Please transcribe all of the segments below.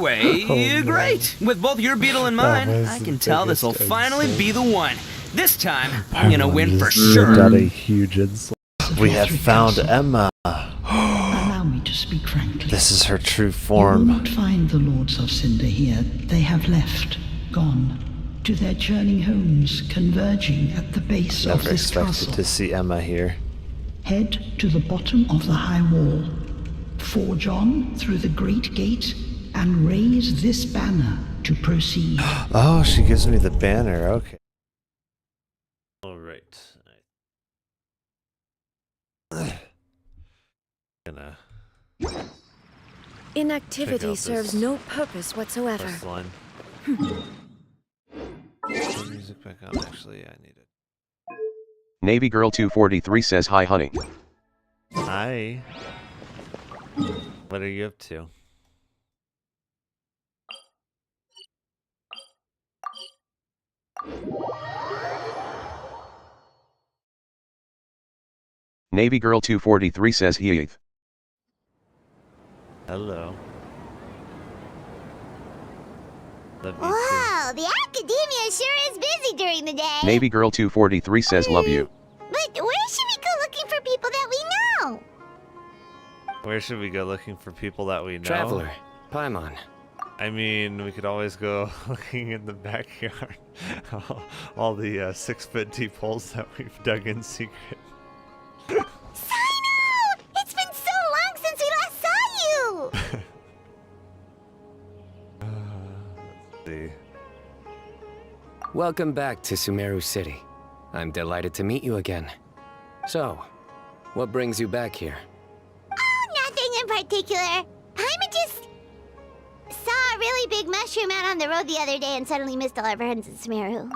Anyway, Oh, no. great. With both your beetle and That mine, was I the can tell this will biggest finally insult. be the one. This time, I'm gonna Paimon win for just ripped out sure. a huge insult. We have found Emma. Allow me to speak frankly. This is her true You will form. not find the Lords of Cinder here. They have left, gone, to their churning homes, converging at the base of Never this expected castle. to see Emma here. Head to the bottom of the high wall. Forge on through the great gate and raise this banner to proceed. Oh, she gives me the banner. Okay. All right. Gonna Inactivity out serves this no purpose whatsoever. first line. Put the music back on. Actually, I need it. Navy Girl 243 says hi honey. Hi. What are you up to? Navy Girl 243 says heath. Hello. Love you Wow, the academia sure is busy during the day. Navy Girl 243 says love you. But where should we go looking for people that we know? too. Where should we go looking for people that we know? Traveler, Paimon. I mean, we could always go looking in the backyard. all the 6-foot deep holes that we've dug in secret. Cyno! It's been so long since we last saw you! Let's see. Welcome back to Sumeru City. I'm delighted to meet you again. So, what brings you back here? Oh, nothing in particular. Paimon just saw a really big mushroom out on the road the other day and suddenly missed all our friends in Sumeru.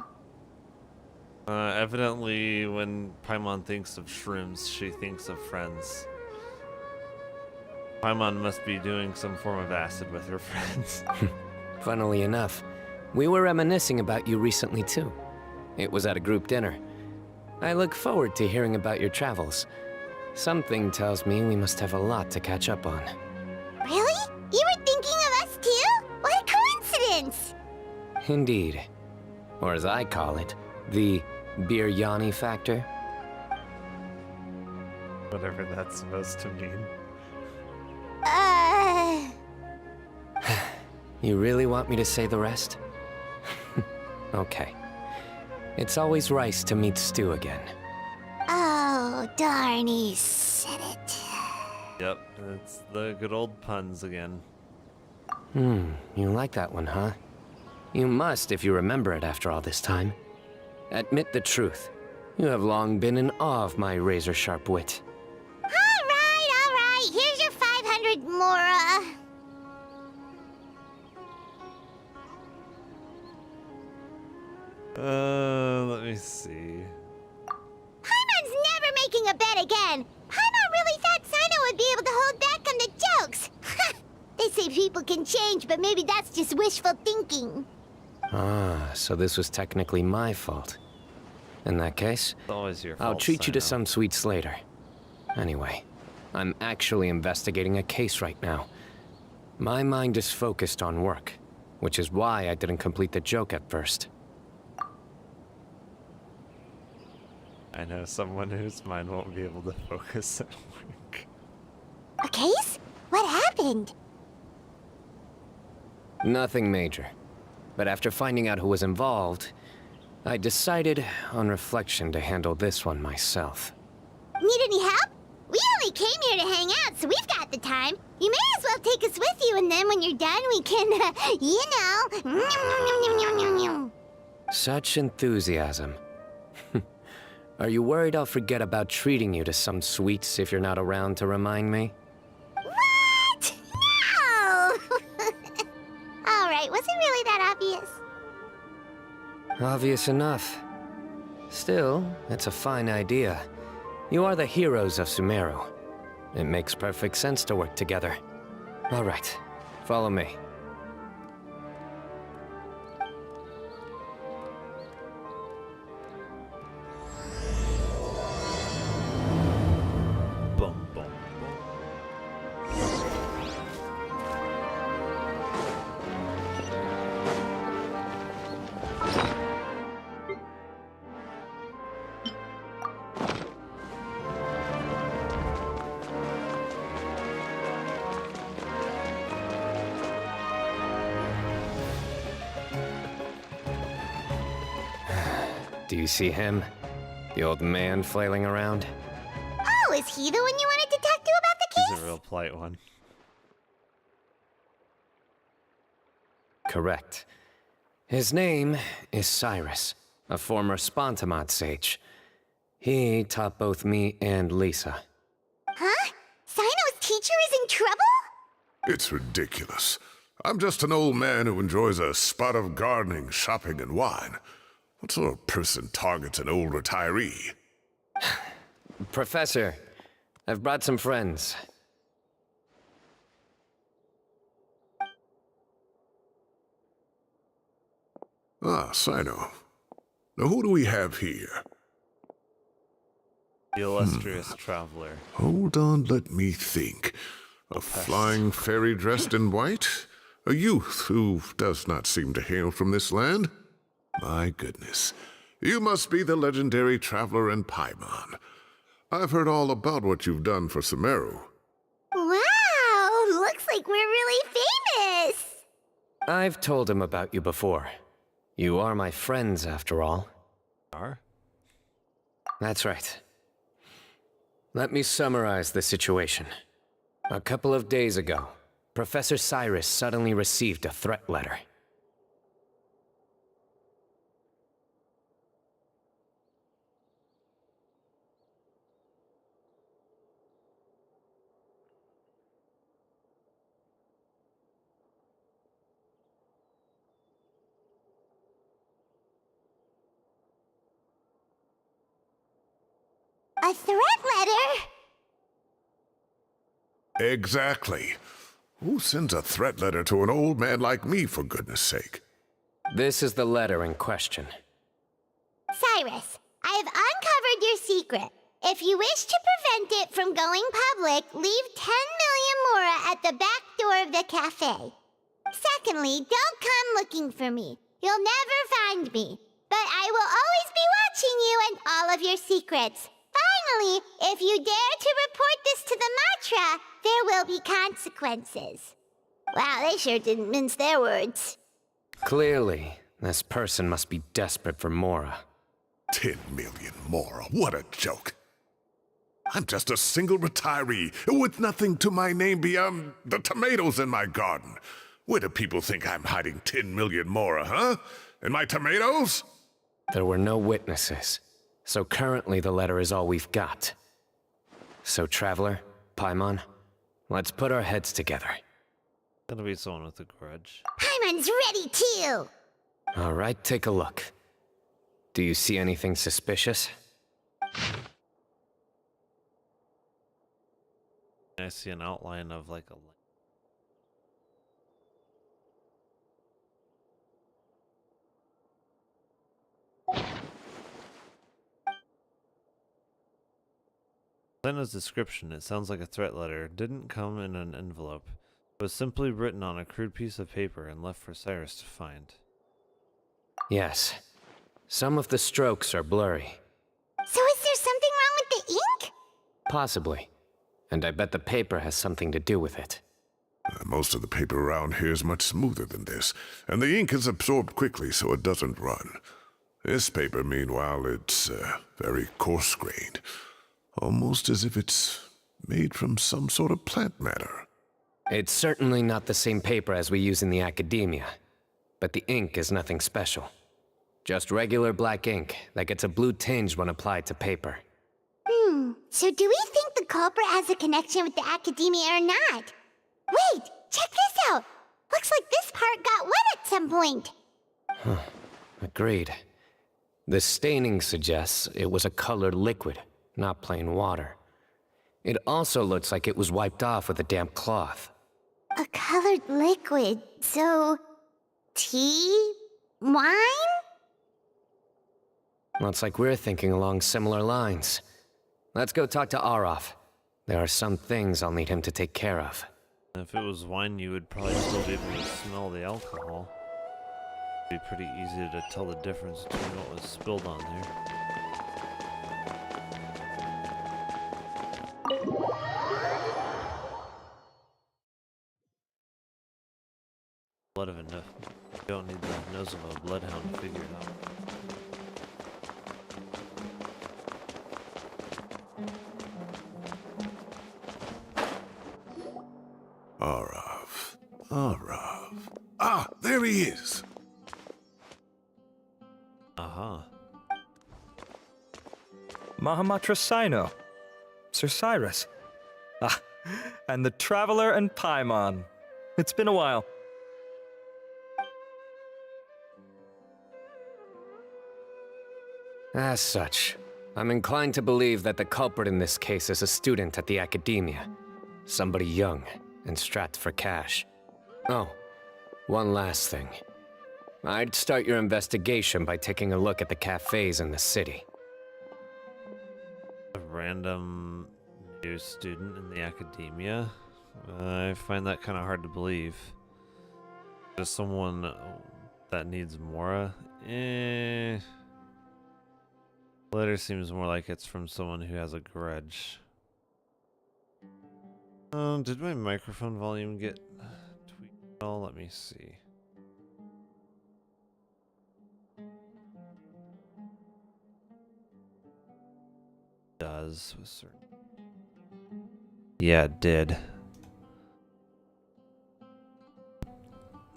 Evidently, when Paimon thinks of shrooms, she thinks of friends. Paimon must be doing some form of acid with her friends. Funnily enough, we were reminiscing about you recently too. It was at a group dinner. I look forward to hearing about your travels. Something tells me we must have a lot to catch up on. Really? You were thinking of us too? What a coincidence! Indeed. Or as I call it, the biryani factor. Whatever that's supposed to mean. You really want me to say the rest? Okay. It's always rice to meet stew again. Oh, darn, he said it. Yep, it's the good old puns again. You like that one, huh? You must if you remember it after all this time. Admit the truth. You have long been in awe of my razor-sharp wit. All right. Here's your 500 Mora. Let me see. Paimon's never making a bet again. Paimon really thought Cyno would be able to hold back on the jokes. They say people can change, but maybe that's just wishful thinking. Ah, so this was technically my fault. In that case, It's always your fault. I'll treat you to Cyno. some sweets later. Anyway, I'm actually investigating a case right now. My mind is focused on work, which is why I didn't complete the joke at first. I know someone whose mind won't be able to focus at work. A case? What happened? Nothing major. But after finding out who was involved, I decided, on reflection, to handle this one myself. Need any help? We only came here to hang out, so we've got the time. You may as well take us with you, and then when you're done, we can, Such enthusiasm. Are you worried I'll forget about treating you to some sweets if you're not around to remind me? What? No! All right, was it really that obvious? Obvious enough. Still, it's a fine idea. You are the heroes of Sumeru. It makes perfect sense to work together. All right, follow me. Boom, boom, boom. Do you see him? The old man flailing around? Oh, is he the one you wanted to talk to about the He's case? a real polite one. Correct. His name is Cyrus, a former Spontamod sage. He taught both me and Lisa. Huh? Cyno's teacher is in trouble? It's ridiculous. I'm just an old man who enjoys a spot of gardening, shopping, and wine. What sort of person targets an old retiree? Professor, I've brought some friends. Ah, Cyno. Now who do we have here? The illustrious traveler. Hold on, let me think. A flying fairy dressed in white? A youth who does not seem to hail from this land? My goodness. You must be the legendary traveler in Paimon. I've heard all about what you've done for Sumeru. Wow, looks like we're really famous. I've told him about you before. You are my friends, after all. Are? That's right. Let me summarize the situation. A couple of days ago, Professor Cyrus suddenly received a threat letter. A threat letter? Exactly. Who sends a threat letter to an old man like me, for goodness sake? This is the letter in question. Cyrus, I have uncovered your secret. If you wish to prevent it from going public, leave 10 million mora at the back door of the cafe. Secondly, don't come looking for me. You'll never find me. But I will always be watching you and all of your secrets. Finally, if you dare to report this to the Matra, there will be consequences. Wow, they sure didn't mince their words. Clearly, this person must be desperate for Mora. 10 million more. What a joke. I'm just a single retiree with nothing to my name beyond the tomatoes in my garden. Where do people think I'm hiding 10 million more, huh? In my tomatoes? There were no witnesses, so currently the letter is all we've got. So, Traveler, Paimon, let's put our heads together. Gonna be someone with a grudge. Paimon's ready too! All right, take a look. Do you see anything suspicious? I see an outline of like a... Cyno's description, it sounds like a threat letter, didn't come in an envelope. It was simply written on a crude piece of paper and left for Cyrus to find. Yes. Some of the strokes are blurry. So is there something wrong with the ink? Possibly. And I bet the paper has something to do with it. Most of the paper around here is much smoother than this, and the ink is absorbed quickly so it doesn't run. This paper, meanwhile, it's very coarse-grained. Almost as if it's made from some sort of plant matter. It's certainly not the same paper as we use in the academia, but the ink is nothing special. Just regular black ink that gets a blue tinge when applied to paper. So do we think the culprit has a connection with the academia or not? Wait, check this out! Looks like this part got wet at some point. Agreed. The staining suggests it was a colored liquid, not plain water. It also looks like it was wiped off with a damp cloth. A colored liquid, so... tea? Wine? Looks like we're thinking along similar lines. Let's go talk to Arof. There are some things I'll need him to take care of. If it was wine, you would probably still be able to smell the alcohol. It'd be pretty easy to tell the difference between what was spilled on there. Blood of enough. You don't need the nose of a bloodhound to figure it out. Arav. Arav. Ah, there he is. Uh-huh. Mahamatra Cyno. Sir Cyrus. Ah, and the Traveler and Paimon. It's been a while. As such, I'm inclined to believe that the culprit in this case is a student at the academia. Somebody young and strapped for cash. Oh, one last thing. I'd start your investigation by taking a look at the cafes in the city. A random new student in the academia? I find that kind of hard to believe. Just someone that needs Mora? Letter seems more like it's from someone who has a grudge. Did my microphone volume get tweaked at all? Let me see. Does with certain. Yeah, it did.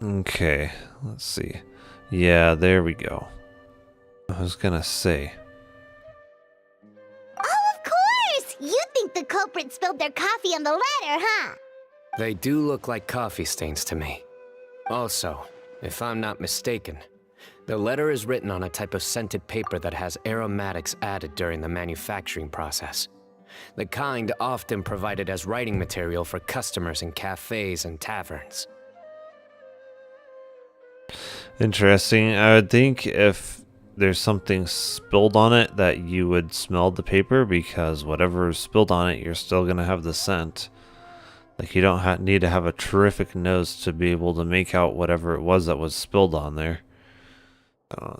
Okay, let's see. Yeah, there we go. I was gonna say. Oh, of course! You think the culprit spilled their coffee on the letter, huh? They do look like coffee stains to me. Also, if I'm not mistaken, the letter is written on a type of scented paper that has aromatics added during the manufacturing process. The kind often provided as writing material for customers in cafes and taverns. Interesting. I would think if there's something spilled on it that you would smell the paper, because whatever is spilled on it, you're still going to have the scent. Like, you don't need to have a terrific nose to be able to make out whatever it was that was spilled on there.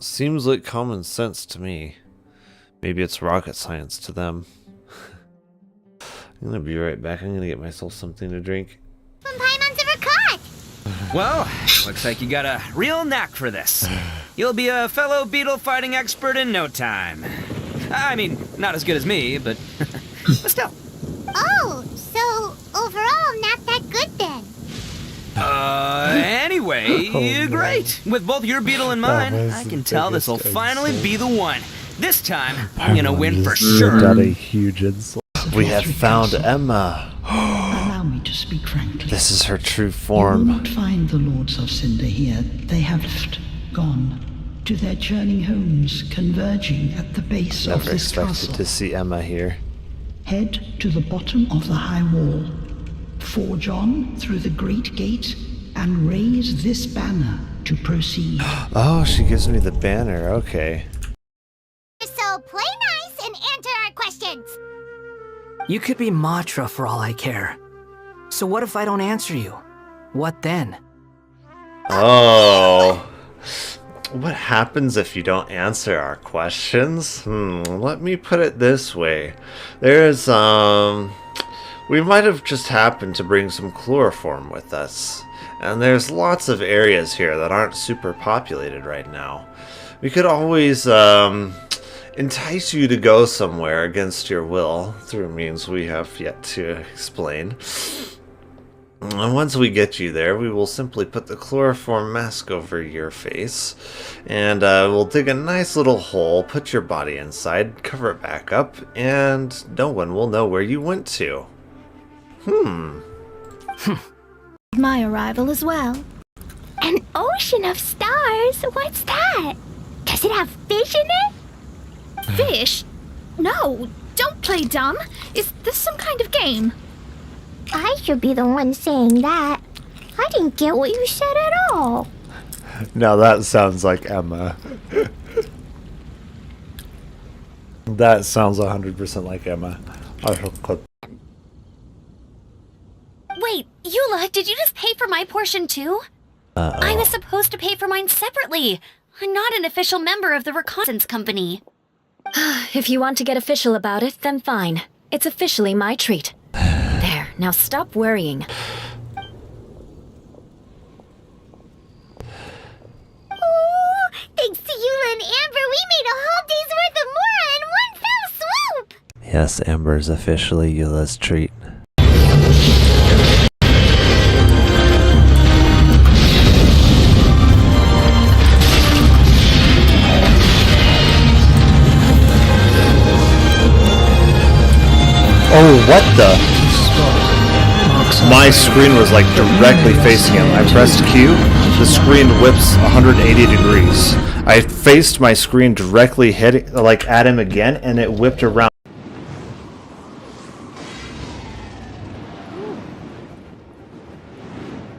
Seems like common sense to me. Maybe it's rocket science to them. I'm going to be right back. I'm going to get myself something to drink. When Paimon's ever caught! Well, looks like you got a real knack for this. You'll be a fellow beetle fighting expert in no time. I mean, not as good as me, but still. Oh, so overall not that good then. Anyway, great. With both your beetle and mine, I can tell this will finally be the one. This time, I'm gonna win for sure. Got a huge insult. We have found Emma. Allow me to speak frankly. This is her true You will form. not find the Lords of Cinder here. They have left, gone, to their journeying homes, converging at the base of Never this expected castle. to see Emma here. Head to the bottom of the high wall. Forge on through the great gate and raise this banner to proceed. Oh, she gives me the banner. Okay. So play nice and answer our questions. You could be Matra for all I care. So what if I don't answer you? What then? Oh. What happens if you don't answer our questions? Let me put it this way. There's, we might have just happened to bring some chloroform with us. And there's lots of areas here that aren't super populated right now. We could always, entice you to go somewhere against your will through means we have yet to explain. And once we get you there, we will simply put the chloroform mask over your face, and we'll dig a nice little hole, put your body inside, cover it back up, and no one will know where you went to. My arrival as well. An ocean of stars? What's that? Does it have fish in it? Fish? No, don't play dumb. Is this some kind of game? I should be the one saying that. I didn't get what you said at all. Now that sounds like Emma. That sounds 100% like Emma. Wait, Eula, did you just pay for my portion too? I was supposed to pay for mine separately. I'm not an official member of the reconnaissance company. If you want to get official about it, then fine. It's officially my treat. There, now stop worrying. Oh, thanks to Eula and Amber, we made a whole day's worth of Mora in one fell swoop! Yes, Amber's officially Eula's treat. Oh, what the? My screen was like directly facing him. I pressed Q, the screen whips 180 degrees. I faced my screen directly at him again, and it whipped around.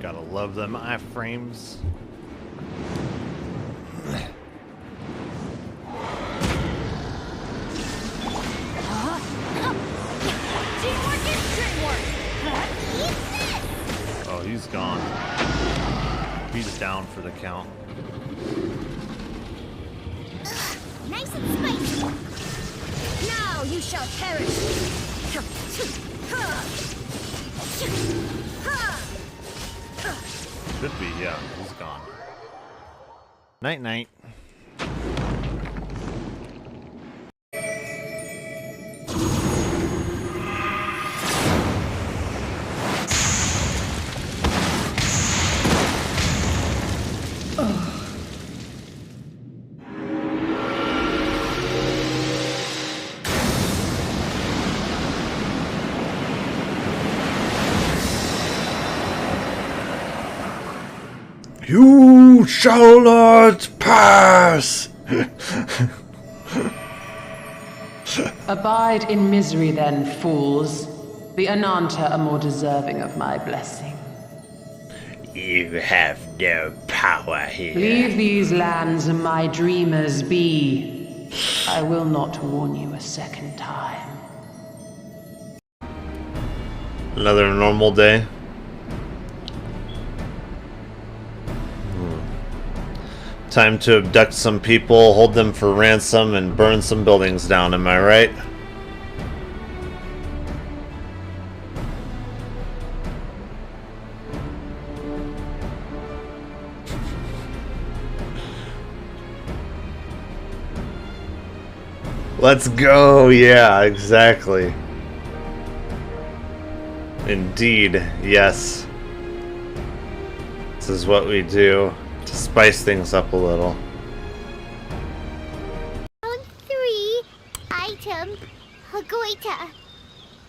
Gotta love them iframes. Oh, he's gone. He's down for the count. Nice and spicy. Now you shall perish. Should be, yeah. He's gone. Night night. You shall not pass! Abide in misery then, fools. The Ananta are more deserving of my blessing. You have no power here. Leave these lands and my dreamers be. I will not warn you a second time. Another normal day. Time to abduct some people, hold them for ransom, and burn some buildings down, am I right? Let's go! Yeah, exactly. Indeed, yes. This is what we do to spice things up a little. Round 3, item, Hagoita.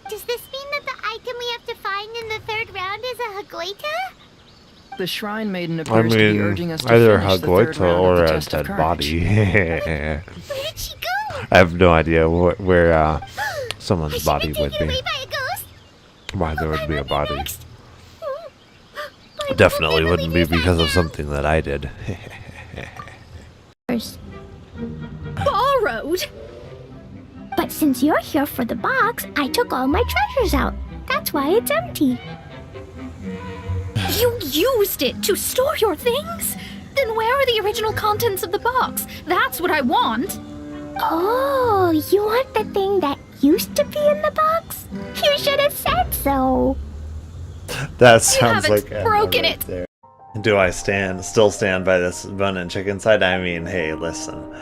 Does this mean that the item we have to find in the 3rd round is a Hagoita? The Shrine Maiden I appears to be mean, urging us to either finish the 3rd Hagoita round or of the a Test of dead Courage. body. Where did she go? I have no idea where someone's Has she body been would taken be. away by a ghost? Why there would be a body. Next. Definitely wouldn't be because of something that I did. Borrowed? But since you're here for the box, I took all my treasures out. That's why it's empty. You used it to store your things? Then where are the original contents of the box? That's what I want. Oh, you want the thing that used to be in the box? You should have said so. That sounds haven't like Emma broken right it. there. Do I still stand by this bun and chicken side? I mean, hey, listen.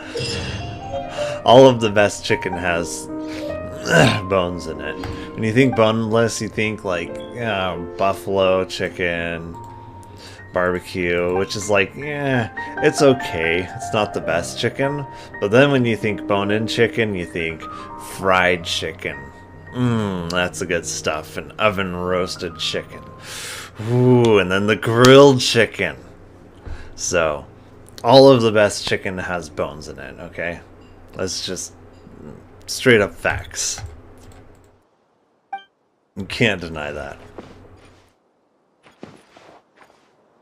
All of the best chicken has bones in it. When you think boneless, you think like buffalo chicken, barbecue, which is like, yeah, it's okay. It's not the best chicken. But then when you think bone-in chicken, you think fried chicken. That's the good stuff. And oven roasted chicken. Ooh, and then the grilled chicken. So, all of the best chicken has bones in it, okay? That's just straight up facts. You can't deny that.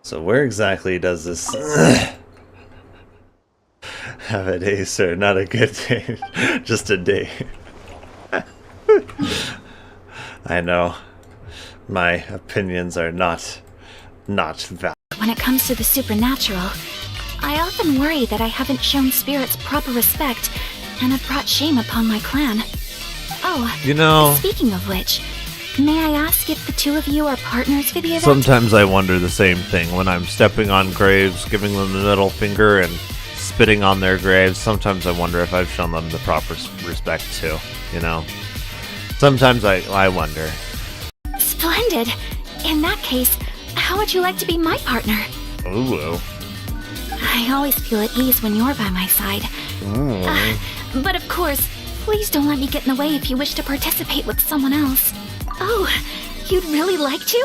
So where exactly does this have a day, sir? Not a good day. Just a day. I know. My opinions are not valid. When it comes to the supernatural, I often worry that I haven't shown spirits proper respect and have brought shame upon my clan. Oh, You know, speaking of which, may I ask if the two of you are partners for the event? sometimes I wonder the same thing when I'm stepping on graves, giving them the middle finger, and spitting on their graves. Sometimes I wonder if I've shown them the proper respect too, you know? Sometimes I wonder. Splendid. In that case, how would you like to be my partner? Ooh. I always feel at ease when you're by my side. But of course, Please don't let me get in the way if you wish to participate with someone else. Oh, you'd really like to?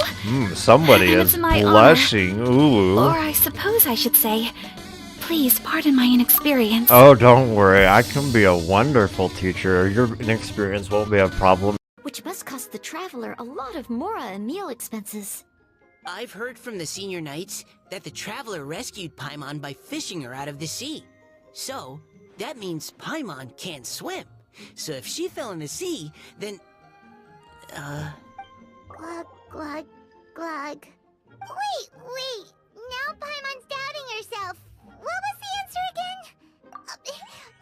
Somebody And is it's my blushing. Ooh. Or I suppose I should say, please pardon my inexperience. Oh, don't worry. I can be a wonderful teacher. Your inexperience won't be a problem. Which must cost the traveler a lot of mora and meal expenses. I've heard from the senior knights that the traveler rescued Paimon by fishing her out of the sea. So, that means Paimon can't swim. So if she fell in the sea, then... Glug, glug, glug. Wait! Now Paimon's doubting herself. What was the answer again?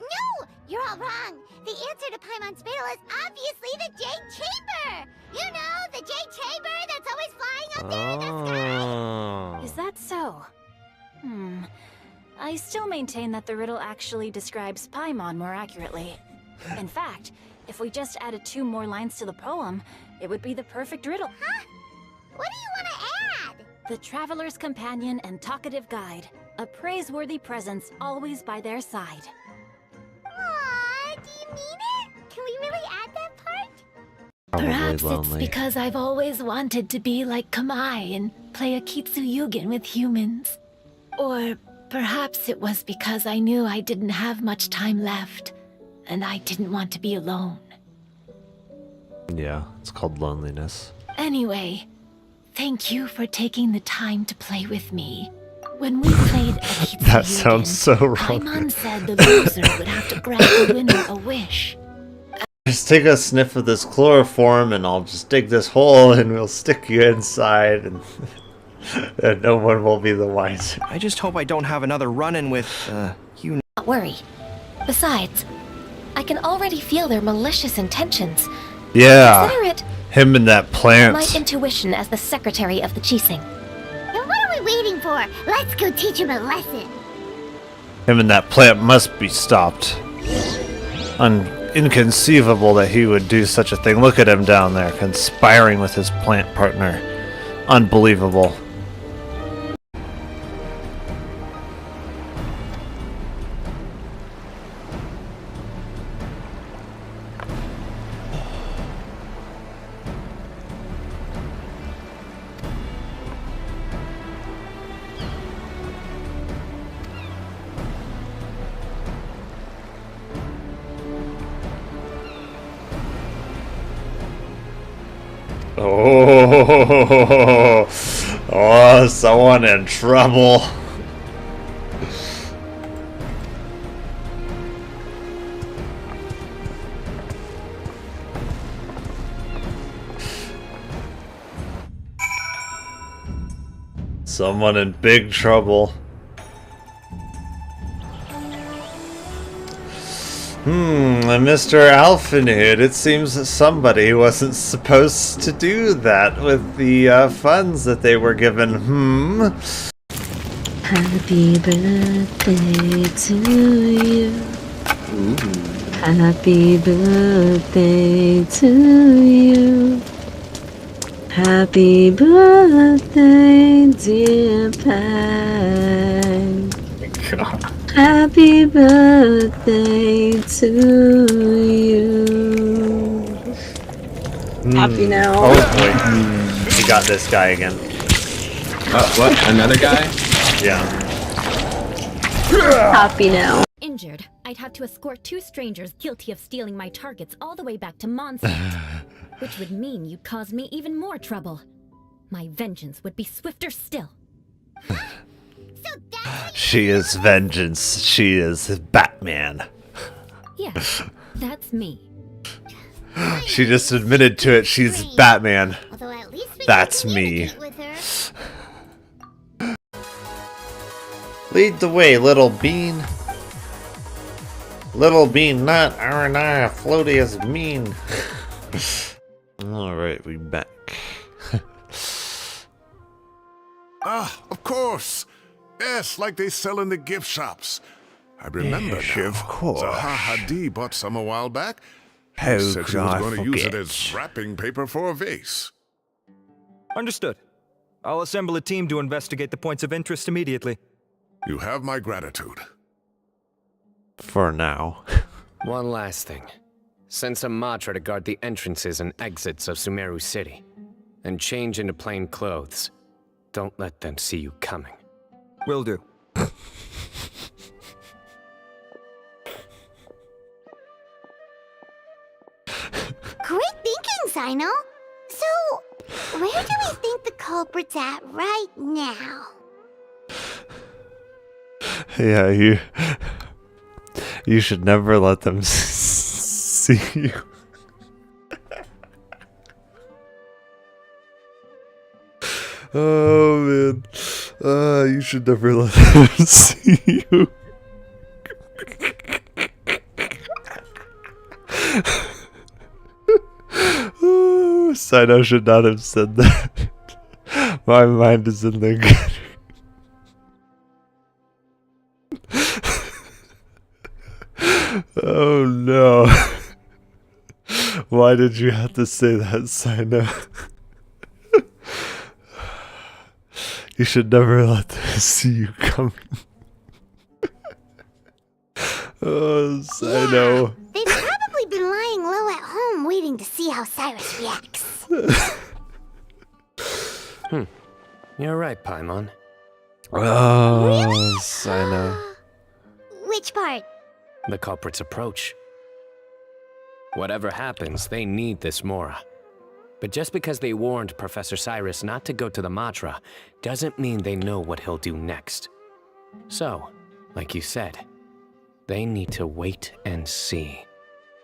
No! You're all wrong. The answer to Paimon's riddle is obviously the Jade Chamber! You know, the Jade Chamber that's always flying up there in the sky! Is that so? I still maintain that the riddle actually describes Paimon more accurately. In fact, if we just added 2 more lines to the poem, it would be the perfect riddle. Huh? What do you want to add? The traveler's companion and talkative guide, a praiseworthy presence always by their side. Aww, do you mean it? Can we really add that part? Perhaps it's lonely. because I've always wanted to be like Kamai and play a Kitsuyugen with humans. Or perhaps it was because I knew I didn't have much time left, and I didn't want to be alone. Yeah, it's called loneliness. Anyway, thank you for taking the time to play with me. When we played a Kitsuyugen, That sounds so wrong. Paimon said the loser would have to grant the winner a wish. Just take a sniff of this chloroform and I'll just dig this hole and we'll stick you inside and, and no one will be the wiser. I just hope I don't have another run-in with, you. Don't worry. Besides, I can already feel their malicious intentions. Yeah, Consider it him and that plant. my intuition as the secretary of the Chising. Then what are we waiting for? Let's go teach him a lesson. Him and that plant must be stopped. Inconceivable that he would do such a thing. Look at him down there, conspiring with his plant partner. Unbelievable. Oh, someone in trouble. Someone in big trouble. Mr. Alphenhood, it seems that somebody wasn't supposed to do that with the funds that they were given. Happy birthday to you. Happy birthday to you. Happy birthday, dear Peg. God. Happy birthday to you. Happy now. Oh boy. He got this guy again. What? Another guy? Yeah. Happy now. Injured, I'd have to escort 2 strangers guilty of stealing my targets all the way back to Mondstadt, which would mean you'd cause me even more trouble. My vengeance would be swifter still. She is vengeance. She is Batman. Yes, that's me. She just admitted to it. She's Batman. Although at least we That's can me. communicate with her. Lead the way, little bean. Little bean, not R&R, floaty as mean. Alright, we back. Ah, of course. Yes, like they sell in the gift shops. I remember Yes, now. of course. Zaha Hadid bought some a while back. She How said she could was I going to use it forget? as wrapping paper for a vase. Understood. I'll assemble a team to investigate the points of interest immediately. You have my gratitude. For now. One last thing. Send some Matra to guard the entrances and exits of Sumeru City. And change into plain clothes. Don't let them see you coming. Will do. Great thinking, Cyno. So, where do we think the culprit's at right now? Yeah, you should never let them see you. Oh man, you should never let them see you. Cyno should not have said that. My mind is in the gutter. Oh no. Why did you have to say that, Cyno? You should never let them see you coming. Oh, Cyno. They've probably been lying low at home waiting to see how Cyrus reacts. You're right, Paimon. Oh, Really? Cyno. Which part? The culprit's approach. Whatever happens, they need this Mora. But just because they warned Professor Cyrus not to go to the Matra, doesn't mean they know what he'll do next. So, like you said, they need to wait and see.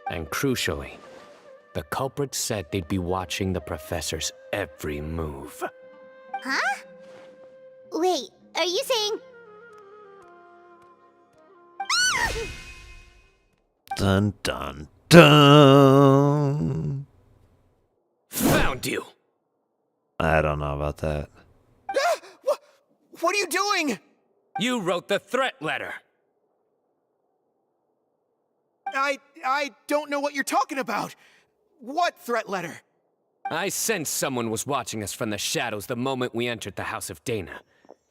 And crucially, the culprit said they'd be watching the Professor's every move. Huh? Wait, are you saying... Dun dun dun. Found you! I don't know about that. What are you doing? You wrote the threat letter! I don't know what you're talking about. What threat letter? I sensed someone was watching us from the shadows the moment we entered the House of Dana.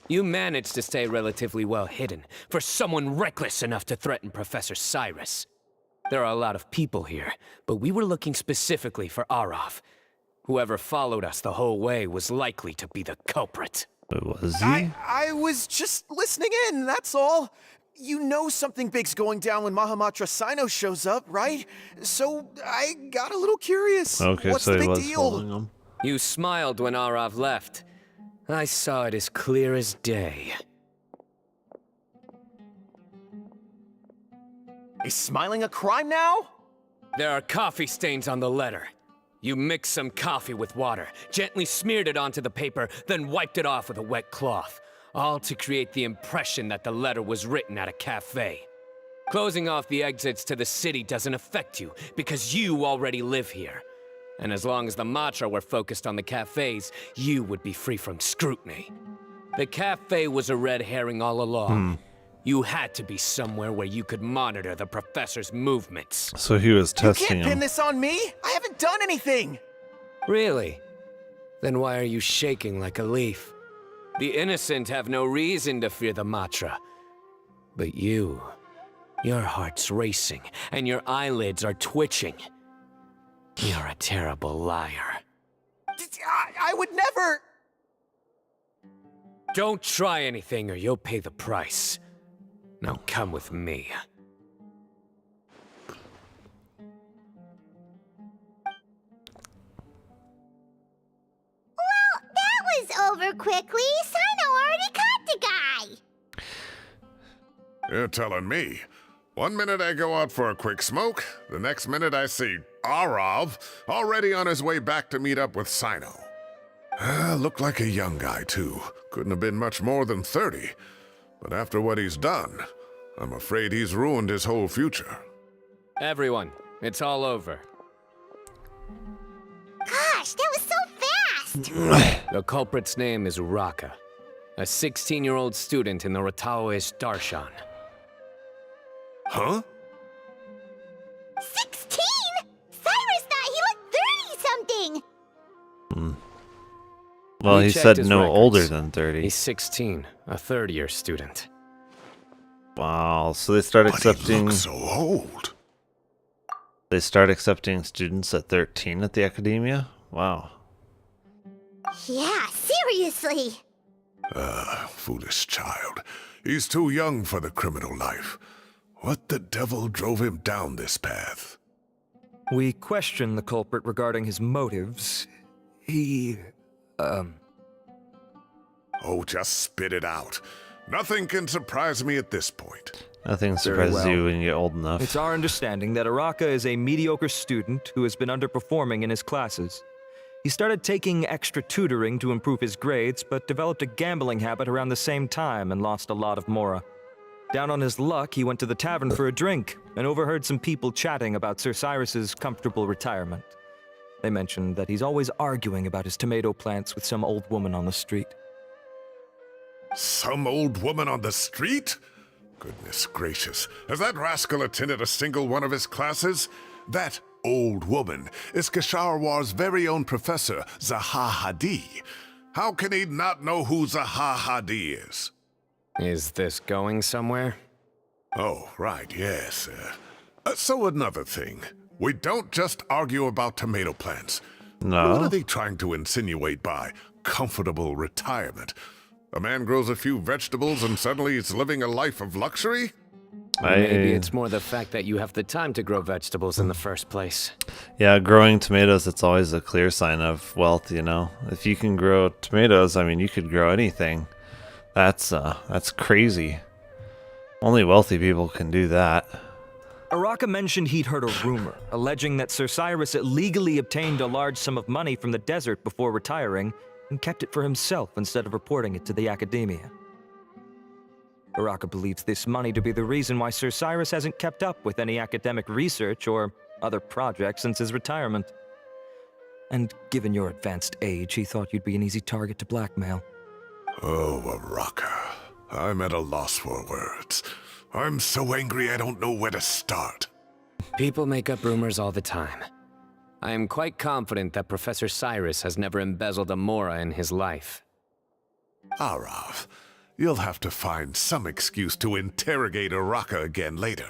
You managed to stay relatively well hidden for someone reckless enough to threaten Professor Cyrus. There are a lot of people here, but we were looking specifically for Arav. Whoever followed us the whole way was likely to be the culprit. Was he? I was just listening in, that's all. You know something big's going down when Mahamatra Cyno shows up, right? So I got a little curious. Okay, what's so the he big was deal? following him. You smiled when Arav left. I saw it as clear as day. Is smiling a crime now? There are coffee stains on the letter. You mixed some coffee with water, gently smeared it onto the paper, then wiped it off with a wet cloth, all to create the impression that the letter was written at a cafe. Closing off the exits to the city doesn't affect you, because you already live here. And as long as the Matra were focused on the cafes, you would be free from scrutiny. The cafe was a red herring all along. You had to be somewhere where you could monitor the Professor's movements. So he was You testing can't pin him. this on me. I haven't done anything. Really? Then why are you shaking like a leaf? The innocent have no reason to fear the Matra. But you, your heart's racing, and your eyelids are twitching. You're a terrible liar. I would never... Don't try anything or you'll pay the price. Now come with me. Well, that was over quickly. Cyno already caught the guy. You're telling me. 1 minute I go out for a quick smoke, the next minute I see Arav already on his way back to meet up with Cyno. Looked like a young guy, too. Couldn't have been much more than 30. But after what he's done, I'm afraid he's ruined his whole future. Everyone, it's all over. Gosh, that was so fast! The culprit's name is Raka, a 16-year-old student in the Rataoist Darshan. Huh? 16? Cyrus thought he looked 30-something! Well, We he checked said his no records. older than 30. He's 16, a third-year student. Wow, so they start accepting... He looks so old. They start accepting students at 13 at the academia? Wow. Yeah, seriously. Foolish child. He's too young for the criminal life. What the devil drove him down this path? We questioned the culprit regarding his motives. He, Oh, just spit it out. Nothing can surprise me at this point. Nothing surprises you when you get old enough. It's our understanding that Araka is a mediocre student who has been underperforming in his classes. He started taking extra tutoring to improve his grades, but developed a gambling habit around the same time and lost a lot of mora. Down on his luck, he went to the tavern for a drink and overheard some people chatting about Sir Cyrus's comfortable retirement. They mentioned that he's always arguing about his tomato plants with some old woman on the street. Some old woman on the street? Goodness gracious, has that rascal attended a single one of his classes? That old woman is Kasharwar's very own professor, Zaha Hadi. How can he not know who Zaha Hadi is? Is this going somewhere? Oh, right, yes. So another thing. We don't just argue about tomato plants. No. What are they trying to insinuate by comfortable retirement? A man grows a few vegetables and suddenly he's living a life of luxury? Maybe it's more the fact that you have the time to grow vegetables in the first place. Yeah, growing tomatoes, it's always a clear sign of wealth, you know? If you can grow tomatoes, I mean, you could grow anything. That's crazy. Only wealthy people can do that. Araka mentioned he'd heard a rumor, alleging that Sir Cyrus illegally obtained a large sum of money from the desert before retiring, and kept it for himself instead of reporting it to the academia. Araka believes this money to be the reason why Sir Cyrus hasn't kept up with any academic research or other projects since his retirement. And given your advanced age, he thought you'd be an easy target to blackmail. Oh, Araka. I'm at a loss for words. I'm so angry I don't know where to start. People make up rumors all the time. I am quite confident that Professor Cyrus has never embezzled a mora in his life. Arav, you'll have to find some excuse to interrogate Araka again later.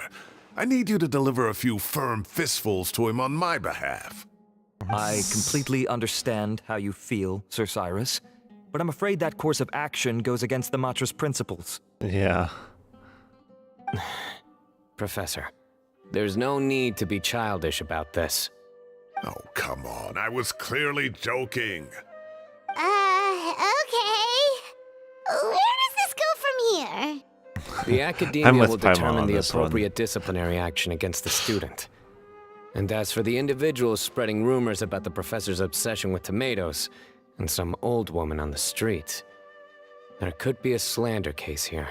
I need you to deliver a few firm fistfuls to him on my behalf. I completely understand how you feel, Sir Cyrus, but I'm afraid that course of action goes against the Matra's principles. Yeah. Professor, there's no need to be childish about this. Oh, come on. I was clearly joking. Okay. Where does this go from here? The academia will Paimon determine on the this appropriate disciplinary action against the student. And as for the individuals spreading rumors about the professor's obsession with tomatoes and some old woman on the street, there could be a slander case here.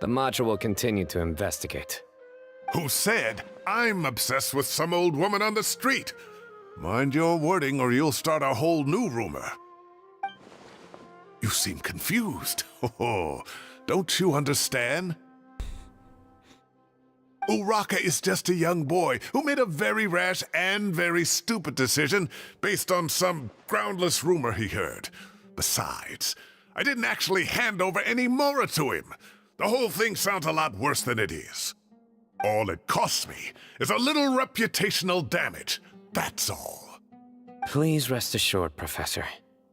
The Matra will continue to investigate. Who said I'm obsessed with some old woman on the street? Mind your wording or you'll start a whole new rumor. You seem confused. Oh, don't you understand? Uraka is just a young boy who made a very rash and very stupid decision based on some groundless rumor he heard. Besides, I didn't actually hand over any mora to him. The whole thing sounds a lot worse than it is. All it costs me is a little reputational damage. That's all. Please rest assured, Professor,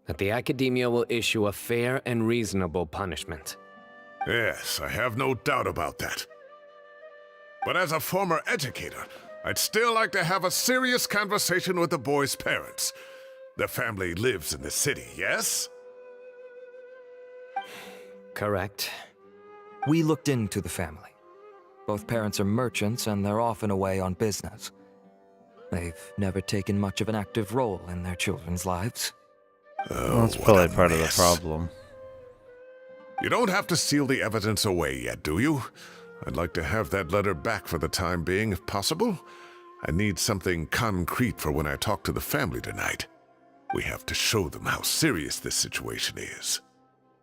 that the Academia will issue a fair and reasonable punishment. Yes, I have no doubt about that. But as a former educator, I'd still like to have a serious conversation with the boy's parents. Their family lives in the city, yes? Correct. We looked into the family. Both parents are merchants and they're often away on business. They've never taken much of an active role in their children's lives. Well, that's probably part of the problem. You don't have to seal the evidence away yet, do you? I'd like to have that letter back for the time being, if possible. I need something concrete for when I talk to the family tonight. We have to show them how serious this situation is.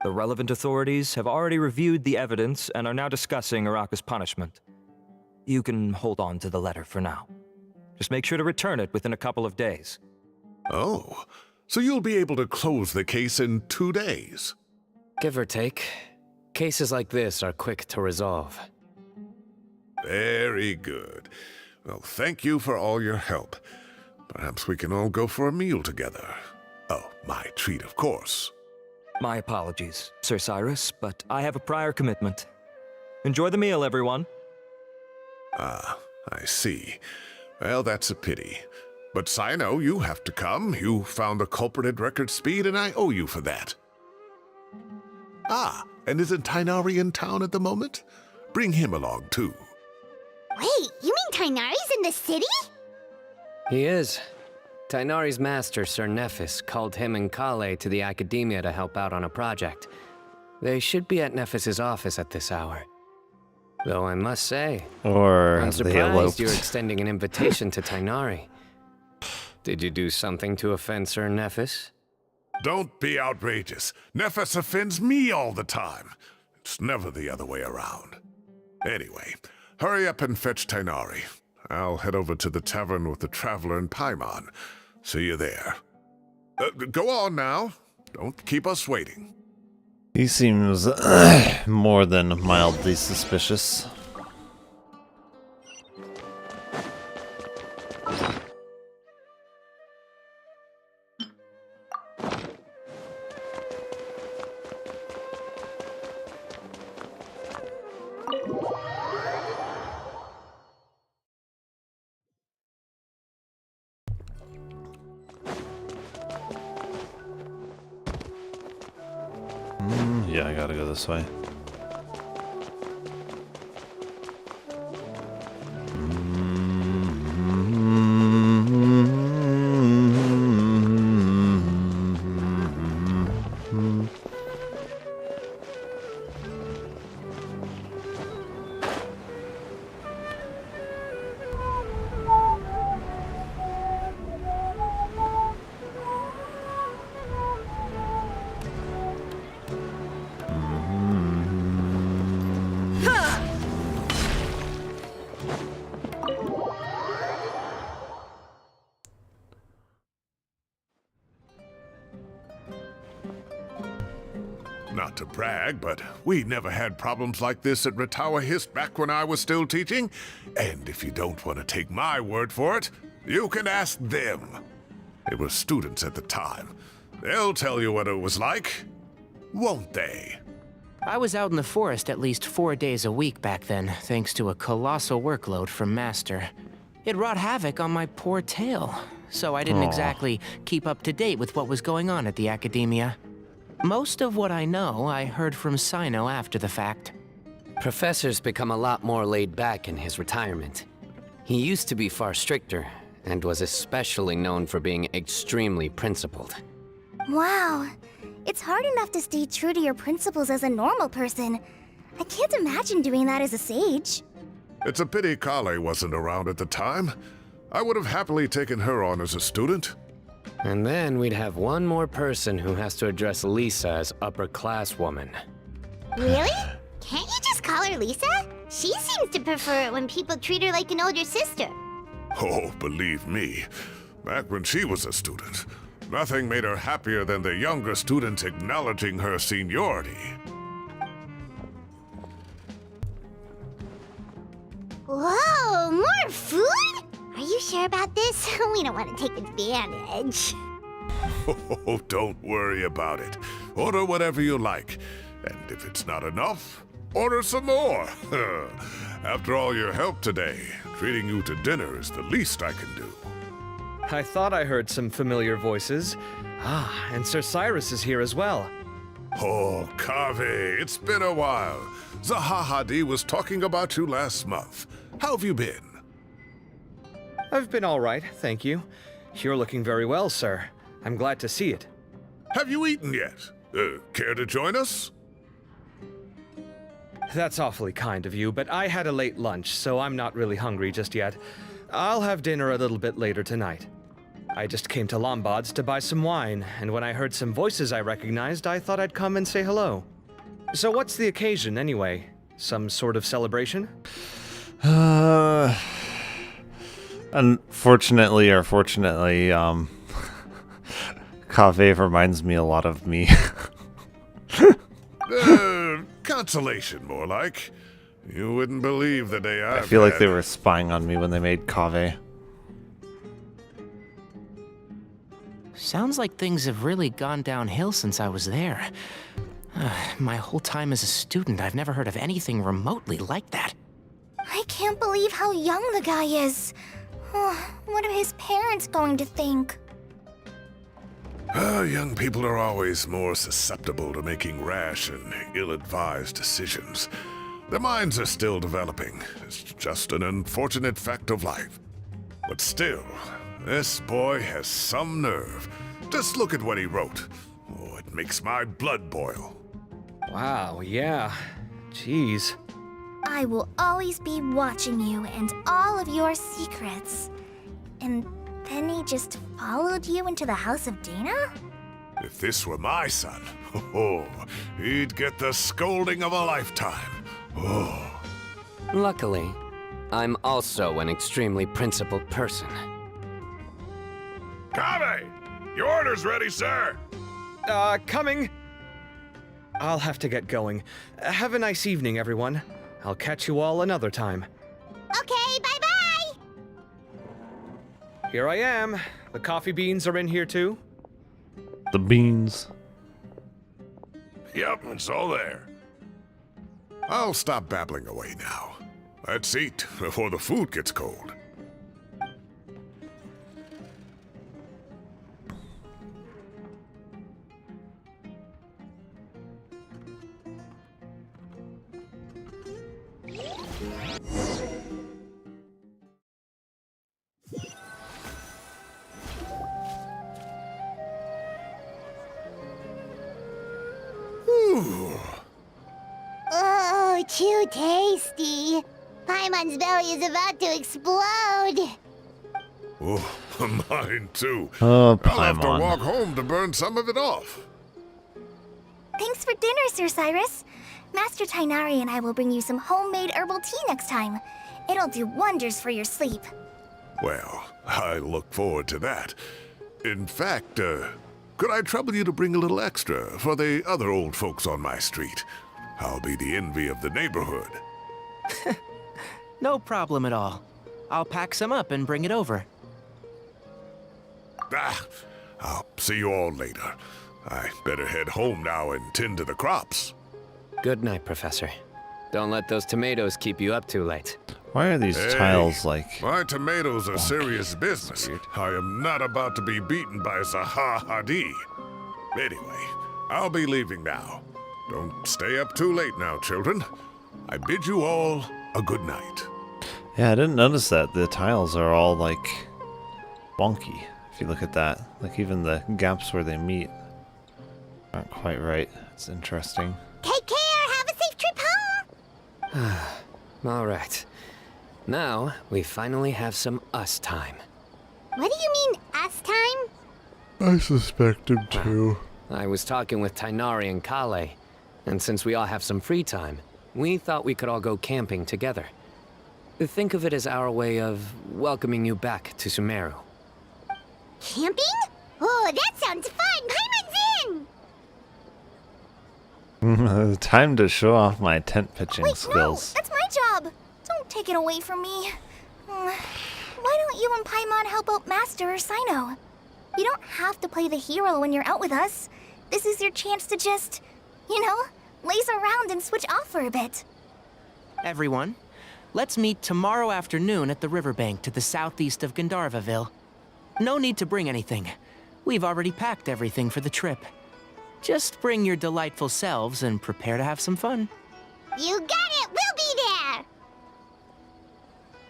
The relevant authorities have already reviewed the evidence and are now discussing Araka's punishment. You can hold on to the letter for now. Just make sure to return it within a couple of days. Oh, so you'll be able to close the case in 2 days? Give or take. Cases like this are quick to resolve. Very good. Well, thank you for all your help. Perhaps we can all go for a meal together. Oh, my treat, of course. My apologies, Sir Cyrus, but I have a prior commitment. Enjoy the meal, everyone. Ah, I see. Well, that's a pity. But Cyno, you have to come. You found the culprit at record speed, and I owe you for that. Ah, and isn't Tighnari in town at the moment? Bring him along, too. Wait, you mean Tighnari's in the city? He is. Tighnari's master, Sir Nephis, called him and Kale to the Academia to help out on a project. They should be at Nephis's office at this hour. Though I must say, Or I'm have they surprised eloped? you're extending an invitation to Tighnari. Did you do something to offend Sir Nephis? Don't be outrageous. Nephis offends me all the time. It's never the other way around. Anyway, hurry up and fetch Tighnari. I'll head over to the tavern with the Traveler and Paimon. See you there. Go on now. Don't keep us waiting. He seems more than mildly suspicious. Yeah, I gotta go this way. Not to brag, but we never had problems like this at Ratawa Hist back when I was still teaching. And if you don't want to take my word for it, you can ask them. They were students at the time. They'll tell you what it was like, won't they? I was out in the forest at least 4 days a week back then, thanks to a colossal workload from Master. It wrought havoc on my poor tail, so I didn't exactly keep up to date with what was going on at the Academia. Most of what I know, I heard from Cyno after the fact. Professor's become a lot more laid back in his retirement. He used to be far stricter, and was especially known for being extremely principled. Wow. It's hard enough to stay true to your principles as a normal person. I can't imagine doing that as a sage. It's a pity Kale wasn't around at the time. I would have happily taken her on as a student. And then we'd have one more person who has to address Lisa as upper-class woman. Really? Can't you just call her Lisa? She seems to prefer it when people treat her like an older sister. Oh, believe me, back when she was a student, nothing made her happier than the younger students acknowledging her seniority. Whoa, more food? Are you sure about this? We don't want to take advantage. Oh, don't worry about it. Order whatever you like. And if it's not enough, order some more. After all your help today, treating you to dinner is the least I can do. I thought I heard some familiar voices. Ah, and Sir Cyrus is here as well. Oh, Kave, it's been a while. Zahahadi was talking about you last month. How have you been? I've been all right, thank you. You're looking very well, sir. I'm glad to see it. Have you eaten yet? Care to join us? That's awfully kind of you, but I had a late lunch, so I'm not really hungry just yet. I'll have dinner a little bit later tonight. I just came to Lombard's to buy some wine, and when I heard some voices I recognized, I thought I'd come and say hello. So what's the occasion, anyway? Some sort of celebration? Unfortunately or fortunately, Kave reminds me a lot of me. Consolation, more like. You wouldn't believe the day I I've feel like had. they were spying on me when they made Kaveh. Sounds like things have really gone downhill since I was there. My whole time as a student, I've never heard of anything remotely like that. I can't believe how young the guy is. What are his parents going to think? Young people are always more susceptible to making rash and ill-advised decisions. Their minds are still developing. It's just an unfortunate fact of life. But still, this boy has some nerve. Just look at what he wrote. Oh, it makes my blood boil. Wow, yeah. Jeez. I will always be watching you and all of your secrets. And then he just followed you into the house of Dana? If this were my son, he'd get the scolding of a lifetime. Oh. Luckily, I'm also an extremely principled person. Kaveh! Your order's ready, sir! Coming. I'll have to get going. Have a nice evening, everyone. I'll catch you all another time. Okay, bye-bye! Here I am. The coffee beans are in here too. The beans. Yep, it's all there. I'll stop babbling away now. Let's eat before the food gets cold. Oh, too tasty. Paimon's belly is about to explode. Oh, mine too. Oh, I'll have to Paimon. walk home to burn some of it off. Thanks for dinner, Sir Cyrus. Master Tainari and I will bring you some homemade herbal tea next time. It'll do wonders for your sleep. Well, I look forward to that. In fact, could I trouble you to bring a little extra for the other old folks on my street? I'll be the envy of the neighborhood. No problem at all. I'll pack some up and bring it over. I'll see you all later. I better head home now and tend to the crops. Good night, Professor. Don't let those tomatoes keep you up too late. Why are these tiles like... My tomatoes are serious business. I am not about to be beaten by Zaha Hadi. Anyway, I'll be leaving now. Don't stay up too late now, children. I bid you all a good night. Yeah, I didn't notice that. The tiles are all like wonky. If you look at that, like even the gaps where they meet aren't quite right. It's interesting. Take care. Have a safe trip home. All right. Now, we finally have some us time. What do you mean, us time? I suspect him too. I was talking with Tainari and Kale, and since we all have some free time, we thought we could all go camping together. Think of it as our way of welcoming you back to Sumeru. Camping? Oh, that sounds fun. Paimon's in. Time to show off my tent pitching skills. That's my job. Don't take it away from me. Why don't you and Paimon help out Master or Cyno? You don't have to play the hero when you're out with us. This is your chance to just, laze around and switch off for a bit. Everyone, let's meet tomorrow afternoon at the riverbank to the southeast of Gandharvaville. No need to bring anything. We've already packed everything for the trip. Just bring your delightful selves and prepare to have some fun. You got it! We'll be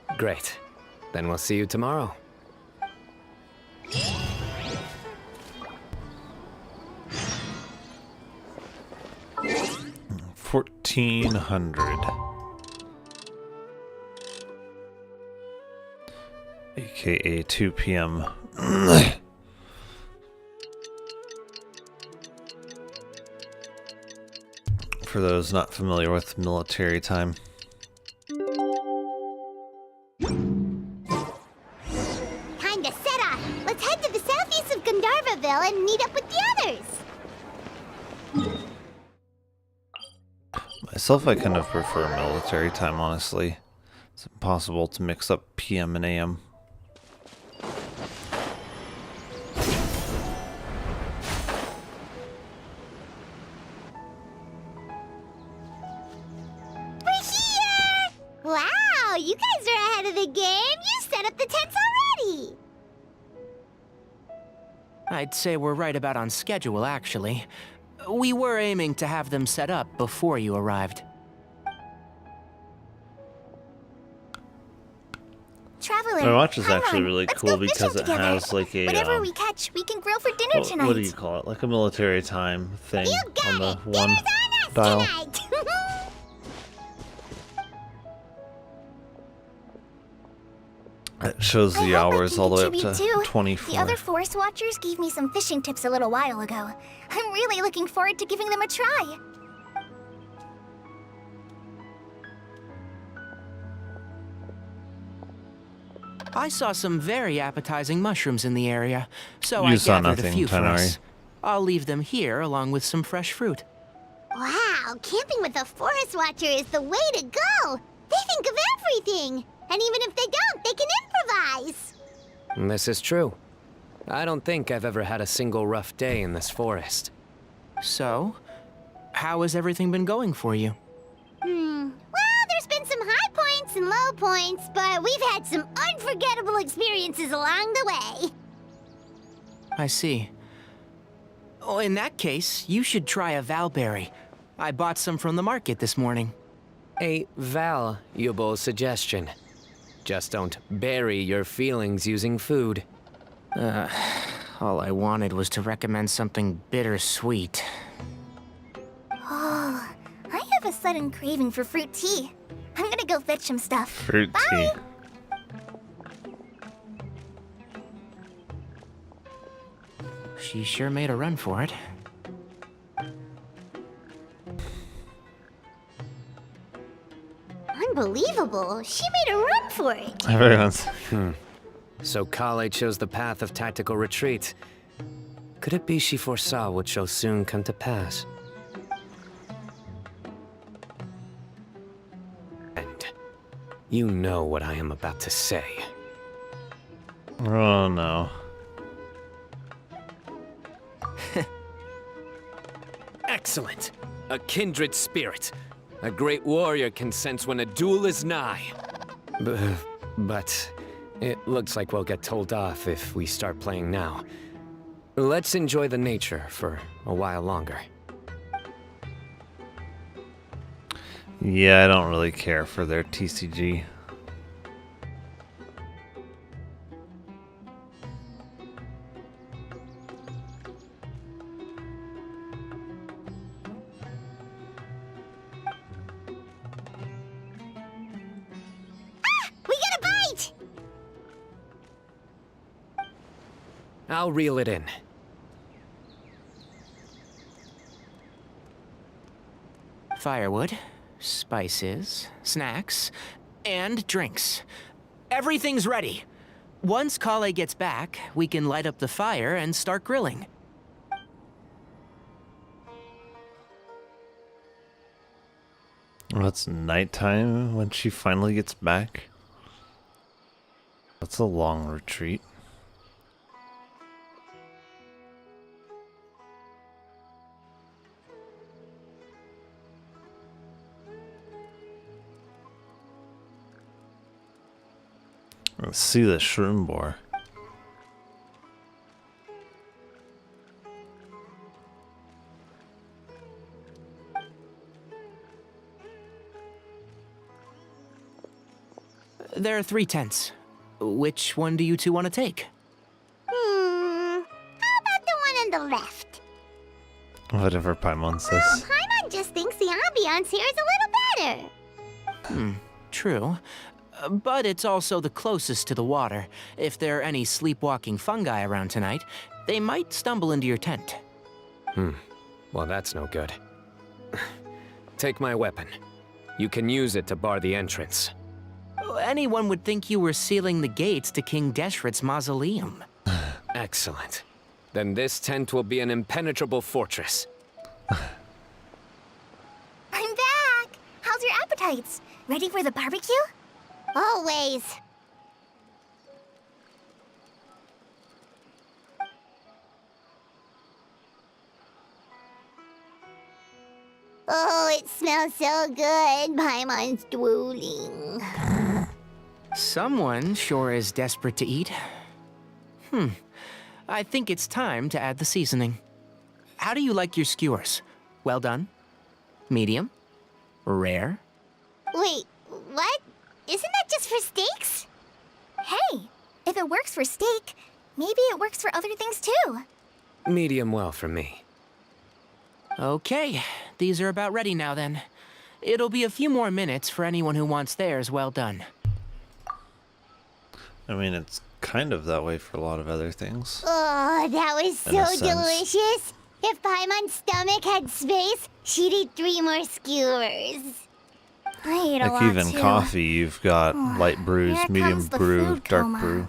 there! Great. Then we'll see you tomorrow. $1,400. AKA 2 p.m. For those not familiar with military time. Time to set off. Let's head to the southeast of Gandharvaville and meet up with the others. My Myself, I kind of prefer military time, honestly. It's impossible to mix up PM and AM. We're here! Wow, you guys are ahead of the game. You set up the tents already. I'd say we're right about on schedule, actually. We were aiming to have them set up before you arrived. Traveler, My watch is come actually on, really let's cool go fishing because it together. has like a Whatever we catch, we can grill for dinner tonight. what do you call it? Like a military time thing You got on the it. one Dinner's on us dial. tonight. It shows the hours all the way up to too. 24. The other forest watchers gave me some fishing tips a little while ago. I'm really looking forward to giving them a try. I saw some very appetizing mushrooms in the area, so You I saw gathered a nothing, few for Tanari. us. I'll leave them here along with some fresh fruit. Wow, camping with a forest watcher is the way to go. They think of everything. And even if they don't, they can improvise. This is true. I don't think I've ever had a single rough day in this forest. So, how has everything been going for you? Well, there's been some high points and low points, but we've had some unforgettable experiences along the way. I see. Oh, in that case, you should try a valberry. I bought some from the market this morning. A valuable suggestion. Just don't bury your feelings using food. All I wanted was to recommend something bittersweet. Oh, I have a sudden craving for fruit tea. I'm gonna go fetch some stuff. Fruit Bye. tea. She sure made a run for it. Unbelievable. She made a run for it. Everyone's. So Kale chose the path of tactical retreat. Could it be she foresaw what shall soon come to pass? And you know what I am about to say. Oh no. Excellent! A kindred spirit. A great warrior can sense when a duel is nigh. But it looks like we'll get told off if we start playing now. Let's enjoy the nature for a while longer. Yeah, I don't really care for their TCG. We got a bite! I'll reel it in. Firewood, spices, snacks, and drinks. Everything's ready. Once Kale gets back, we can light up the fire and start grilling. Well, it's nighttime when she finally gets back. That's a long retreat. Let's see the shroom boar. There are 3 tents. Which one do you two want to take? How about the one on the left? Whatever Paimon says. Paimon just thinks the ambiance here is a little better. True. But it's also the closest to the water. If there are any sleepwalking fungi around tonight, they might stumble into your tent. Well, that's no good. Take my weapon. You can use it to bar the entrance. Anyone would think you were sealing the gates to King Deshret's mausoleum. Excellent. Then this tent will be an impenetrable fortress. I'm back! Alright, ready for the barbecue? Always. Oh, it smells so good. Paimon's drooling. Someone sure is desperate to eat. I think it's time to add the seasoning. How do you like your skewers? Well done? Medium? Rare? Wait, what? Isn't that just for steaks? Hey, if it works for steak, maybe it works for other things too. Medium well for me. Okay, these are about ready now then. It'll be a few more minutes for anyone who wants theirs well done. I mean, it's kind of that way for a lot of other things. Oh, that was In a so sense. delicious. If Paimon's stomach had space, she'd eat 3 more skewers. I ate a Like lot even too. coffee, you've got light brews, here medium comes the brew, food dark coma. brew,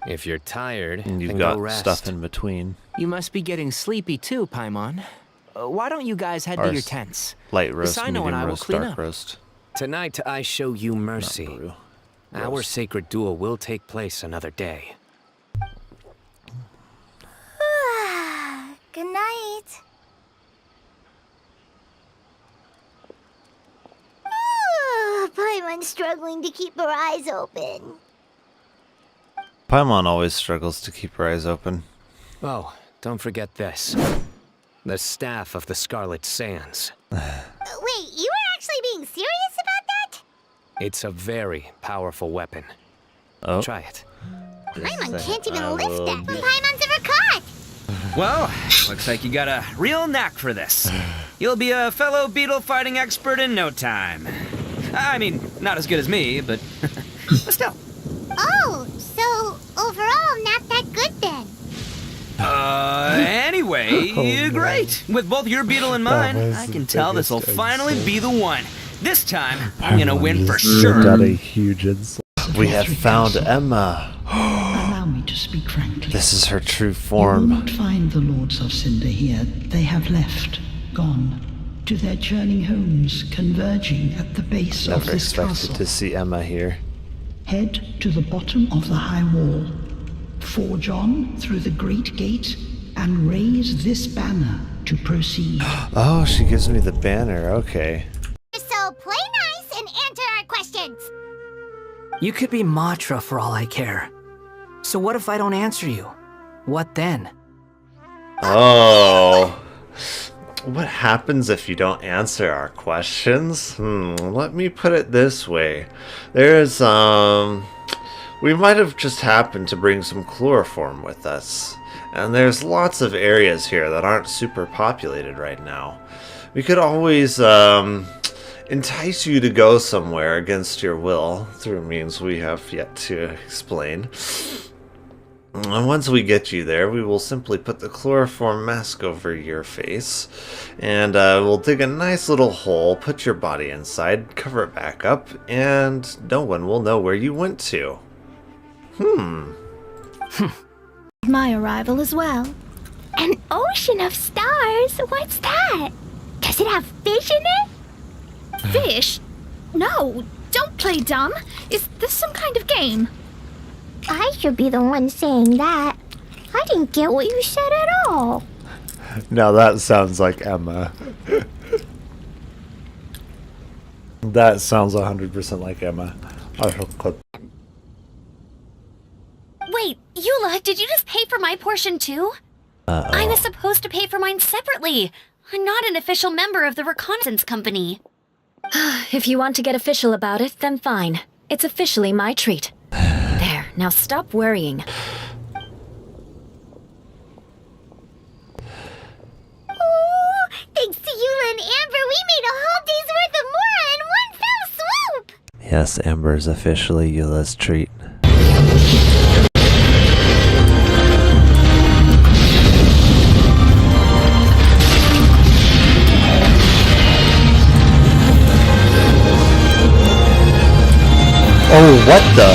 If you're tired, and you've then got go rest. stuff in between. You must be getting sleepy too, Paimon. Why don't you guys head to your Ours. tents? Light roast, Cyno medium and I will roast, clean dark up. roast. Tonight I show you mercy. brew. Our Roast. sacred duel will take place another day. Good night. Paimon's struggling to keep her eyes open. Paimon always struggles to keep her eyes open. Oh, don't forget this. The staff of the Scarlet Sands. Wait, you were actually being serious about that? It's a very powerful weapon. Oh. Try it. Paimon can't even I lift will that. do- Paimon's ever caught. Well, looks like you got a real knack for this. You'll be a fellow beetle fighting expert in no time. I mean, not as good as me, but still. Oh, so overall not that good then. Anyway, Oh, man. great. With both your beetle and That mine, was I the can tell this will biggest finally insult. be the one. This time, I'm gonna win for Got sure. a huge insult. We have found Emma. Allow me to speak frankly. This is her true You will form. not find the Lords of Cinder here. They have left, gone, to their churning homes, converging at the base of Never this expected castle. to see Emma here. Head to the bottom of the high wall. Forge on through the great gate and raise this banner to proceed. Oh, she gives me the banner. Okay. So play nice and answer our questions. You could be Matra for all I care. So what if I don't answer you? What then? Oh. What happens if you don't answer our questions? Let me put it this way. There's, we might have just happened to bring some chloroform with us. And there's lots of areas here that aren't super populated right now. We could always, entice you to go somewhere against your will through means we have yet to explain. And once we get you there, we will simply put the chloroform mask over your face, and we'll dig a nice little hole, put your body inside, cover it back up, and no one will know where you went to. My arrival as well. An ocean of stars? What's that? Does it have fish in it? Fish? No, don't play dumb. Is this some kind of game? I should be the one saying that. I didn't get what you said at all. Now that sounds like Emma. That sounds 100% like Emma. I shall clip. Wait, Eula, did you just pay for my portion too? I was supposed to pay for mine separately. I'm not an official member of the reconnaissance company. If you want to get official about it, then fine. It's officially my treat. There, now stop worrying. Oh, thanks to Eula and Amber, we made a whole day's worth of Mora in one fell swoop! Yes, Amber is officially Eula's treat. Oh, what the?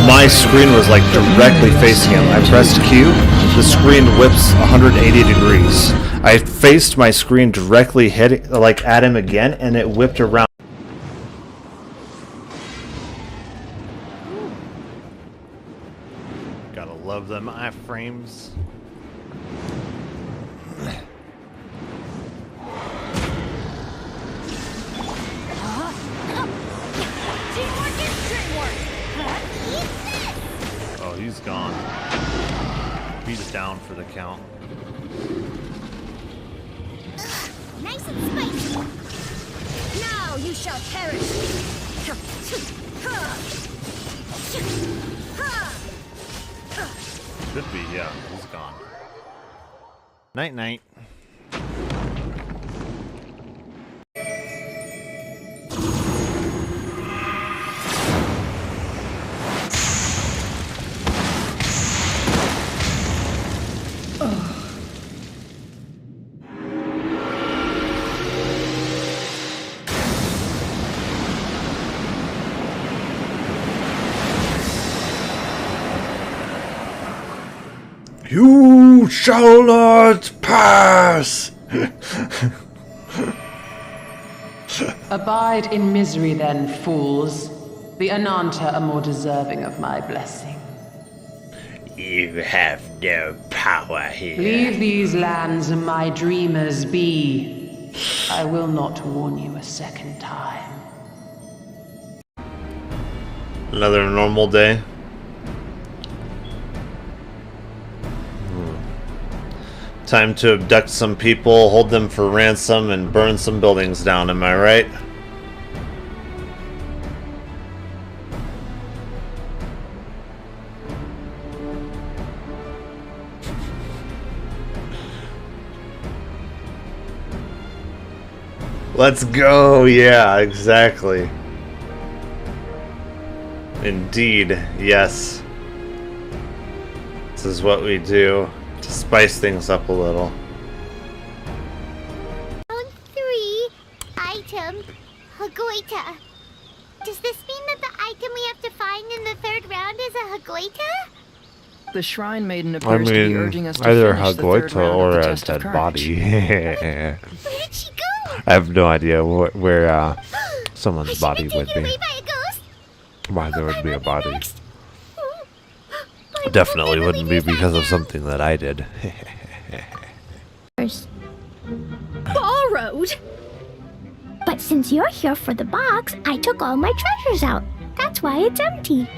My screen was like directly facing him. I pressed Q, the screen whips 180 degrees. I faced my screen directly at him again, and it whipped around. Gotta love them iframes. Oh, he's gone. He's down for the count. Nice and spicy. Now you shall perish. Should be, yeah. He's gone. Night night. You shall not pass! Abide in misery then, fools. The Ananta are more deserving of my blessing. You have no power here. Leave these lands and my dreamers be. I will not warn you a second time. Another normal day. Time to abduct some people, hold them for ransom, and burn some buildings down, am I right? Let's go! Yeah, exactly. Indeed, yes. This is what we do to spice things up a little. Round 3, item, Hagoita. Does this mean that the item we have to find in the 3rd round is a Hagoita? The Shrine Maiden appears to be urging us to either finish the 3rd Hagoita round or of the a test of dead courage. body. Where did she go? I have no idea where someone's body would Taken be. away by a ghost? Why there would be a body. Definitely wouldn't be because of something that I did. Borrowed? But since you're here for the box, I took all my treasures out. That's why it's empty.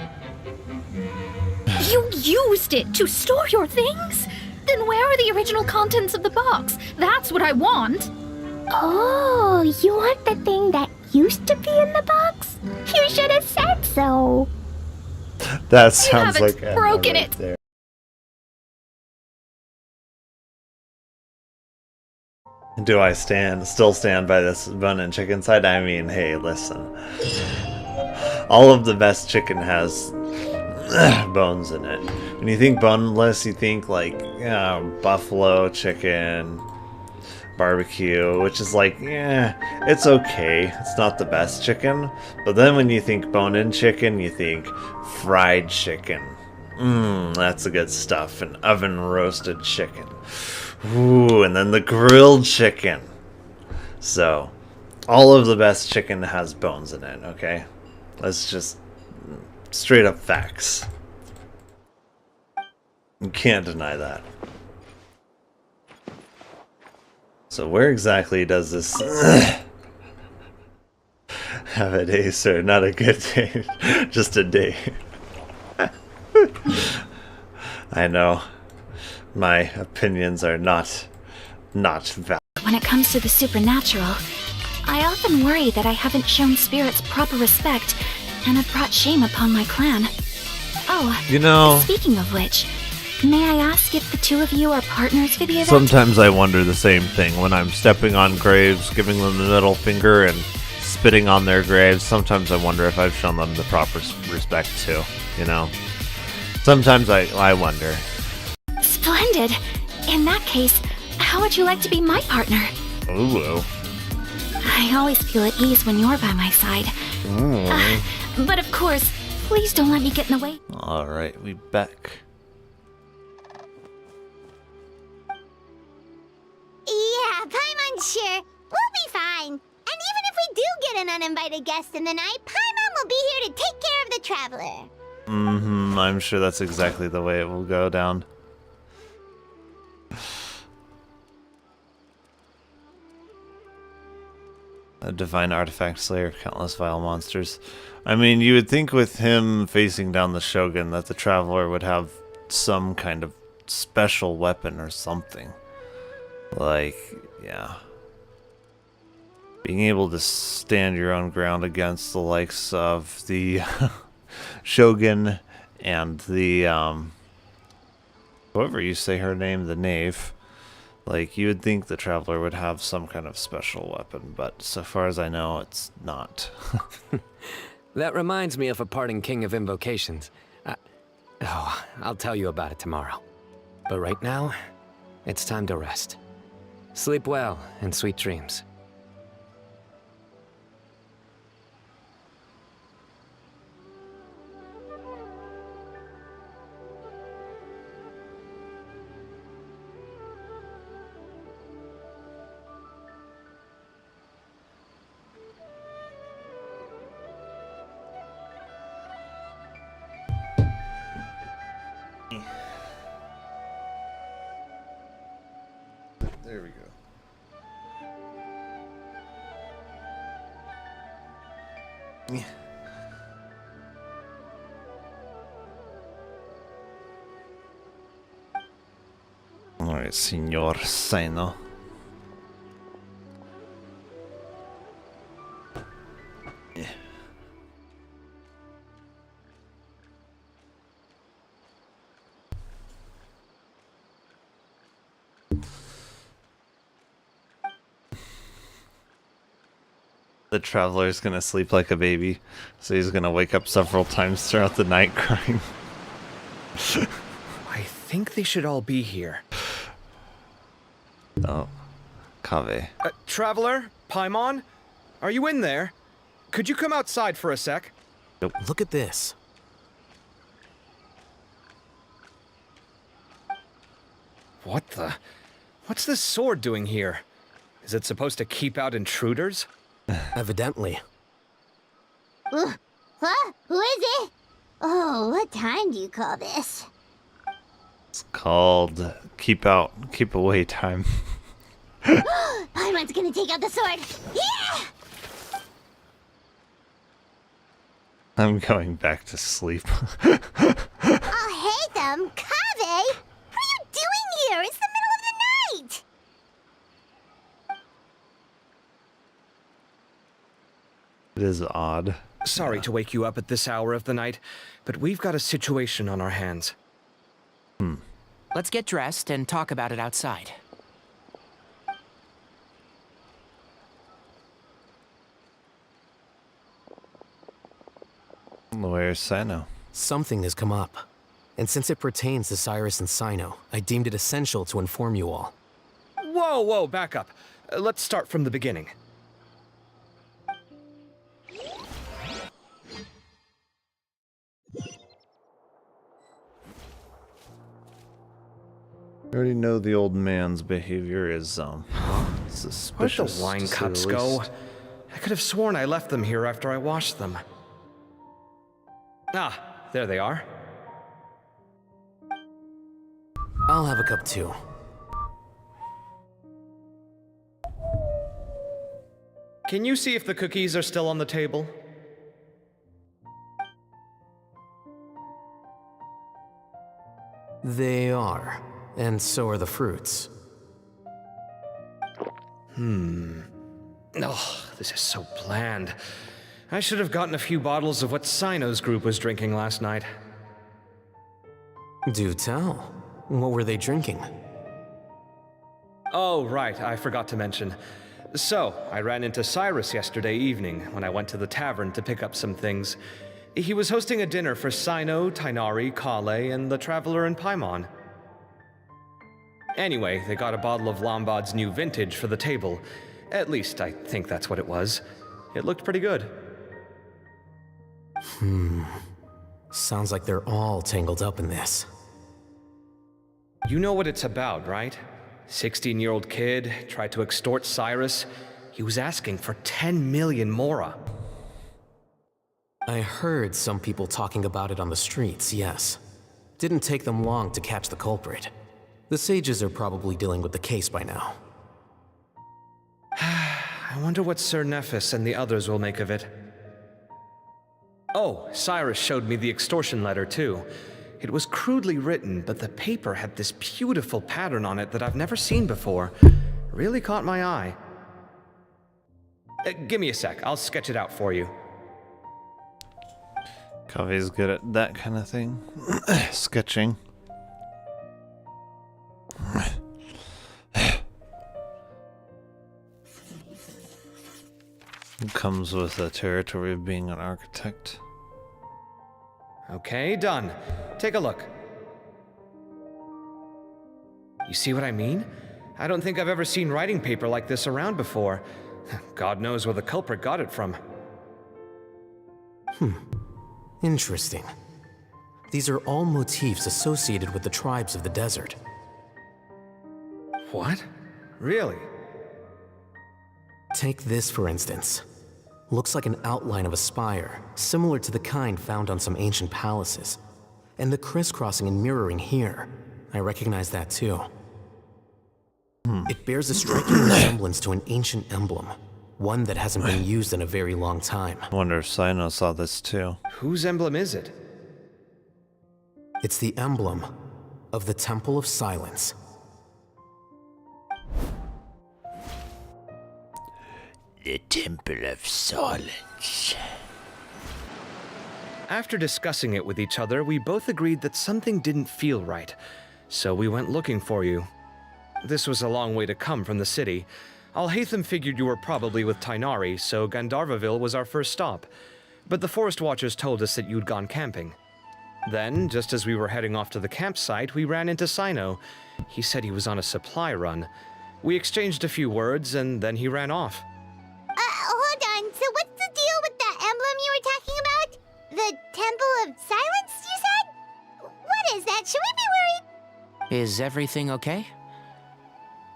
You used it to store your things? Then where are the original contents of the box? That's what I want. Oh, you want the thing that used to be in the box? You should have said so. That sounds haven't like Emma broken right it. there. Do I still stand by this bone and chicken side? I mean, hey, listen. All of the best chicken has bones in it. When you think boneless, you think like buffalo chicken, barbecue, which is like, yeah, it's okay. It's not the best chicken. But then when you think bone-in chicken, you think fried chicken. That's the good stuff. And oven roasted chicken. Ooh, and then the grilled chicken. So, all of the best chicken has bones in it, okay? That's just straight up facts. You can't deny that. So where exactly does this have a day, sir? Not a good day, just a day. I know. My opinions are not valid. When it comes to the supernatural, I often worry that I haven't shown spirits proper respect and have brought shame upon my clan. Oh, You know, speaking of which, may I ask if the two of you are partners for the event? sometimes I wonder the same thing when I'm stepping on graves, giving them the middle finger, and spitting on their graves. Sometimes I wonder if I've shown them the proper respect too, you know? Sometimes I wonder. Splendid. In that case, how would you like to be my partner? Ooh. I always feel at ease when you're by my side. But of course, please don't let me get in the way. Alright, we back. Sure, we'll be fine. And even if we do get an uninvited guest in the night, Paimon will be here to take care of the traveler. I'm sure that's exactly the way it will go down. A divine artifact slayer, countless vile monsters. I mean, you would think with him facing down the Shogun that the traveler would have some kind of special weapon or something. Like, yeah. Being able to stand your own ground against the likes of the Shogun and the, whoever you say her name, the Knave. Like, you would think the Traveler would have some kind of special weapon, but so far as I know, it's not. That reminds me of a parting king of invocations. I'll tell you about it tomorrow. But right now, it's time to rest. Sleep well and sweet dreams. There we go. Yeah. Alright, Signor Cyno. Yeah. The Traveler's gonna sleep like a baby, so he's gonna wake up several times throughout the night crying. I think they should all be here. Oh, Kaveh. Traveler? Paimon? Are you in there? Could you come outside for a sec? Nope. Look at this. What the? What's this sword doing here? Is it supposed to keep out intruders? Evidently. What? Who is it? Oh, what time do you call this? It's called keep away time. Paimon's gonna take out the sword. Yeah! I'm going back to sleep. Oh, hey them, Kaveh! What are you doing here? It's the middle of the night! It is odd. Sorry to wake you up at this hour of the night, but we've got a situation on our hands. Let's get dressed and talk about it outside. Where's Cyno? Something has come up. And since it pertains to Cyrus and Cyno, I deemed it essential to inform you all. Whoa, back up. Let's start from the beginning. I already know the old man's behavior is, suspicious. Where'd the wine cups go? I could have sworn I left them here after I washed them. Ah, there they are. I'll have a cup too. Can you see if the cookies are still on the table? They are. And so are the fruits. Oh, this is so bland. I should have gotten a few bottles of what Cyno's group was drinking last night. Do tell. What were they drinking? Oh, right, I forgot to mention. So, I ran into Cyrus yesterday evening when I went to the tavern to pick up some things. He was hosting a dinner for Cyno, Tighnari, Kale, and the Traveler and Paimon. Anyway, they got a bottle of Lombard's new vintage for the table. At least, I think that's what it was. It looked pretty good. Sounds like they're all tangled up in this. You know what it's about, right? 16-year-old kid tried to extort Cyrus. He was asking for 10 million mora. I heard some people talking about it on the streets, yes. Didn't take them long to catch the culprit. The sages are probably dealing with the case by now. I wonder what Sir Nephis and the others will make of it. Oh, Cyrus showed me the extortion letter too. It was crudely written, but the paper had this beautiful pattern on it that I've never seen before. Really caught my eye. Give me a sec, I'll sketch it out for you. Kave's good at that kind of thing. Sketching. It comes with the territory of being an architect. Okay, done. Take a look. You see what I mean? I don't think I've ever seen writing paper like this around before. God knows where the culprit got it from. Interesting. These are all motifs associated with the tribes of the desert. What? Really? Take this, for instance. Looks like an outline of a spire, similar to the kind found on some ancient palaces. And the crisscrossing and mirroring here, I recognize that too. It bears a striking resemblance to an ancient emblem, one that hasn't been used in a very long time. I wonder if Cyno saw this too. Whose emblem is it? It's the emblem of the Temple of Silence. The Temple of Silence. After discussing it with each other, we both agreed that something didn't feel right, so we went looking for you. This was a long way to come from the city. Alhaitham figured you were probably with Tainari, so Gandharvaville was our first stop. But the Forest Watchers told us that you'd gone camping. Then, just as we were heading off to the campsite, we ran into Cyno. He said he was on a supply run. We exchanged a few words, and then he ran off. Hold on. So what's the deal with that emblem you were talking about? The Temple of Silence, you said? What is that? Should we be worried? Is everything okay?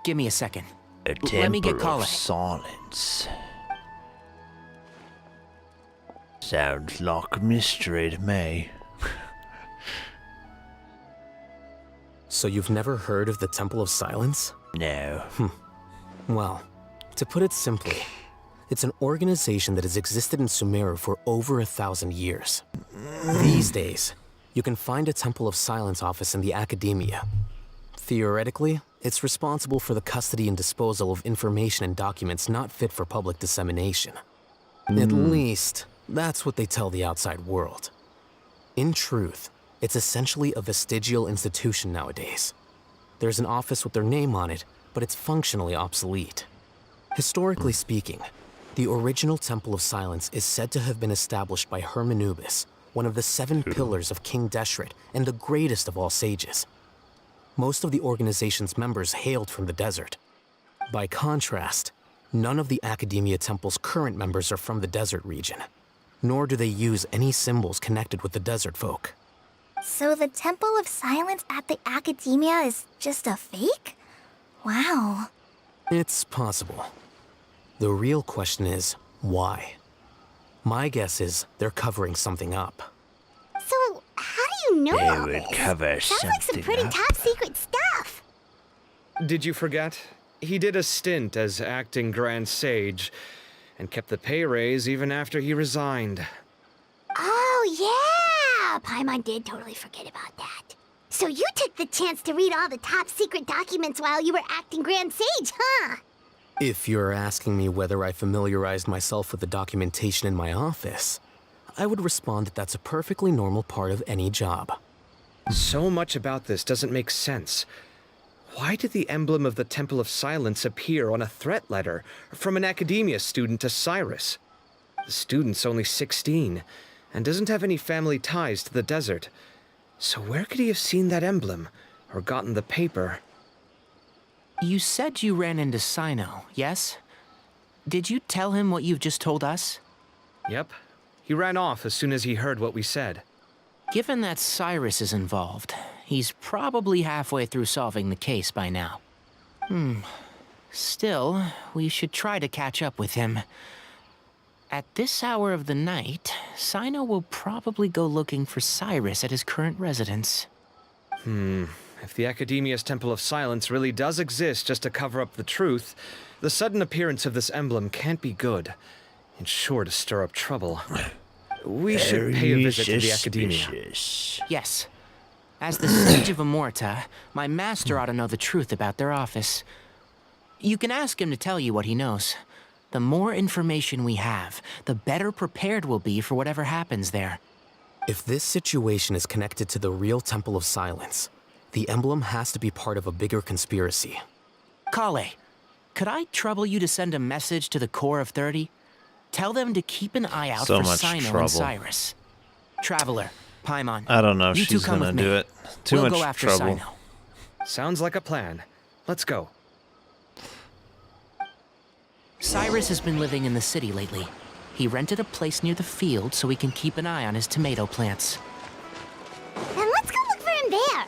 Give me a second. The Let me get Temple Colin. of Silence. Sounds like a mystery to me. So you've never heard of the Temple of Silence? No. Well, to put it simply, it's an organization that has existed in Sumeru for over 1,000 years. These days, you can find a Temple of Silence office in the academia. Theoretically, it's responsible for the custody and disposal of information and documents not fit for public dissemination. At least, that's what they tell the outside world. In truth, it's essentially a vestigial institution nowadays. There's an office with their name on it, but it's functionally obsolete. Historically speaking, the original Temple of Silence is said to have been established by Hermanubis, one of the 7 pillars of King Deshret and the greatest of all sages. Most of the organization's members hailed from the desert. By contrast, none of the Academia Temple's current members are from the desert region, nor do they use any symbols connected with the desert folk. So the Temple of Silence at the Academia is just a fake? Wow. It's possible. The real question is, why? My guess is they're covering something up. So, how do you know They all would this? cover Sounds like some something pretty up. top secret stuff. Did you forget? He did a stint as acting Grand Sage, and kept the pay raise even after he resigned. Oh, yeah! Paimon did totally forget about that. So you took the chance to read all the top secret documents while you were acting Grand Sage, huh? If you're asking me whether I familiarized myself with the documentation in my office, I would respond that that's a perfectly normal part of any job. So much about this doesn't make sense. Why did the emblem of the Temple of Silence appear on a threat letter from an academia student to Cyrus? The student's only 16 and doesn't have any family ties to the desert. So where could he have seen that emblem or gotten the paper? You said you ran into Cyno, yes? Did you tell him what you've just told us? Yep. He ran off as soon as he heard what we said. Given that Cyrus is involved, he's probably halfway through solving the case by now. Still, we should try to catch up with him. At this hour of the night, Cyno will probably go looking for Cyrus at his current residence. If the Academia's Temple of Silence really does exist just to cover up the truth, the sudden appearance of this emblem can't be good. It's sure to stir up trouble. We should pay a visit to the Academia. Yes. As the Sage of Amorta, my master ought to know the truth about their office. You can ask him to tell you what he knows. The more information we have, the better prepared we'll be for whatever happens there. If this situation is connected to the real Temple of Silence, the emblem has to be part of a bigger conspiracy. Kale, could I trouble you to send a message to the Core of 30? Tell them to keep an eye out So for much Cyno trouble. and Cyrus. Traveler, Paimon, I don't know if you two she's come gonna with me. do it. Too We'll much go after trouble. Cyno. Sounds like a plan. Let's go. Cyrus has been living in the city lately. He rented a place near the field so he can keep an eye on his tomato plants. Then let's go look for him there.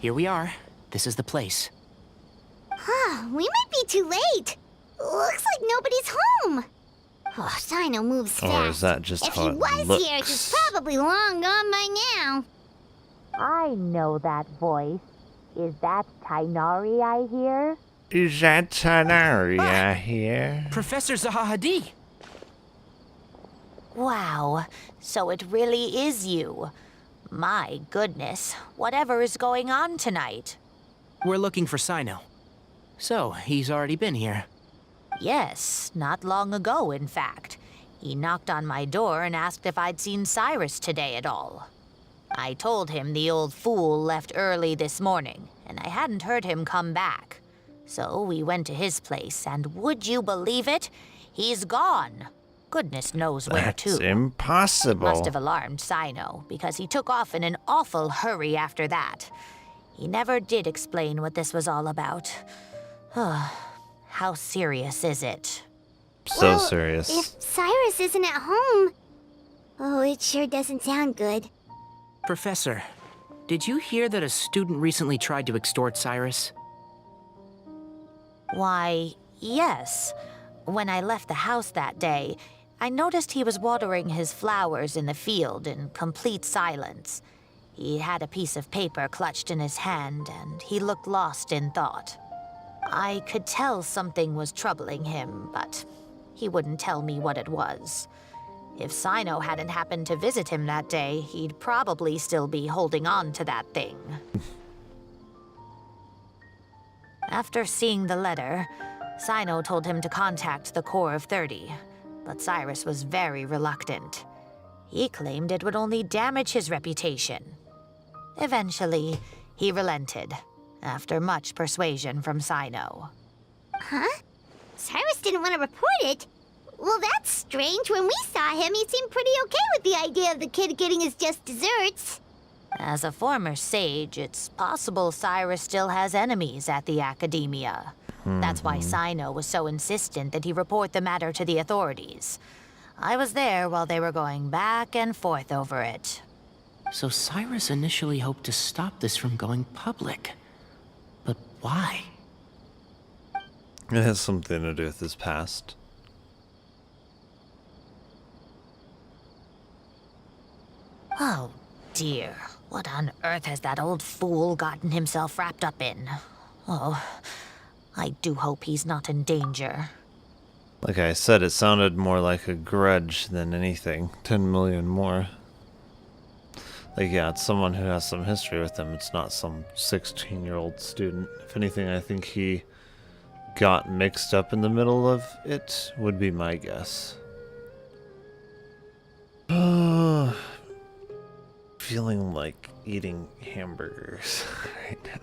Here we are. This is the place. We might be too late. Looks like nobody's home. Oh, Cyno moves fast. Or is that just if how he it was looks? here, he's probably long gone by now. I know that voice. Is that Tainari I hear? Is that Tanaria here? Professor Zahahadi! Wow, so it really is you. My goodness, whatever is going on tonight? We're looking for Cyno. So, he's already been here. Yes, not long ago, in fact. He knocked on my door and asked if I'd seen Cyrus today at all. I told him the old fool left early this morning, and I hadn't heard him come back. So we went to his place, and would you believe it? He's gone. Goodness knows where That's to. impossible. Must have alarmed Cyno, because he took off in an awful hurry after that. He never did explain what this was all about. How serious is it? So Well, serious. If Cyrus isn't at home... Oh, it sure doesn't sound good. Professor, did you hear that a student recently tried to extort Cyrus? Why, yes. When I left the house that day, I noticed he was watering his flowers in the field in complete silence. He had a piece of paper clutched in his hand, and he looked lost in thought. I could tell something was troubling him, but he wouldn't tell me what it was. If Cyno hadn't happened to visit him that day, he'd probably still be holding on to that thing. After seeing the letter, Cyno told him to contact the Core of 30, but Cyrus was very reluctant. He claimed it would only damage his reputation. Eventually, he relented, after much persuasion from Cyno. Huh? Cyrus didn't want to report it? Well, that's strange. When we saw him, he seemed pretty okay with the idea of the kid getting his just desserts. As a former sage, it's possible Cyrus still has enemies at the Academia. That's why Cyno was so insistent that he report the matter to the authorities. I was there while they were going back and forth over it. So Cyrus initially hoped to stop this from going public. But why? It has something to do with his past. Oh, dear. What on earth has that old fool gotten himself wrapped up in? Oh, I do hope he's not in danger. Like I said, it sounded more like a grudge than anything. 10 million more. Like, yeah, it's someone who has some history with him. It's not some 16-year-old student. If anything, I think he got mixed up in the middle of it, would be my guess. Feeling like eating hamburgers right now.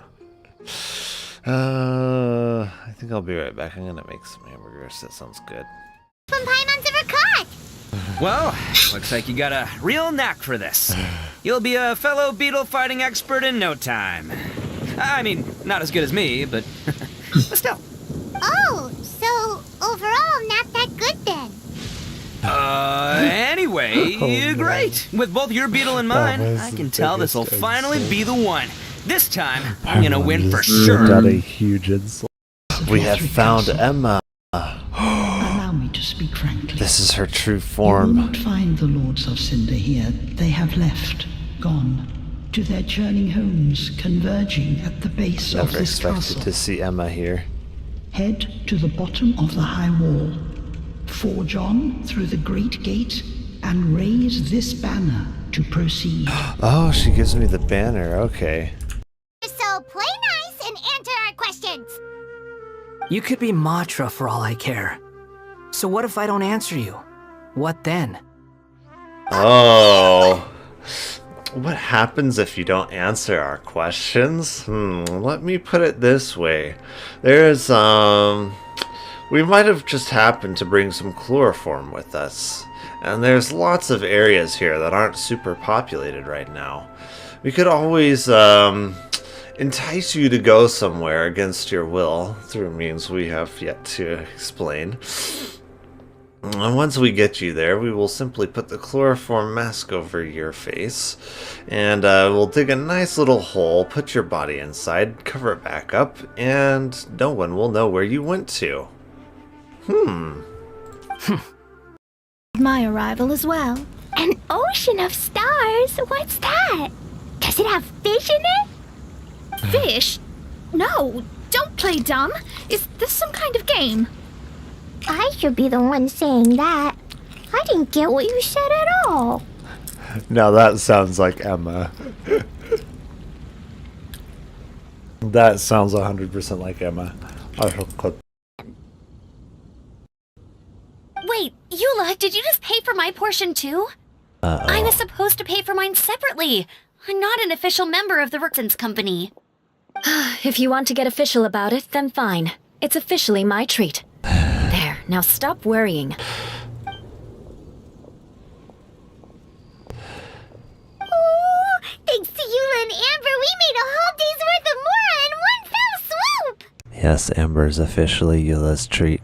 I think I'll be right back. I'm gonna make some hamburgers. That sounds good. From Paimon's ever caught! Well, looks like you got a real knack for this. You'll be a fellow beetle fighting expert in no time. I mean, not as good as me, but still. Oh, so overall, not that good then. Anyway, great. With both your beetle and mine, I can tell this will finally be the one. This time, I'm gonna win for sure. Got a huge insult. We have found Emma. Allow me to speak frankly. This is her true You will form. not find the Lords of Cinder here. They have left, gone, to their churning homes, converging at the base of Never this expected castle. to see Emma here. Head to the bottom of the high wall. Forge on through the great gate and raise this banner to proceed. Oh, she gives me the banner. Okay. So play nice and answer our questions. You could be Matra for all I care. So what if I don't answer you? What then? Oh. What happens if you don't answer our questions? Let me put it this way. There's, we might have just happened to bring some chloroform with us. And there's lots of areas here that aren't super populated right now. We could always, entice you to go somewhere against your will through means we have yet to explain. And once we get you there, we will simply put the chloroform mask over your face, and we'll dig a nice little hole, put your body inside, cover it back up, and no one will know where you went to. My arrival as well. An ocean of stars? What's that? Does it have fish in it? Fish? No, don't play dumb. Is this some kind of game? I should be the one saying that. I didn't get what you said at all. Now that sounds like Emma. That sounds 100% like Emma. Wait, Eula, did you just pay for my portion too? I was supposed to pay for mine separately. I'm not an official member of the Roxanne's company. If you want to get official about it, then fine. It's officially my treat. There, now stop worrying. Oh, thanks to Eula and Amber, we made a whole day's worth of Mora in one fell swoop! Yes, Amber's officially Eula's treat.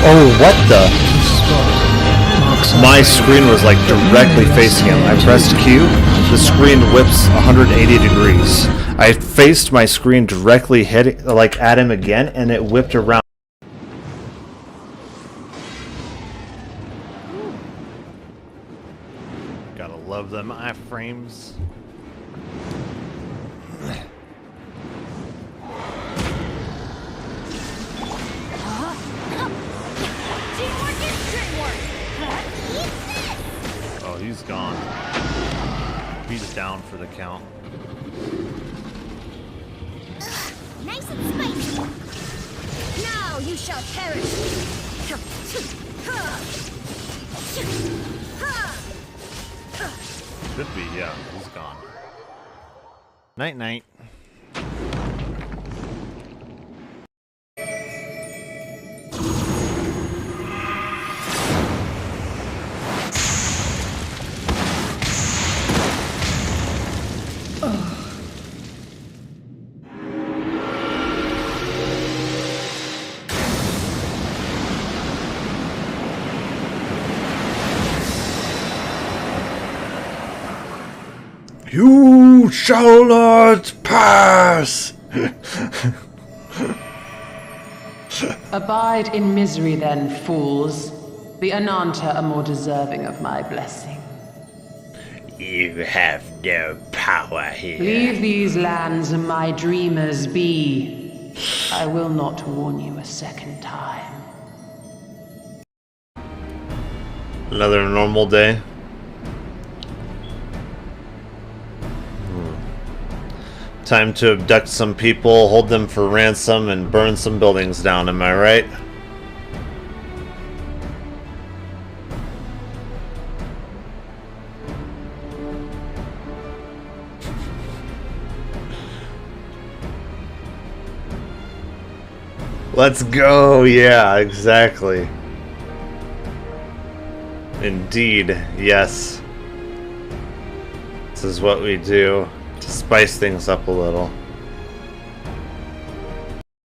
Oh, what the? My screen was like directly facing him. I pressed Q, the screen whips 180 degrees. I faced my screen directly at him again, and it whipped around. Gotta love them iframes. Oh, he's gone. He's down for the count. Nice and spicy. Now you shall perish. Could be, yeah, he's gone. Night night. You shall not pass! Abide in misery then, fools. The Ananta are more deserving of my blessing. You have no power here. Leave these lands and my dreamers be. I will not warn you a second time. Another normal day. Time to abduct some people, hold them for ransom, and burn some buildings down, am I right? Let's go. Yeah, exactly. Indeed, yes. This is what we do to spice things up a little.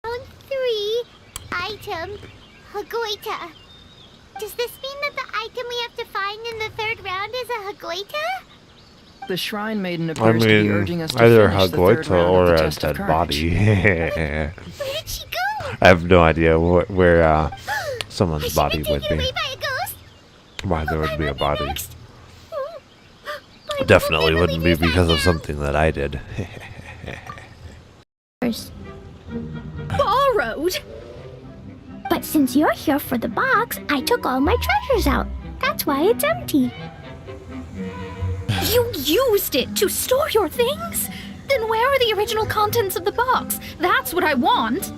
Round 3, item, Hagoita. Does this mean that the item we have to find in the 3rd round is a Hagoita? The Shrine Maiden I appears to be mean, urging us to either finish the 3rd Hagoita round or of the a test of dead courage. body. Where did she go? I have no idea where someone's body would be. By a ghost? Why there would be a body. Definitely wouldn't be because of something that I did. Borrowed? But since you're here for the box, I took all my treasures out. That's why it's empty. You used it to store your things? Then where are the original contents of the box? That's what I want.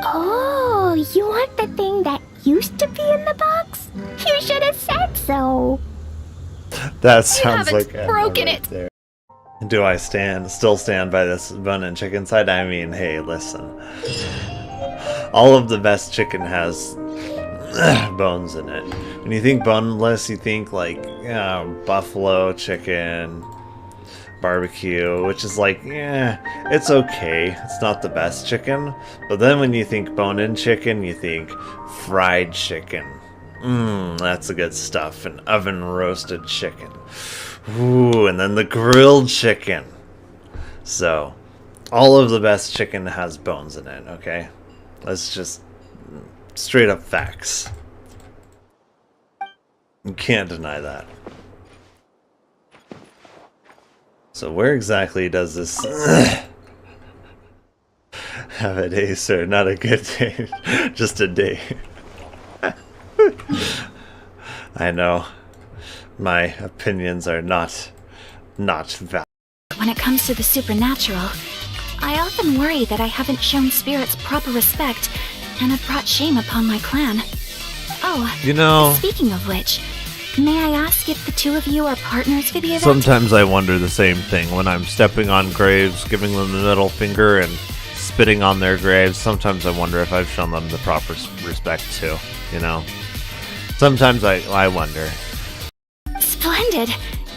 Oh, you want the thing that used to be in the box? You should have said so. That sounds haven't like Emma broken right it. there. Do I still stand by this bun and chicken side? I mean, hey, listen. All of the best chicken has bones in it. When you think boneless, you think like buffalo chicken, barbecue, which is like, it's okay. It's not the best chicken. But then when you think bone-in chicken, you think fried chicken. That's the good stuff. And oven roasted chicken. Ooh, and then the grilled chicken. So, all of the best chicken has bones in it, okay? That's just straight up facts. You can't deny that. So where exactly does this have a day, sir? Not a good day, just a day. I know. My opinions are not valid. When it comes to the supernatural, I often worry that I haven't shown spirits proper respect and have brought shame upon my clan. Oh, You know, speaking of which, may I ask if the two of you are partners for the event? sometimes I wonder the same thing when I'm stepping on graves, giving them the middle finger, and spitting on their graves. Sometimes I wonder if I've shown them the proper respect too, you know? Sometimes I wonder. Splendid.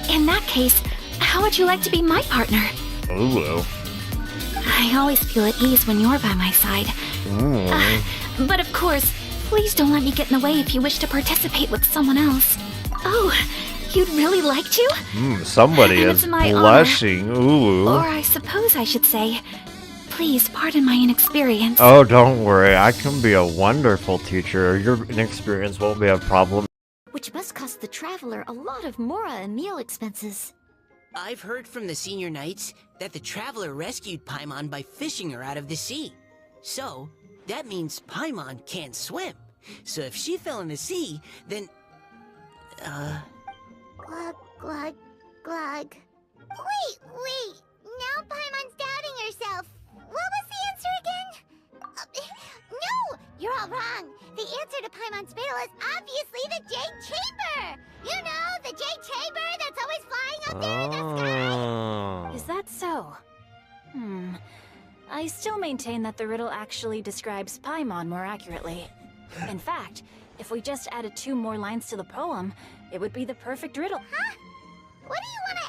In that case, how would you like to be my partner? Ooh. I always feel at ease when you're by my side. But of course, please don't let me get in the way if you wish to participate with someone else. Oh, you'd really like to? Somebody And is it's my blushing. Ooh. Or I suppose I should say, please pardon my inexperience. Oh, don't worry. I can be a wonderful teacher. Your inexperience won't be a problem. Which must cost the traveler a lot of Mora and meal expenses. I've heard from the senior knights that the traveler rescued Paimon by fishing her out of the sea. So, that means Paimon can't swim. So if she fell in the sea, then... Glug, glug, glug. Wait! Now Paimon's doubting herself. What was the answer again? No! You're all wrong. The answer to Paimon's riddle is obviously the Jade Chamber! You know, the Jade Chamber that's always flying up there in the sky! Is that so? I still maintain that the riddle actually describes Paimon more accurately. In fact, if we just added 2 more lines to the poem, it would be the perfect riddle. Huh? What do you want to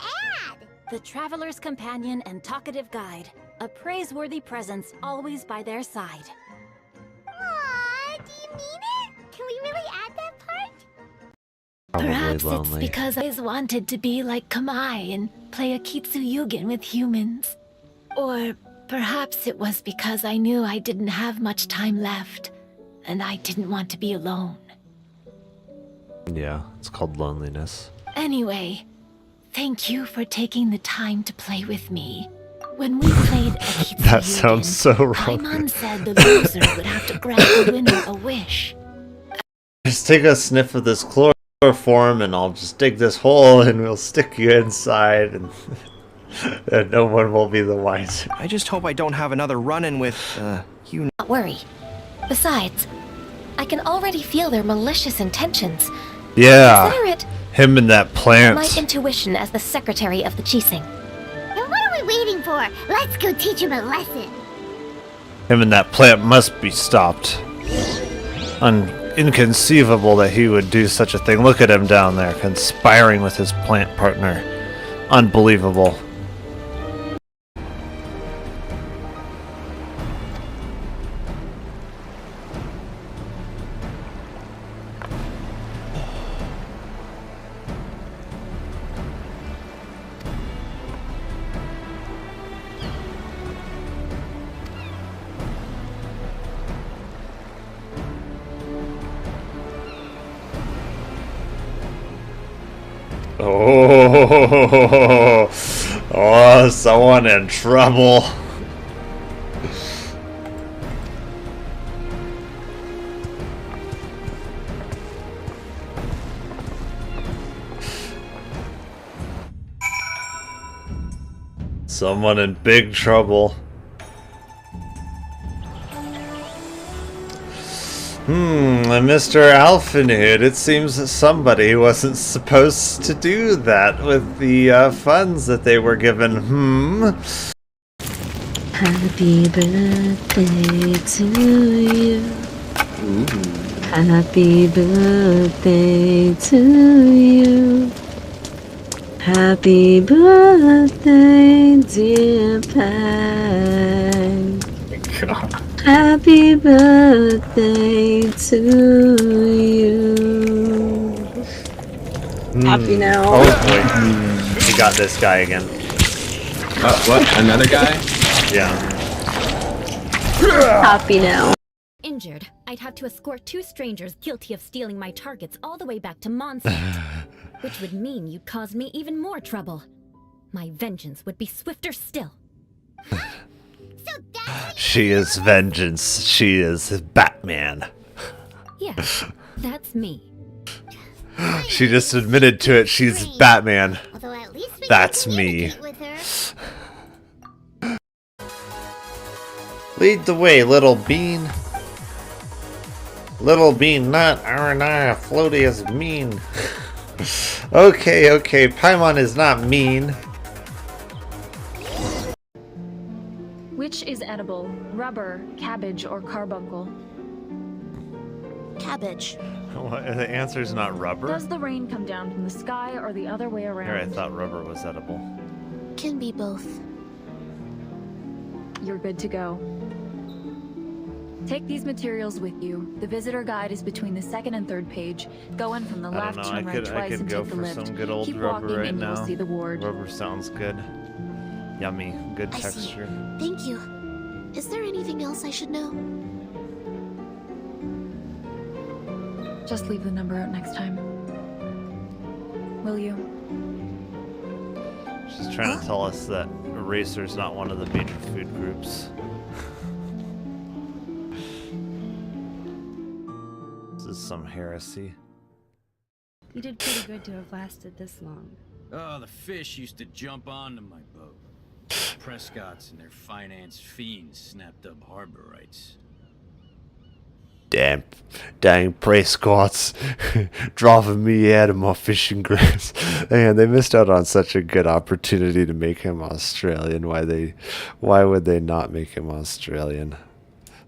add? The traveler's companion and talkative guide, a praiseworthy presence always by their side. Aww, do you mean it? Can we really add that part? Perhaps lonely. it's because I always wanted to be like Kamai and play a Kitsuyugen with humans. Or perhaps it was because I knew I didn't have much time left, and I didn't want to be alone. Yeah, it's called loneliness. Anyway, thank you for taking the time to play with me. When we played a Kitsuyugen, That sounds so wrong. Paimon said the loser would have to grant the winner a wish. Just take a sniff of this chloroform and I'll just dig this hole and we'll stick you inside and, and no one will be the wiser. I just hope I don't have another run-in with, you. Not worry. Besides, I can already feel their malicious intentions. Yeah, Consider it him and that plant. my intuition as the secretary of the Chising. Then what are we waiting for? Let's go teach him a lesson. Him and that plant must be stopped. Inconceivable that he would do such a thing. Look at him down there, conspiring with his plant partner. Unbelievable. Oh, someone in trouble. Someone in big trouble. Mr. Alphenhood, it seems that somebody wasn't supposed to do that with the funds that they were given. Happy birthday to you. Happy birthday to you. Happy birthday, dear Peg. God. Happy birthday to you. Happy now. Oh boy. We got this guy again. What? Another guy? Yeah. Happy now. Injured, I'd have to escort 2 strangers guilty of stealing my targets all the way back to Monster, which would mean you'd cause me even more trouble. My vengeance would be swifter still. She is vengeance. She is Batman. Yes, that's me. She just admitted to it. She's Batman. That's me. Lead the way, little bean. Little bean, not R&I. Floaty is mean. Okay. Paimon is not mean. Which is edible? Rubber, cabbage, or carbuncle? Cabbage. The answer is not rubber? Does the rain come down from the sky or the other way around? Here, I thought rubber was edible. Can be both. You're good to go. Take these materials with you. The visitor guide is between the 2nd and 3rd page. Go in from the left, turn right twice, and take the lift. Some good old Keep rubber walking right and now. you'll see the ward. Rubber sounds good. Yummy. Good I see. texture. Thank you. Is there anything else I should know? Just leave the number out next time. Will you? She's trying to tell us that Eraser's not one of the major food groups. This is some heresy. You did pretty good to have lasted this long. Oh, the fish used to jump onto my boat. Prescott's and their finance fiends snapped up harbor rights. Dang Prescott's driving me out of my fishing grounds. Man, they missed out on such a good opportunity to make him Australian. Why would they not make him Australian?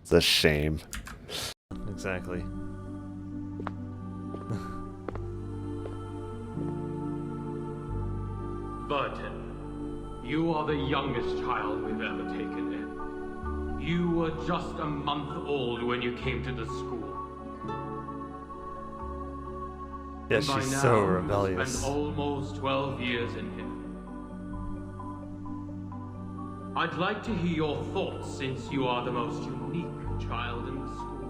It's a shame. Exactly. Burton, you are the youngest child we've ever taken in. You were just a month old when you came to the school. Yeah, And by she's now, so you've rebellious. spent almost 12 years in here. I'd like to hear your thoughts since you are the most unique child in the school.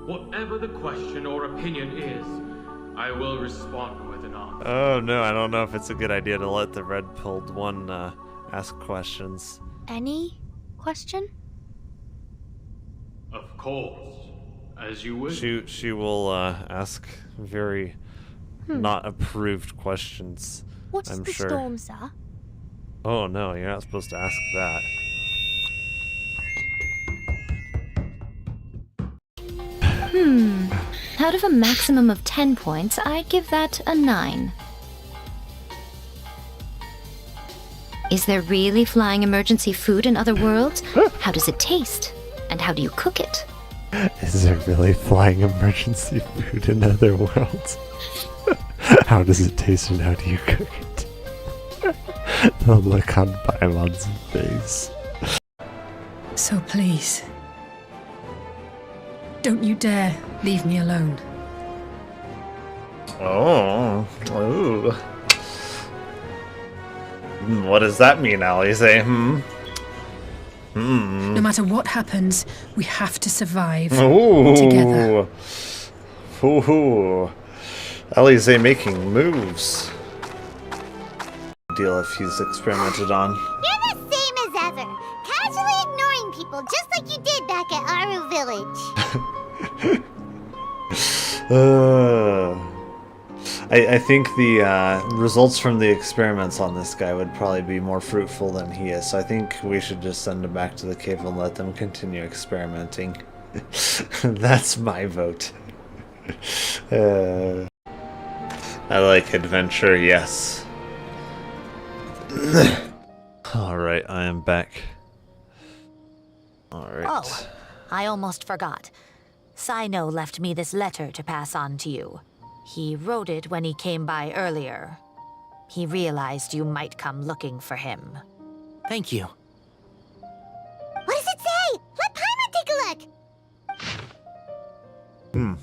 Whatever the question or opinion is, I will respond with an answer. Oh no, I don't know if it's a good idea to let the red-pilled one ask questions. Any question? Of course, as you wish. She will ask very not approved questions. What's I'm the sure. storm, sir? Oh no, you're not supposed to ask that. Out of a maximum of 10 points, I'd give that a 9. Is there really flying emergency food in other worlds? How does it taste? And how do you cook it? Is there really flying emergency food in other worlds? How does it taste and how do you cook it? The look on Paimon's face. So please, don't you dare leave me alone. Oh. Ooh. What does that mean, Alice? Hmm? No matter what happens, we have to survive Ooh. together. Ooh. Alice making moves. Deal if he's experimented on. You're the same as ever, casually ignoring people just like you did back at Aru Village. I think the results from the experiments on this guy would probably be more fruitful than he is, so I think we should just send him back to the cave and let them continue experimenting. That's my vote. I like adventure, yes. Alright, I am back. Alright. Oh, I almost forgot. Cyno left me this letter to pass on to you. He wrote it when he came by earlier. He realized you might come looking for him. Thank you. What does it say? Let Paimon take a look.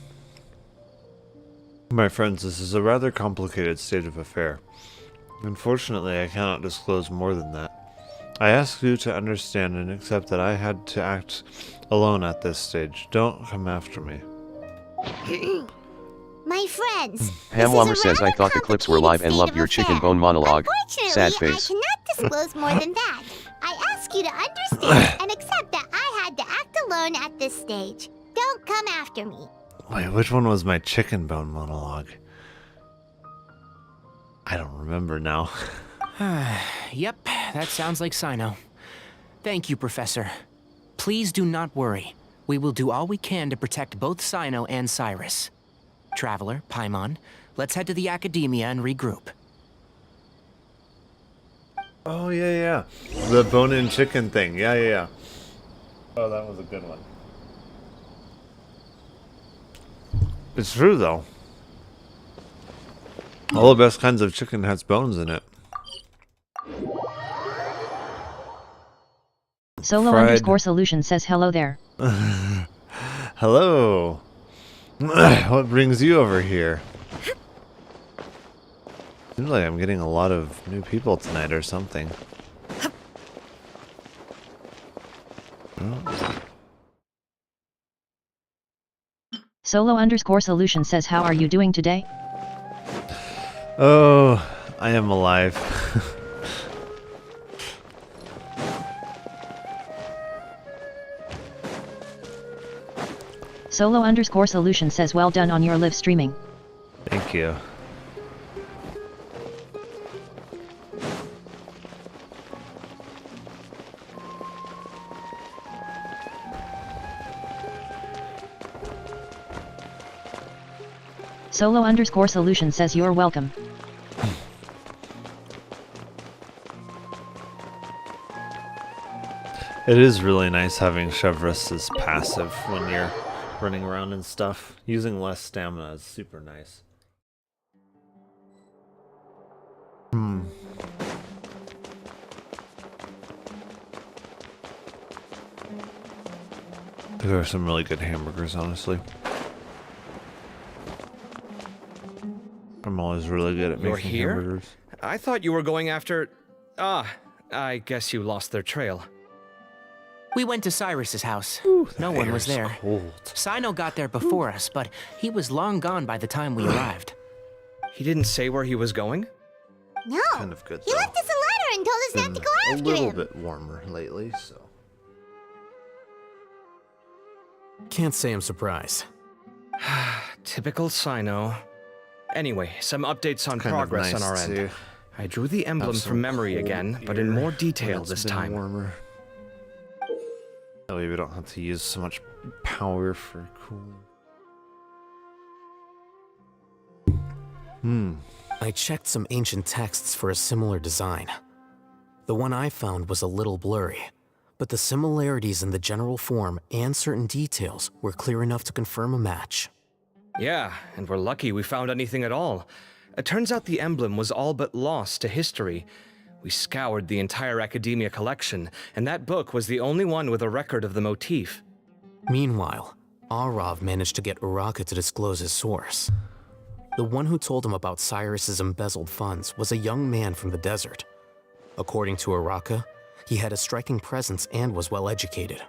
My friends, this is a rather complicated state of affair. Unfortunately, I cannot disclose more than that. I ask you to understand and accept that I had to act alone at this stage. Don't come after me. My friends, Hamwama says I thought the clips were live and loved your chicken bone monologue. Sad face. I cannot disclose more than that. I ask you to understand and accept that I had to act alone at this stage. Don't come after me. Wait, which one was my chicken bone monologue? I don't remember now. Yep, that sounds like Cyno. Thank you, Professor. Please do not worry. We will do all we can to protect both Cyno and Cyrus. Traveler, Paimon, let's head to the Academia and regroup. Oh, yeah. The bone-in chicken thing. Yeah. Oh, that was a good one. It's true, though. All the best kinds of chicken has bones in it. Solo_solution says hello there. Hello. What brings you over here? Seems like I'm getting a lot of new people tonight or something. Solo_solution says how are you doing today? Oh, I am alive. Solo_solution says well done on your live streaming. Thank you. Solo_solution says you're welcome. It is really nice having Chevreuse as passive when you're running around and stuff. Using less stamina is super nice. There are some really good hamburgers, honestly. I'm always really good at You're making here? hamburgers. I thought you were going after... I guess you lost their trail. We went to Cyrus's house. No one was there. Cyno got there before us, but he was long gone by the time we arrived. He didn't say where he was going? No. Kind of good, He left us a letter and told us not to go a after little him. bit warmer lately, so. Can't say I'm surprised. Typical Cyno. Anyway, some updates on Kind of progress nice on our end. to I drew the emblem have some from memory cold again, but in air more when detail it's this been time. warmer. That way we don't have to use so much power for cooling. I checked some ancient texts for a similar design. The one I found was a little blurry, but the similarities in the general form and certain details were clear enough to confirm a match. Yeah, and we're lucky we found anything at all. It turns out the emblem was all but lost to history. We scoured the entire Academia collection, and that book was the only one with a record of the motif. Meanwhile, Arav managed to get Uraka to disclose his source. The one who told him about Cyrus's embezzled funds was a young man from the desert. According to Uraka, he had a striking presence and was well educated.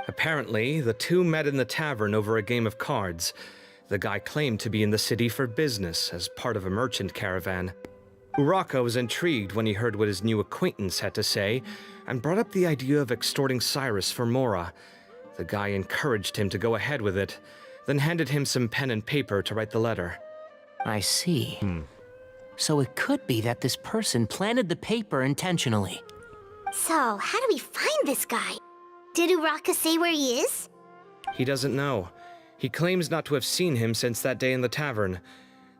Apparently, the two met in the tavern over a game of cards. The guy claimed to be in the city for business as part of a merchant caravan. Uraka was intrigued when he heard what his new acquaintance had to say, and brought up the idea of extorting Cyrus for Mora. The guy encouraged him to go ahead with it, then handed him some pen and paper to write the letter. I see. So it could be that this person planted the paper intentionally. So, how do we find this guy? Did Uraka say where he is? He doesn't know. He claims not to have seen him since that day in the tavern.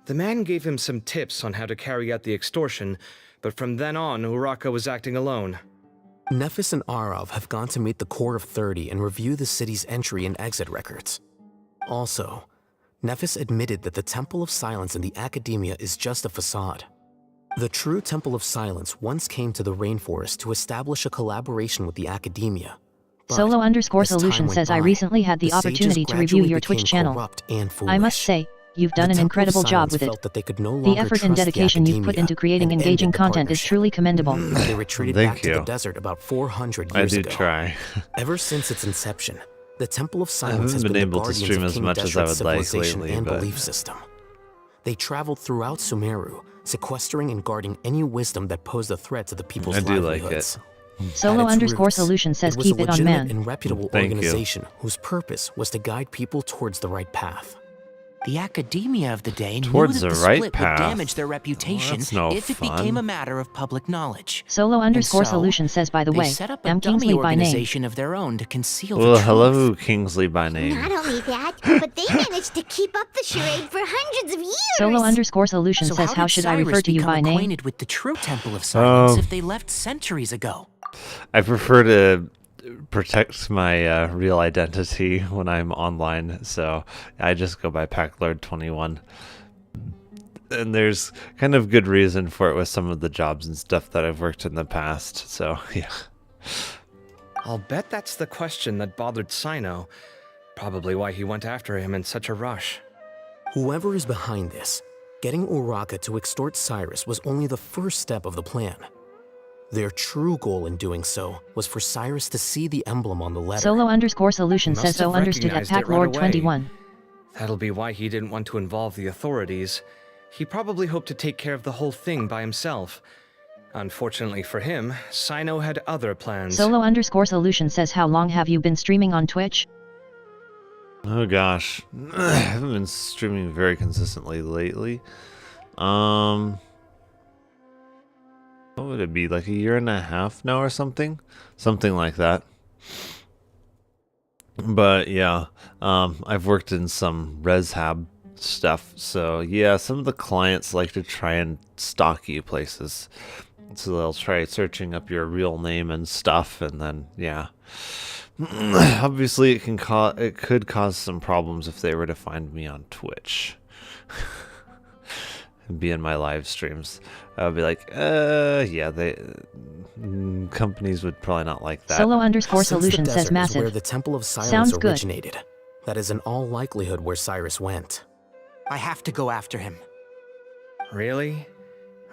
The man gave him some tips on how to carry out the extortion, but from then on, Uraka was acting alone. Nephis and Arav have gone to meet the Core of 30 and review the city's entry and exit records. Also, Nephis admitted that the Temple of Silence in the Academia is just a facade. The true Temple of Silence once came to the rainforest to establish a collaboration with the Academia. But Solo_Solution says I recently had the opportunity to review your Twitch channel. I must say, you've done an incredible job with it. The effort and dedication you've put into creating engaging content is truly commendable. They retreated back to the desert about 400 years ago. I do try. Ever since its inception, the Temple of Silence has been able the to stream as much as I would like lately, and but belief system. They traveled throughout Sumeru, sequestering and guarding any wisdom that posed a threat to the people's livelihoods. Solo_Solution says keep it on, man. It was a legitimate and reputable organization whose purpose was to guide people towards the right path. The Academia of the day Towards knew that the the right split path. would damage their reputation if it became a matter of public knowledge. Solo_Solution says, by the way, I'm Kingsley by name. Organization of their own to conceal Well, the hello, Kingsley by name. Not only that, but they managed to keep up the charade for hundreds of years. Solo_Solution So says, how should I refer to you by name? Acquainted with the true Temple of Silence if they left centuries ago? I prefer to protect my real identity when I'm online, so I just go by PackLord21. And there's kind of good reason for it with some of the jobs and stuff that I've worked in the past, so yeah. I'll bet that's the question that bothered Cyno. Probably why he went after him in such a rush. Whoever is behind this, getting Uraka to extort Cyrus was only the first step of the plan. Their true goal in doing so was for Cyrus to see the emblem on the letter. Solo_Solution says so understood at PackLord21. That'll be why he didn't want to involve the authorities. He probably hoped to take care of the whole thing by himself. Unfortunately for him, Cyno had other plans. Solo_Solution says how long have you been streaming on Twitch? Oh gosh, I haven't been streaming very consistently lately. What would it be, like a year and a half now or something? Something like that. But yeah, I've worked in some ResHab stuff, so yeah, some of the clients like to try and stalk you places. So they'll try searching up your real name and stuff, and then, yeah. Obviously, it could cause some problems if they were to find me on Twitch. And be in my live streams. I would be like, yeah, companies would probably not like that. Solo_Solution says massive. Where the Temple of Silence Sounds good. originated. That is in all likelihood where Cyrus went. I have to go after him. Really?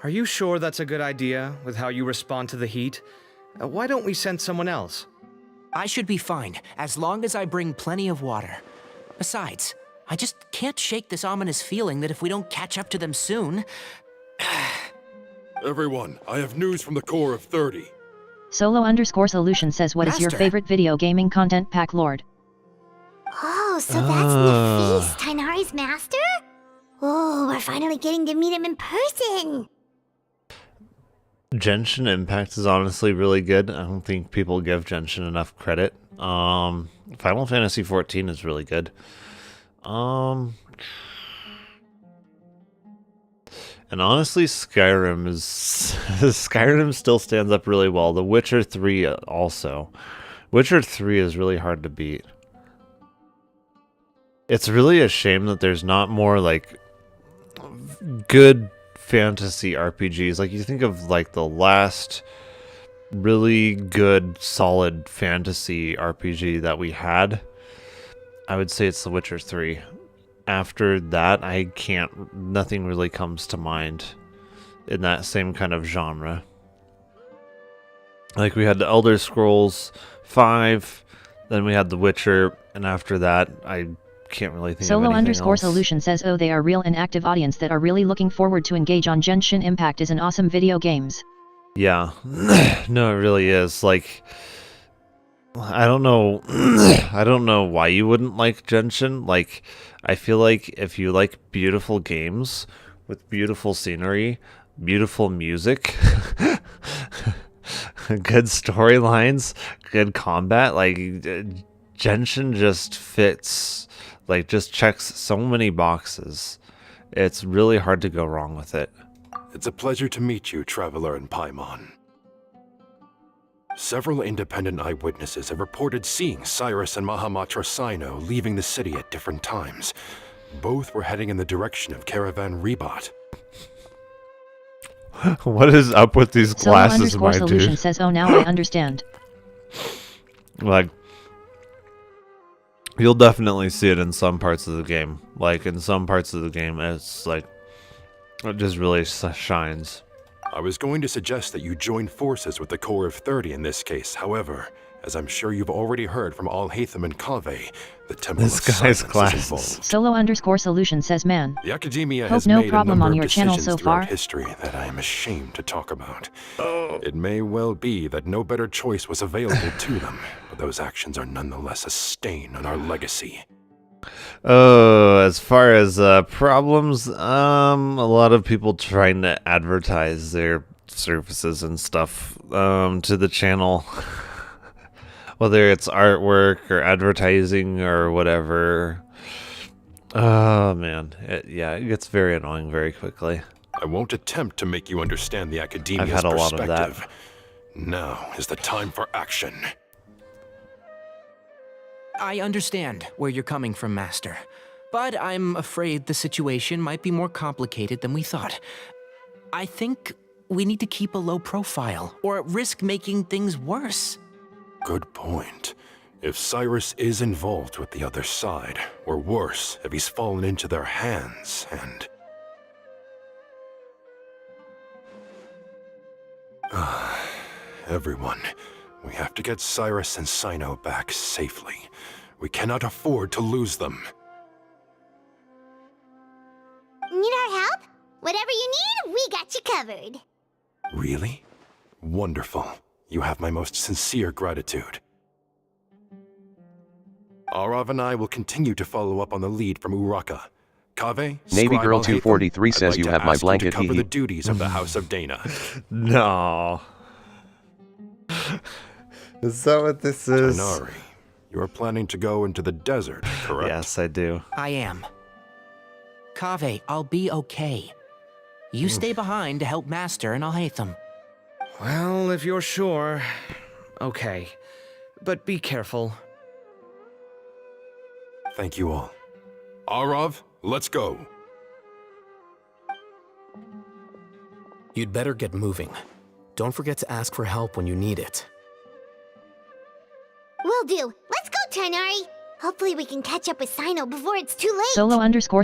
Are you sure that's a good idea with how you respond to the heat? Why don't we send someone else? I should be fine, as long as I bring plenty of water. Besides, I just can't shake this ominous feeling that if we don't catch up to them soon... Everyone, I have news from the Core of 30. Solo_Solution says what is your favorite video gaming content, PackLord? Oh, so that's Nefis, Tighnari's master? Oh, we're finally getting to meet him in person. Genshin Impact is honestly really good. I don't think people give Genshin enough credit. Final Fantasy XIV is really good. And honestly, Skyrim is Skyrim still stands up really well. The Witcher 3 also. Witcher 3 is really hard to beat. It's really a shame that there's not more like good fantasy RPGs. Like you think of like the last really good solid fantasy RPG that we had, I would say it's The Witcher 3. After that, nothing really comes to mind in that same kind of genre. Like we had the Elder Scrolls 5, then we had The Witcher, and after that, I can't really think of anything else. Solution says, oh, they are real and active audience that are really looking forward to engage on Genshin Impact is an awesome video games. Yeah, no, it really is. Like, I don't know, I don't know why you wouldn't like Genshin. Like, I feel like if you like beautiful games with beautiful scenery, beautiful music, good storylines, good combat, like Genshin just fits, like just checks so many boxes. It's really hard to go wrong with it. It's a pleasure to meet you, Traveler in Paimon. Several independent eyewitnesses have reported seeing Cyrus and Mahamatra Cyno leaving the city at different times. Both were heading in the direction of Caravan Rebot. What is up with these glasses, my Solution dude? says, oh, now I understand. Like, you'll definitely see it in some parts of the game. Like, in some parts of the game, it's like, it just really shines. I was going to suggest that you join forces with the Corps of 30 in this case. However, as I'm sure you've already heard from Alhaitham and Kaveh, the Temple of Silence is involved. Solution says, man. The Academia Hope has no made problem a on number your of channel decisions so far. throughout history that I am ashamed to talk about. It may well be that no better choice was available to them, but those actions are nonetheless a stain on our legacy. Oh, as far as problems, a lot of people trying to advertise their services and stuff to the channel. Whether it's artwork or advertising or whatever. Oh, man. It gets very annoying very quickly. I won't attempt to make you understand the Academia's I've had a lot of that. perspective. Now is the time for action. I understand where you're coming from, Master. But I'm afraid the situation might be more complicated than we thought. I think we need to keep a low profile, or risk making things worse. Good point. If Cyrus is involved with the other side, or worse, if he's fallen into their hands, and... Everyone, we have to get Cyrus and Cyno back safely. We cannot afford to lose them. Need our help? Whatever you need, we got you covered. Really? Wonderful. You have my most sincere gratitude. Arav and I will continue to follow up on the lead from Uraka. Kaveh, Navy Scribe Girl Alhaitham, 243 says I'd you like have to my ask blanket, to cover hee the hee. duties of the House of Dana. No. Is that what this is? Tanari, you are planning to go into the desert, correct? Yes, I do. I am. Kaveh, I'll be okay. You stay behind to help Master and Alhaitham. Well, if you're sure, okay. But be careful. Thank you all. Arav, let's go. You'd better get moving. Don't forget to ask for help when you need it. Will do. Let's go, Tainari. Hopefully we can catch up with Cyno before it's too late.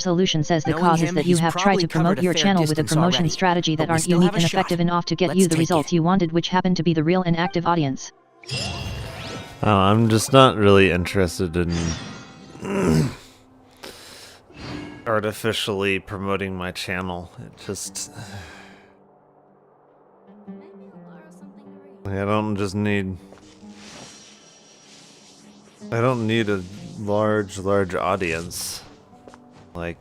Solution says the Knowing cause is him, that you he's have tried probably to promote covered a your fair channel with a distance promotion already, strategy that but we aren't still unique have a and shot. effective enough to get Let's you the take results you wanted, which happen to be the real and active audience. I'm just not really interested in artificially promoting my channel. It just... I don't need a large audience. Like,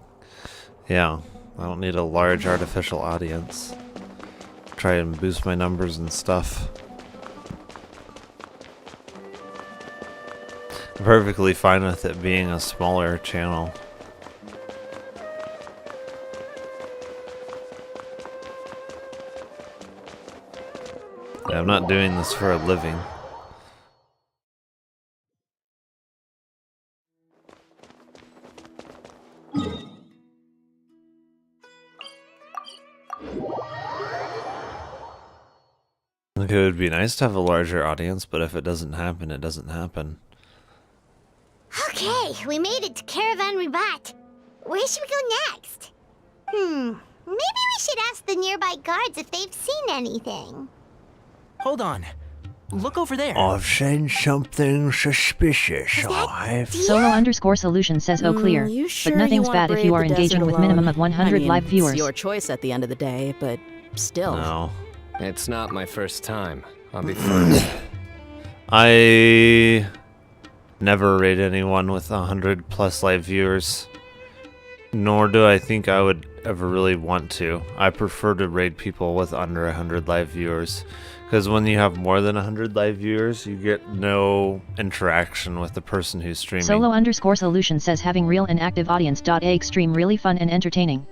yeah, I don't need a large artificial audience. Try and boost my numbers and stuff. I'm perfectly fine with it being a smaller channel. I'm not doing this for a living. Like, it would be nice to have a larger audience, but if it doesn't happen, it doesn't happen. Okay, we made it to Caravan Ribat. Where should we go next? Maybe we should ask the nearby guards if they've seen anything. Hold on. Look over there. I've seen something suspicious. Solo_solution says, oh clear. You sure but nothing's you bad if you are engaging with minimum of 100 live viewers. It's your choice at the end of the day, but still. No. It's not my first time. I'll be first. I never rate anyone with 100 plus live viewers. Nor do I think I would ever really want to. I prefer to raid people with under 100 live viewers. Because when you have more than 100 live viewers, you get no interaction with the person who's streaming. Solo_solution says having real and active audience. Extreme really fun and entertaining.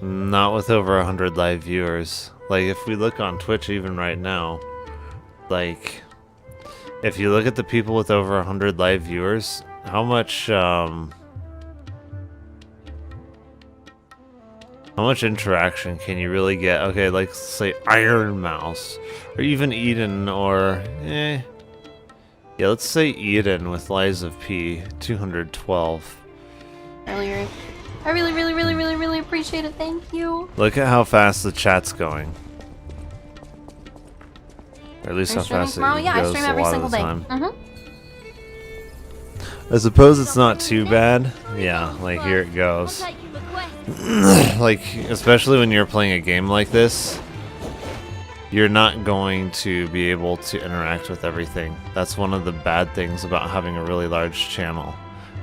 Not with over 100 live viewers. Like, if we look on Twitch even right now, like, if you look at the people with over 100 live viewers, how much interaction can you really get? Okay, like, say Iron Mouse, or even Eden, or, yeah, let's say Eden with Lies of P, 212. Earlier. I really appreciate it. Thank you. Look at how fast the chat's going. Or at least how fast it goes I stream every a lot single of the day. time. I suppose it's not too bad. Yeah, like, here it goes. Like, especially when you're playing a game like this, you're not going to be able to interact with everything. That's one of the bad things about having a really large channel,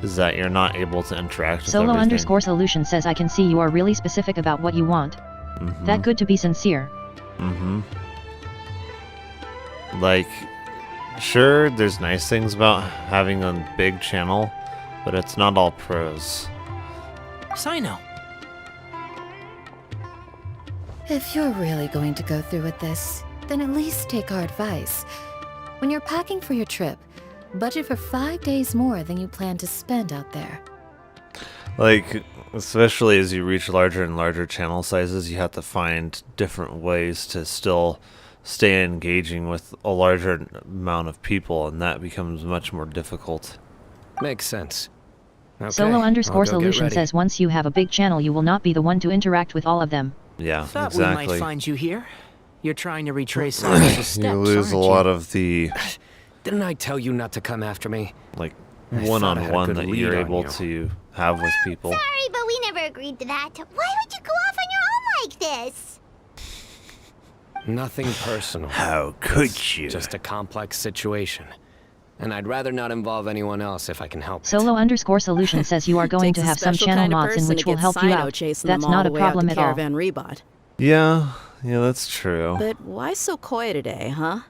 is that you're not able to interact with everything. Solo_solution says, I can see you are really specific about what you want. That good to be sincere. Like, sure, there's nice things about having a big channel, but it's not all pros. Cyno. If you're really going to go through with this, then at least take our advice. When you're packing for your trip, budget for 5 days more than you plan to spend out there. Like, especially as you reach larger and larger channel sizes, you have to find different ways to still stay engaging with a larger amount of people, and that becomes much more difficult. Makes sense. Okay, Solo_solution says once you have a big channel, you will not be the one to interact with all of them. Yeah, Thought exactly. we might find you here. You're trying to retrace Cyrus's steps, You lose a aren't lot of the, Didn't I tell you not to come after me? like, I thought I had a one-on-one good that lead you're on able you. to have with people. Sorry, but we never agreed to that. Why would you go off on your own like this? Nothing personal. How could It's you? Just a complex situation. And I'd rather not involve anyone else if I can help it. Solo_solution says you are going to have some channel mods in which will help you out. That's not a problem at all. Yeah, that's true. But why so coy today, huh?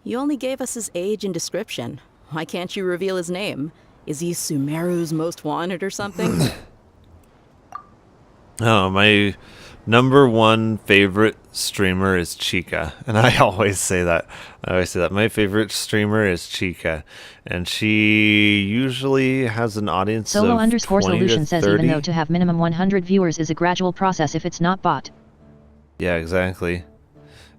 You only gave us his age and description. Why can't you reveal his name? Is he Sumeru's most wanted or something? Oh, my #1 favorite streamer is Chica, and I always say that. My favorite streamer is Chica, and she usually has an audience of 20 Solo_solution to says 30. even though to have minimum 100 viewers is a gradual process if it's not bought. Yeah, exactly.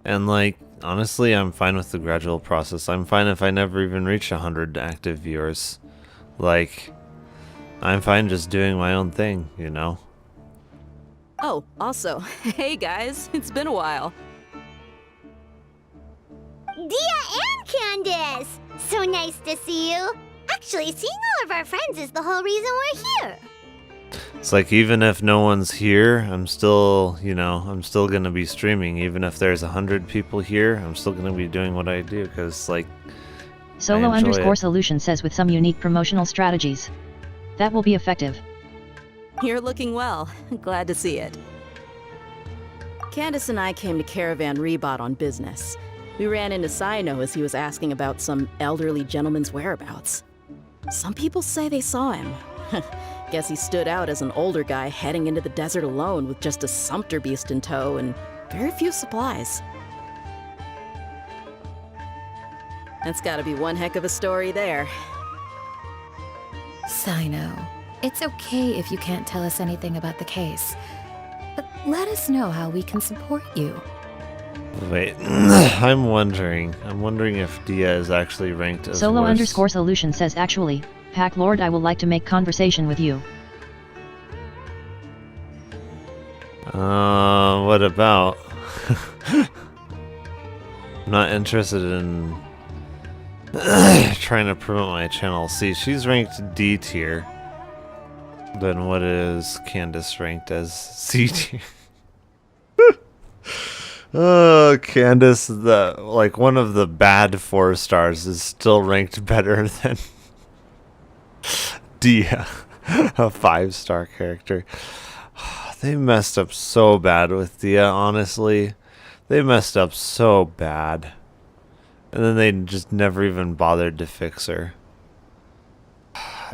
And, like, honestly, I'm fine with the gradual process. I'm fine if I never even reach 100 active viewers. Like, I'm fine just doing my own thing, you know? Oh, also, hey guys, it's been a while. Dia and Candace! So nice to see you. Actually, seeing all of our friends is the whole reason we're here. It's like, even if no one's here, I'm still, I'm still gonna be streaming. Even if there's 100 people here, I'm still gonna be doing what I do, because, like, Solo_solution says with some unique promotional strategies. That will be effective. You're looking well. Glad to see it. Candace and I came to Caravan Rebot on business. We ran into Cyno as he was asking about some elderly gentleman's whereabouts. Some people say they saw him. Guess he stood out as an older guy heading into the desert alone with just a sumpter beast in tow and very few supplies. That's gotta be one heck of a story there. Cyno, it's okay if you can't tell us anything about the case. But let us know how we can support you. Wait, I'm wondering if Dia is actually ranked as Solo_solution says actually, Pack Lord, I would like to make conversation with you. What about? I'm not interested in trying to promote my channel. See, she's ranked D tier. Then what is Candace ranked as C tier? Oh, Candace, like one of the bad 4 stars, is still ranked better than Dia, a 5-star character. They messed up so bad with Dia, honestly. They messed up so bad. And then they just never even bothered to fix her.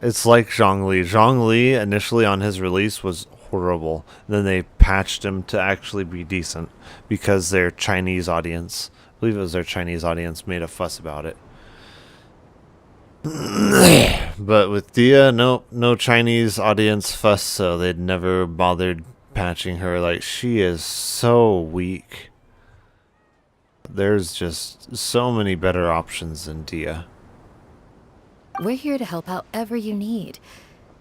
It's like Zhongli. Zhongli, initially on his release, was horrible. Then they patched him to actually be decent because their Chinese audience, I believe it was their Chinese audience, made a fuss about it. But with Dia, no Chinese audience fuss, so they'd never bothered patching her. Like, she is so weak. There's just so many better options than Dia. We're here to help however you need.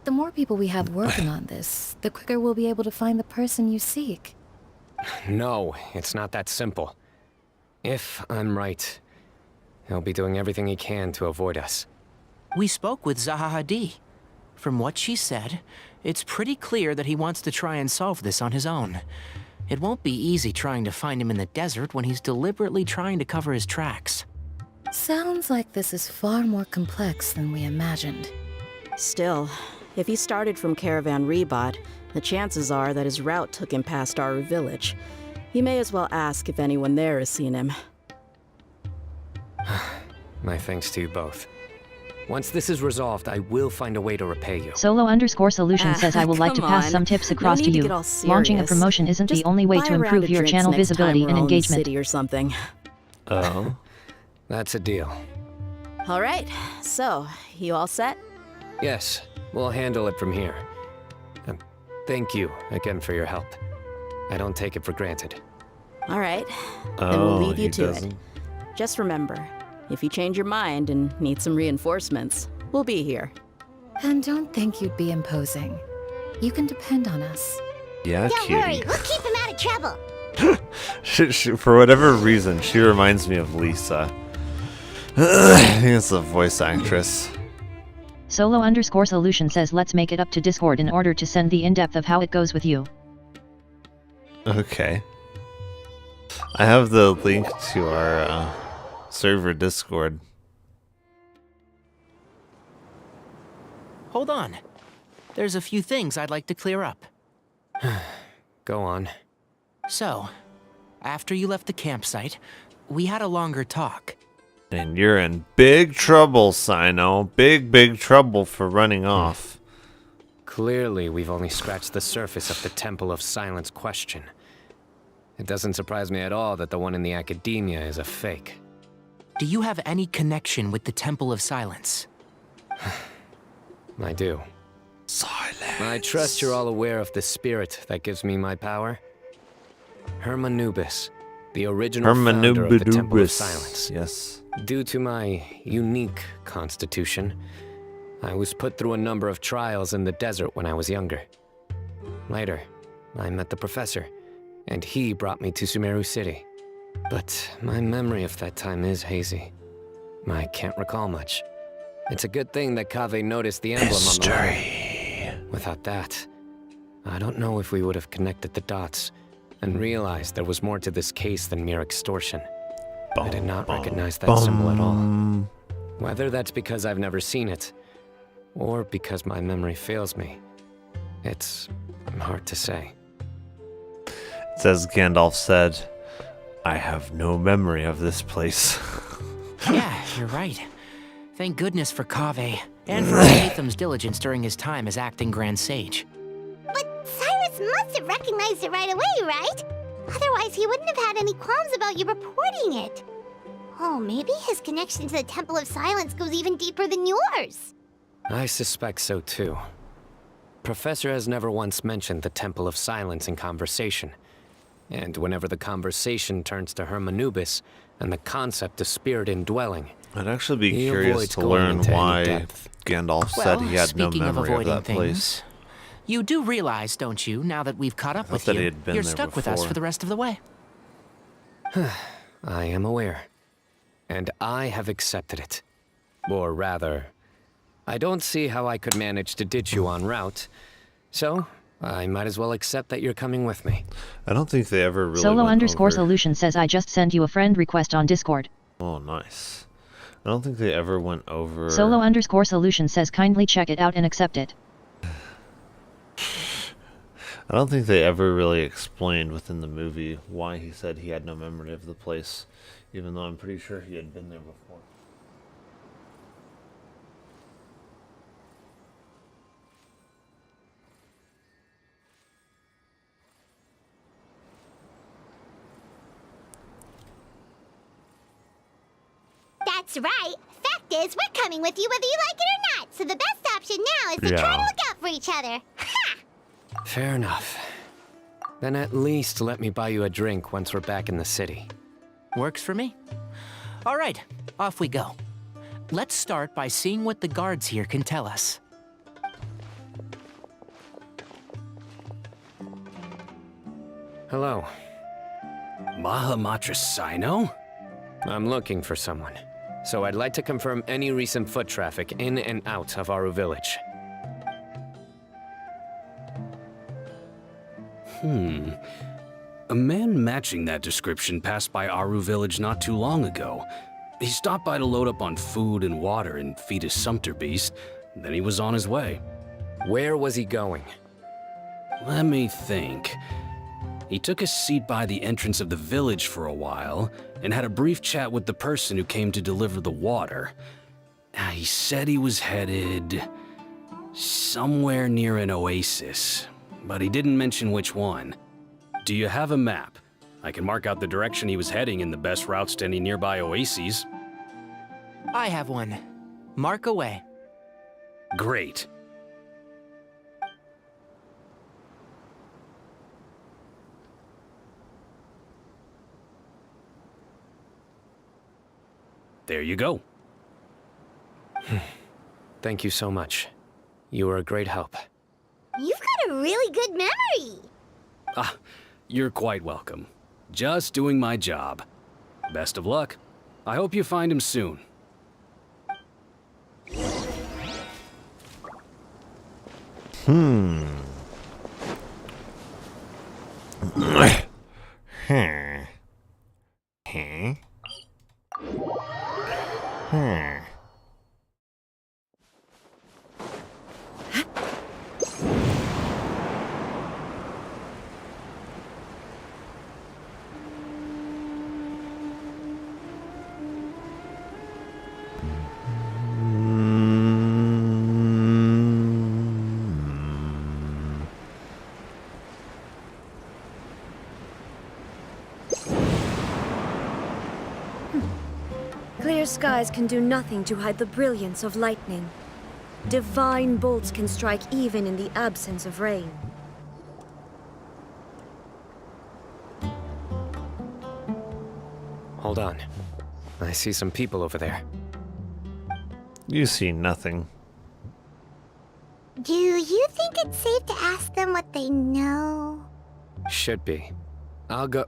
The more people we have working on this, the quicker we'll be able to find the person you seek. No, it's not that simple. If I'm right, he'll be doing everything he can to avoid us. We spoke with Zaha Hadid. From what she said, it's pretty clear that he wants to try and solve this on his own. It won't be easy trying to find him in the desert when he's deliberately trying to cover his tracks. Sounds like this is far more complex than we imagined. Still, if he started from Caravan Rebot, the chances are that his route took him past our village. He may as well ask if anyone there has seen him. My thanks to you both. Once this is resolved, I will find a way to repay you. Solo_solution says I would like to pass some tips across to you. Launching a promotion isn't the only way to improve your channel visibility and engagement. City or something. Oh. That's a deal. All right, so, you all set? Yes, we'll handle it from here. Thank you again for your help. I don't take it for granted. All right, then we'll leave you to it. Just remember, if you change your mind and need some reinforcements, we'll be here. And don't think you'd be imposing. You can depend on us. Yeah, Don't worry, we'll keep him out of trouble. For whatever reason, she reminds me of Lisa. I think it's the voice actress. Solo_solution says let's make it up to Discord in order to send the in-depth of how it goes with you. Okay. I have the link to our server Discord. Hold on. There's a few things I'd like to clear up. Go on. So, after you left the campsite, we had a longer talk. And you're in big trouble, Cyno. Big trouble for running off. Clearly, we've only scratched the surface of the Temple of Silence question. It doesn't surprise me at all that the one in the academia is a fake. Do you have any connection with the Temple of Silence? I do. Silence. I trust you're all aware of the spirit that gives me my power. Hermanubis, the original founder of the Temple of Silence. Yes. Due to my unique constitution, I was put through a number of trials in the desert when I was younger. Later, I met the professor, and he brought me to Sumeru City. But my memory of that time is hazy. I can't recall much. It's a good thing that Kaveh noticed the emblem on the wall. Without that, I don't know if we would have connected the dots and realized there was more to this case than mere extortion. I did not recognize that symbol at all. Whether that's because I've never seen it, or because my memory fails me, it's hard to say. It says Gandalf said, I have no memory of this place. Yeah, you're right. Thank goodness for Kaveh, and for Natham's diligence during his time as acting Grand Sage. But Cyrus must have recognized it right away, right? Otherwise, he wouldn't have had any qualms about you reporting it. Oh, maybe his connection to the Temple of Silence goes even deeper than yours. I suspect so too. Professor has never once mentioned the Temple of Silence in conversation. And whenever the conversation turns to Hermanubis and the concept of spirit indwelling, I'd actually be he curious avoids to going learn into any why depth. Gandalf said he had no speaking of memory of avoiding that things, place. you do realize, don't you, now that we've caught up I with thought he you, had been you're there stuck with us before. for the rest of the way. I am aware. And I have accepted it. Or rather, I don't see how I could manage to ditch you en route. So, I might as well accept that you're coming with me. I don't think they ever really Solo went _ over... solution says I just send you a friend request on Discord. Oh, nice. I don't think they ever went over... Solo _ solution says kindly check it out and accept it. I don't think they ever really explained within the movie why he said he had no memory of the place, even though I'm pretty sure he had been there before. That's right. Fact is, we're coming with you whether you like it or not. So the best option now is to try to look out for each other. Ha! Fair enough. Then at least let me buy you a drink once we're back in the city. Works for me. All right, off we go. Let's start by seeing what the guards here can tell us. Hello. Mahamatra Cyno? I'm looking for someone. So I'd like to confirm any recent foot traffic in and out of Aru Village. A man matching that description passed by Aru Village not too long ago. He stopped by to load up on food and water and feed his sumpter beast, then he was on his way. Where was he going? Let me think. He took a seat by the entrance of the village for a while, and had a brief chat with the person who came to deliver the water. He said he was headed somewhere near an oasis, but he didn't mention which one. Do you have a map? I can mark out the direction he was heading and the best routes to any nearby oases. I have one. Mark away. Great. There you go. Thank you so much. You were a great help. You've got a really good memory. Ah, you're quite welcome. Just doing my job. Best of luck. I hope you find him soon. Clear skies can do nothing to hide the brilliance of lightning. Divine bolts can strike even in the absence of rain. Hold on. I see some people over there. You see nothing. Do you think it's safe to ask them what they know? Should be. I'll go.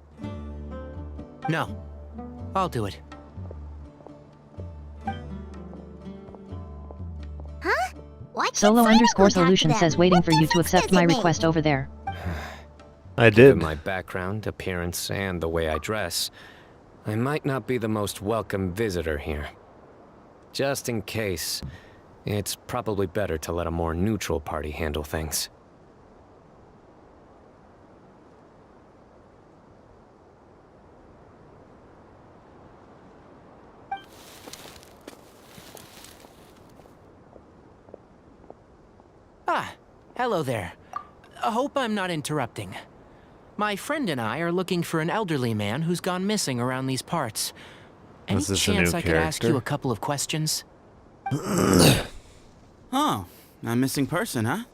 No. I'll do it. Huh? What? Solo Cyno _ go talk solution to says them? waiting What for you to difference accept does my it make? request over there. I Given did. my background, appearance, and the way I dress, I might not be the most welcome visitor here. Just in case, it's probably better to let a more neutral party handle things. Ah, hello there. I hope I'm not interrupting. My friend and I are looking for an elderly man who's gone missing around these parts. Any Is this a chance new I could ask you character? a couple of questions? Oh, a missing person, huh?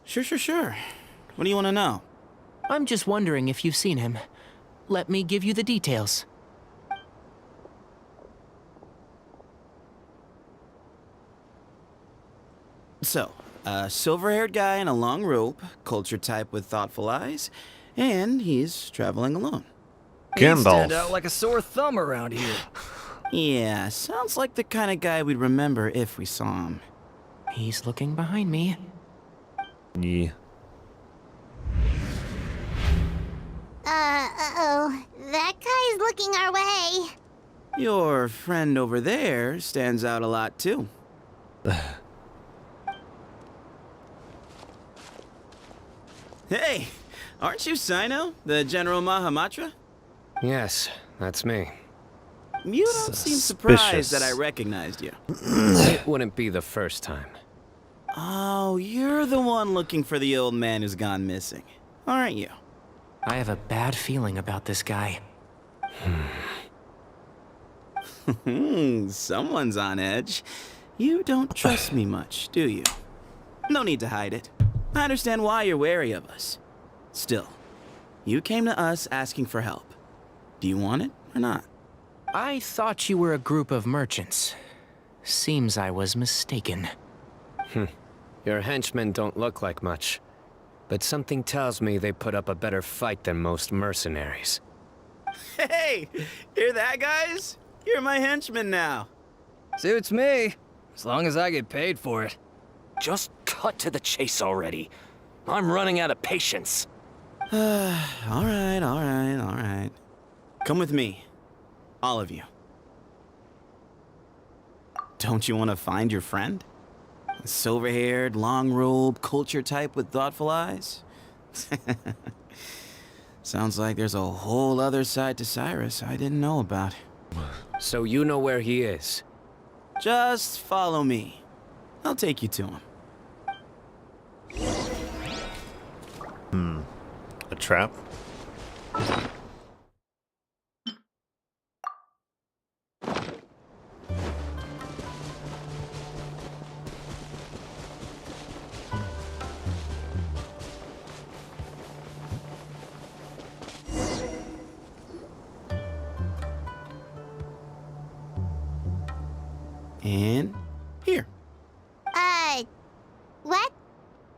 Sure. What do you want to know? I'm just wondering if you've seen him. Let me give you the details. So, a silver-haired guy in a long robe, culture type with thoughtful eyes, and he's traveling alone. He'd stand out like a sore thumb around here. Yeah, sounds like the kind of guy we'd remember if we saw him. He's looking behind me. Yeah. Uh-oh. That guy's looking our way. Your friend over there stands out a lot, too. Hey, aren't you Cyno, the General Mahamatra? Yes, that's me. You don't seem surprised that I recognized you. It wouldn't be the first time. Oh, you're the one looking for the old man who's gone missing, aren't you? I have a bad feeling about this guy. Someone's on edge. You don't trust me much, do you? No need to hide it. I understand why you're wary of us. Still, you came to us asking for help. Do you want it or not? I thought you were a group of merchants. Seems I was mistaken. Your henchmen don't look like much, but something tells me they put up a better fight than most mercenaries. Hey, hear that, guys? You're my henchman now. Suits me, as long as I get paid for it. Just cut to the chase already. I'm running out of patience. All right. Come with me. All of you. Don't you want to find your friend? A silver-haired, long-robed, culture type with thoughtful eyes? Sounds like there's a whole other side to Cyrus I didn't know about. So you know where he is? Just follow me. I'll take you to him. A trap? And here. What?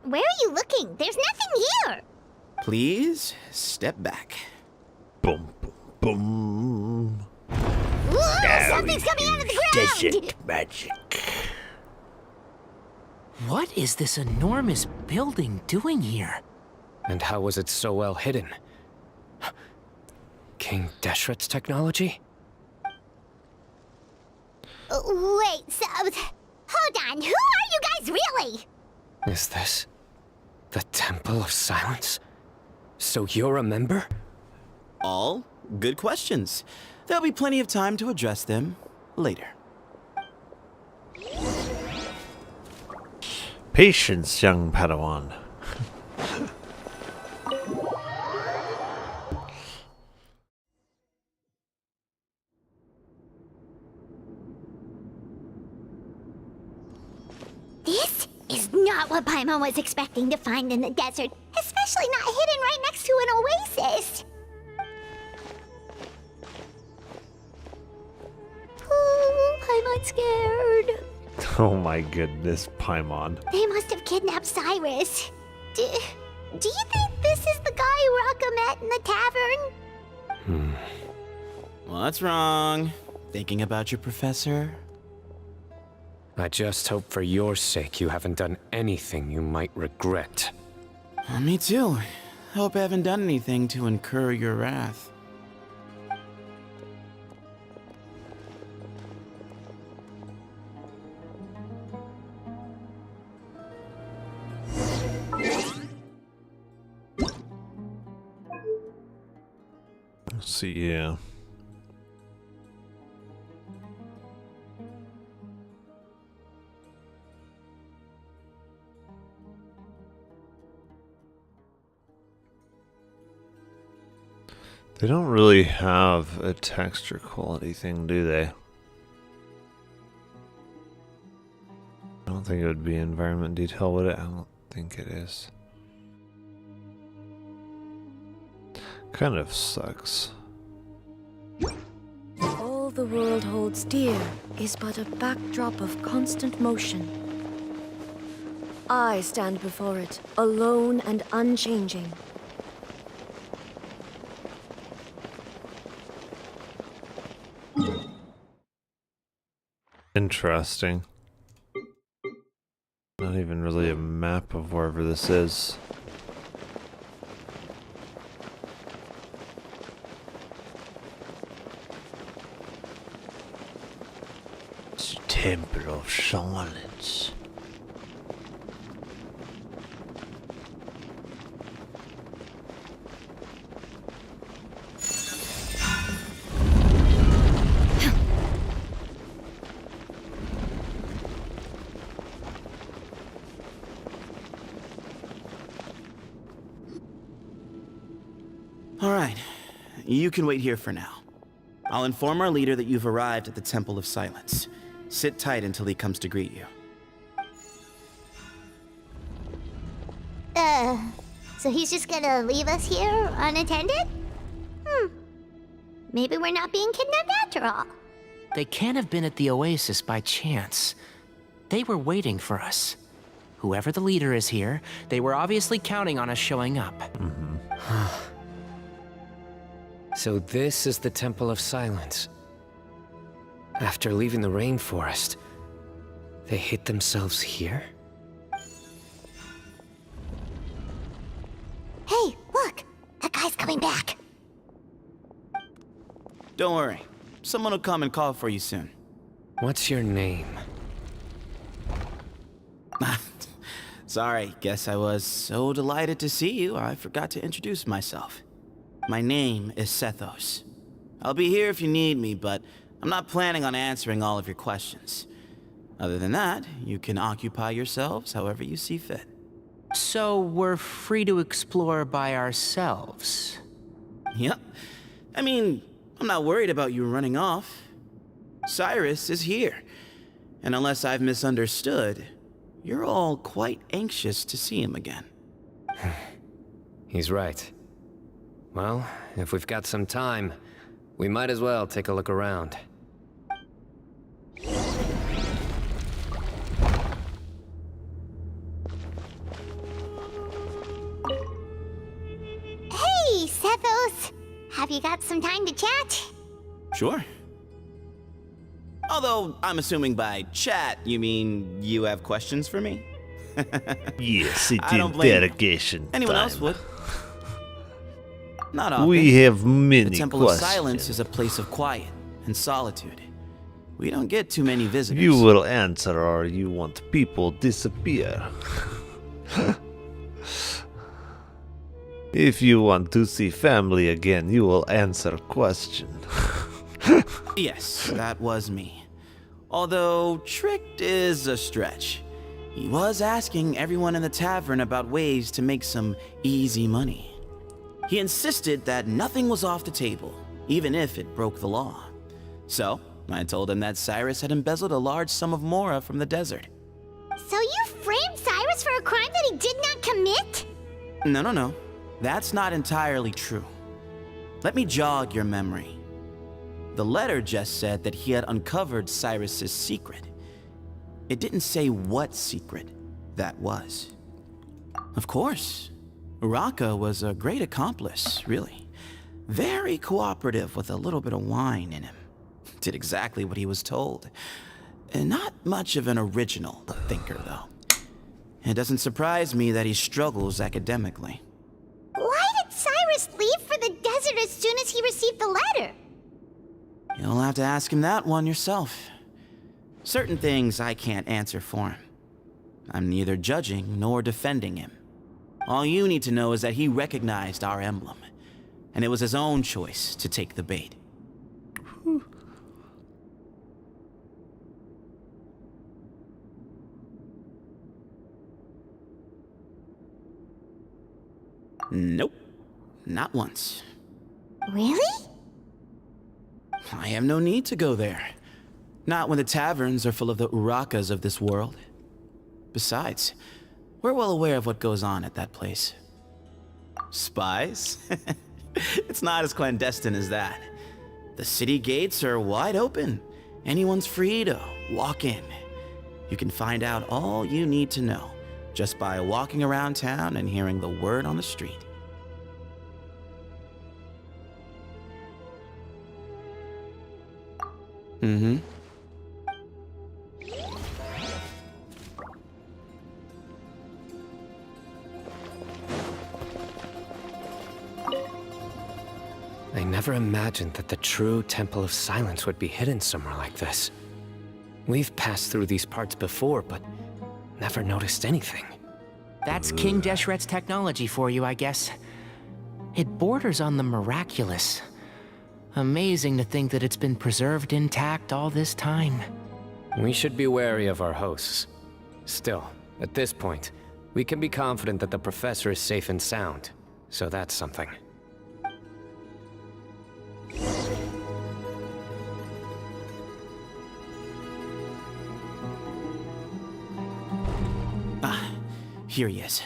Where are you looking? There's nothing here. Please step back. Boom, boom, boom. Ooh, something's coming out of the ground! Desert magic. What is this enormous building doing here? And how was it so well hidden? King Deshret's technology? Wait, so... Hold on, who are you guys really? Is this the Temple of Silence? So you're a member? All good questions. There'll be plenty of time to address them later. Patience, young Padawan. This is not what Paimon was expecting to find in the desert, especially not hidden right next to an oasis. Oh, Paimon's scared. Oh my goodness, Paimon. They must have kidnapped Cyrus. Do you think this is the guy Raka met in the tavern? What's wrong? Thinking about your professor? I just hope for your sake you haven't done anything you might regret. Me too. Hope I haven't done anything to incur your wrath. Let's see, yeah. They don't really have a texture quality thing, do they? don't think it would be environment detail, would it? I don't think it is. Kind of sucks. All the world holds dear is but a backdrop of constant motion. I stand before it, alone and unchanging. Interesting. Not even really a map of wherever this is. It's the Temple of Silence. Alright, you can wait here for now. I'll inform our leader that you've arrived at the Temple of Silence. Sit tight until he comes to greet you. So he's just gonna leave us here unattended? Maybe we're not being kidnapped after all. They can't have been at the oasis by chance. They were waiting for us. Whoever the leader is here, they were obviously counting on us showing up. So this is the Temple of Silence. After leaving the rainforest, they hid themselves here? Hey, look! That guy's coming back. Don't worry. Someone will come and call for you soon. What's your name? Sorry, guess I was so delighted to see you, I forgot to introduce myself. My name is Sethos. I'll be here if you need me, but I'm not planning on answering all of your questions. Other than that, you can occupy yourselves however you see fit. So we're free to explore by ourselves? Yep. I mean, I'm not worried about you running off. Cyrus is here. And unless I've misunderstood, you're all quite anxious to see him again. He's right. Well, if we've got some time, we might as well take a look around. Hey, Sethos! Have you got some time to chat? Sure. Although, I'm assuming by chat, you mean you have questions for me? Yes, it's I don't blame interrogation anyone time. else would. Not often. We have many The Temple questions. of Silence is a place of quiet and solitude. We don't get too many visitors. You will answer or you want people disappear. If you want to see family again, you will answer question. Yes, that was me. Although, tricked is a stretch. He was asking everyone in the tavern about ways to make some easy money. He insisted that nothing was off the table, even if it broke the law. So, I told him that Cyrus had embezzled a large sum of mora from the desert. So you framed Cyrus for a crime that he did not commit? No. That's not entirely true. Let me jog your memory. The letter just said that he had uncovered Cyrus's secret. It didn't say what secret that was. Of course, Uraka was a great accomplice, really. Very cooperative with a little bit of wine in him. Did exactly what he was told. And not much of an original thinker, though. It doesn't surprise me that he struggles academically. Why did Cyrus leave for the desert as soon as he received the letter? You'll have to ask him that one yourself. Certain things I can't answer for him. I'm neither judging nor defending him. All you need to know is that he recognized our emblem, and it was his own choice to take the bait. Nope, not once. Really? I have no need to go there. Not when the taverns are full of the Urakas of this world. Besides, we're well aware of what goes on at that place. Spies? It's not as clandestine as that. The city gates are wide open. Anyone's free to walk in. You can find out all you need to know just by walking around town and hearing the word on the street. Mm-hmm. I never imagined that the true Temple of Silence would be hidden somewhere like this. We've passed through these parts before, but never noticed anything. That's King Deshret's technology for you, I guess. It borders on the miraculous. Amazing to think that it's been preserved intact all this time. We should be wary of our hosts. Still, at this point, we can be confident that the professor is safe and sound, so that's something. Here he is.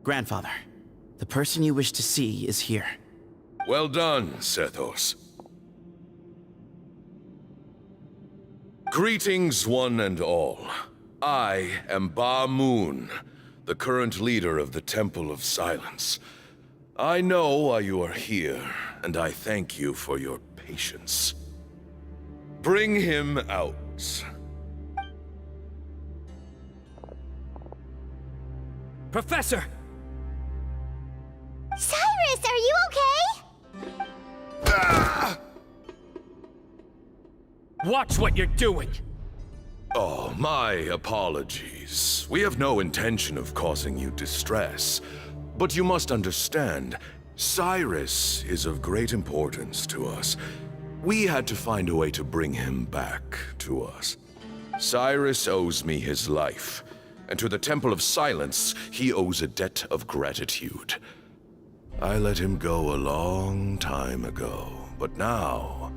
Grandfather, the person you wish to see is here. Well done, Sethos. Greetings, one and all. I am Ba Moon, the current leader of the Temple of Silence. I know why you are here, and I thank you for your patience. Bring him out. Professor! Cyrus, are you okay? Watch what you're doing! Oh, my apologies. We have no intention of causing you distress. But you must understand, Cyrus is of great importance to us. We had to find a way to bring him back to us. Cyrus owes me his life, and to the Temple of Silence, he owes a debt of gratitude. I let him go a long time ago, but now,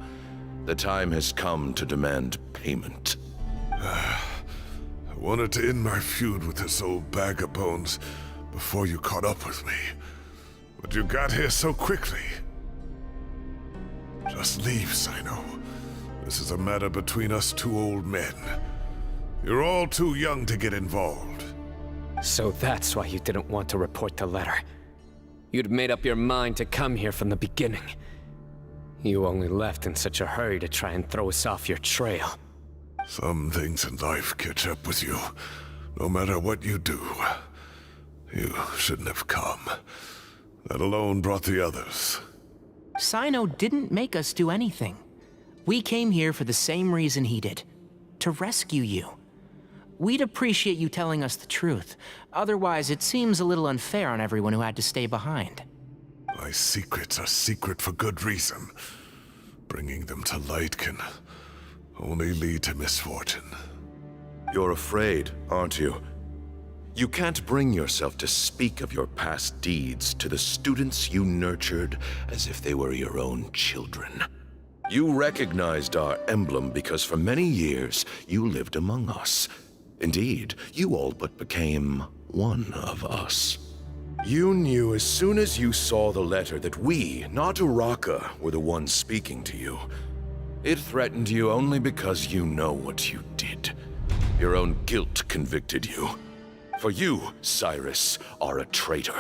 the time has come to demand payment. I wanted to end my feud with this old bag of bones before you caught up with me, but you got here so quickly. Just leave, Cyno. This is a matter between us two old men. You're all too young to get involved. So that's why you didn't want to report the letter. You'd made up your mind to come here from the beginning. You only left in such a hurry to try and throw us off your trail. Some things in life catch up with you, no matter what you do. You shouldn't have come. That alone brought the others. Cyno didn't make us do anything. We came here for the same reason he did. To rescue you. We'd appreciate you telling us the truth. Otherwise, it seems a little unfair on everyone who had to stay behind. My secrets are secret for good reason. Bringing them to light can only lead to misfortune. You're afraid, aren't you? You can't bring yourself to speak of your past deeds to the students you nurtured as if they were your own children. You recognized our emblem because for many years you lived among us. Indeed, you all but became one of us. You knew as soon as you saw the letter that we, not Uraka, were the ones speaking to you. It threatened you only because you know what you did. Your own guilt convicted you. For you, Cyrus, are a traitor.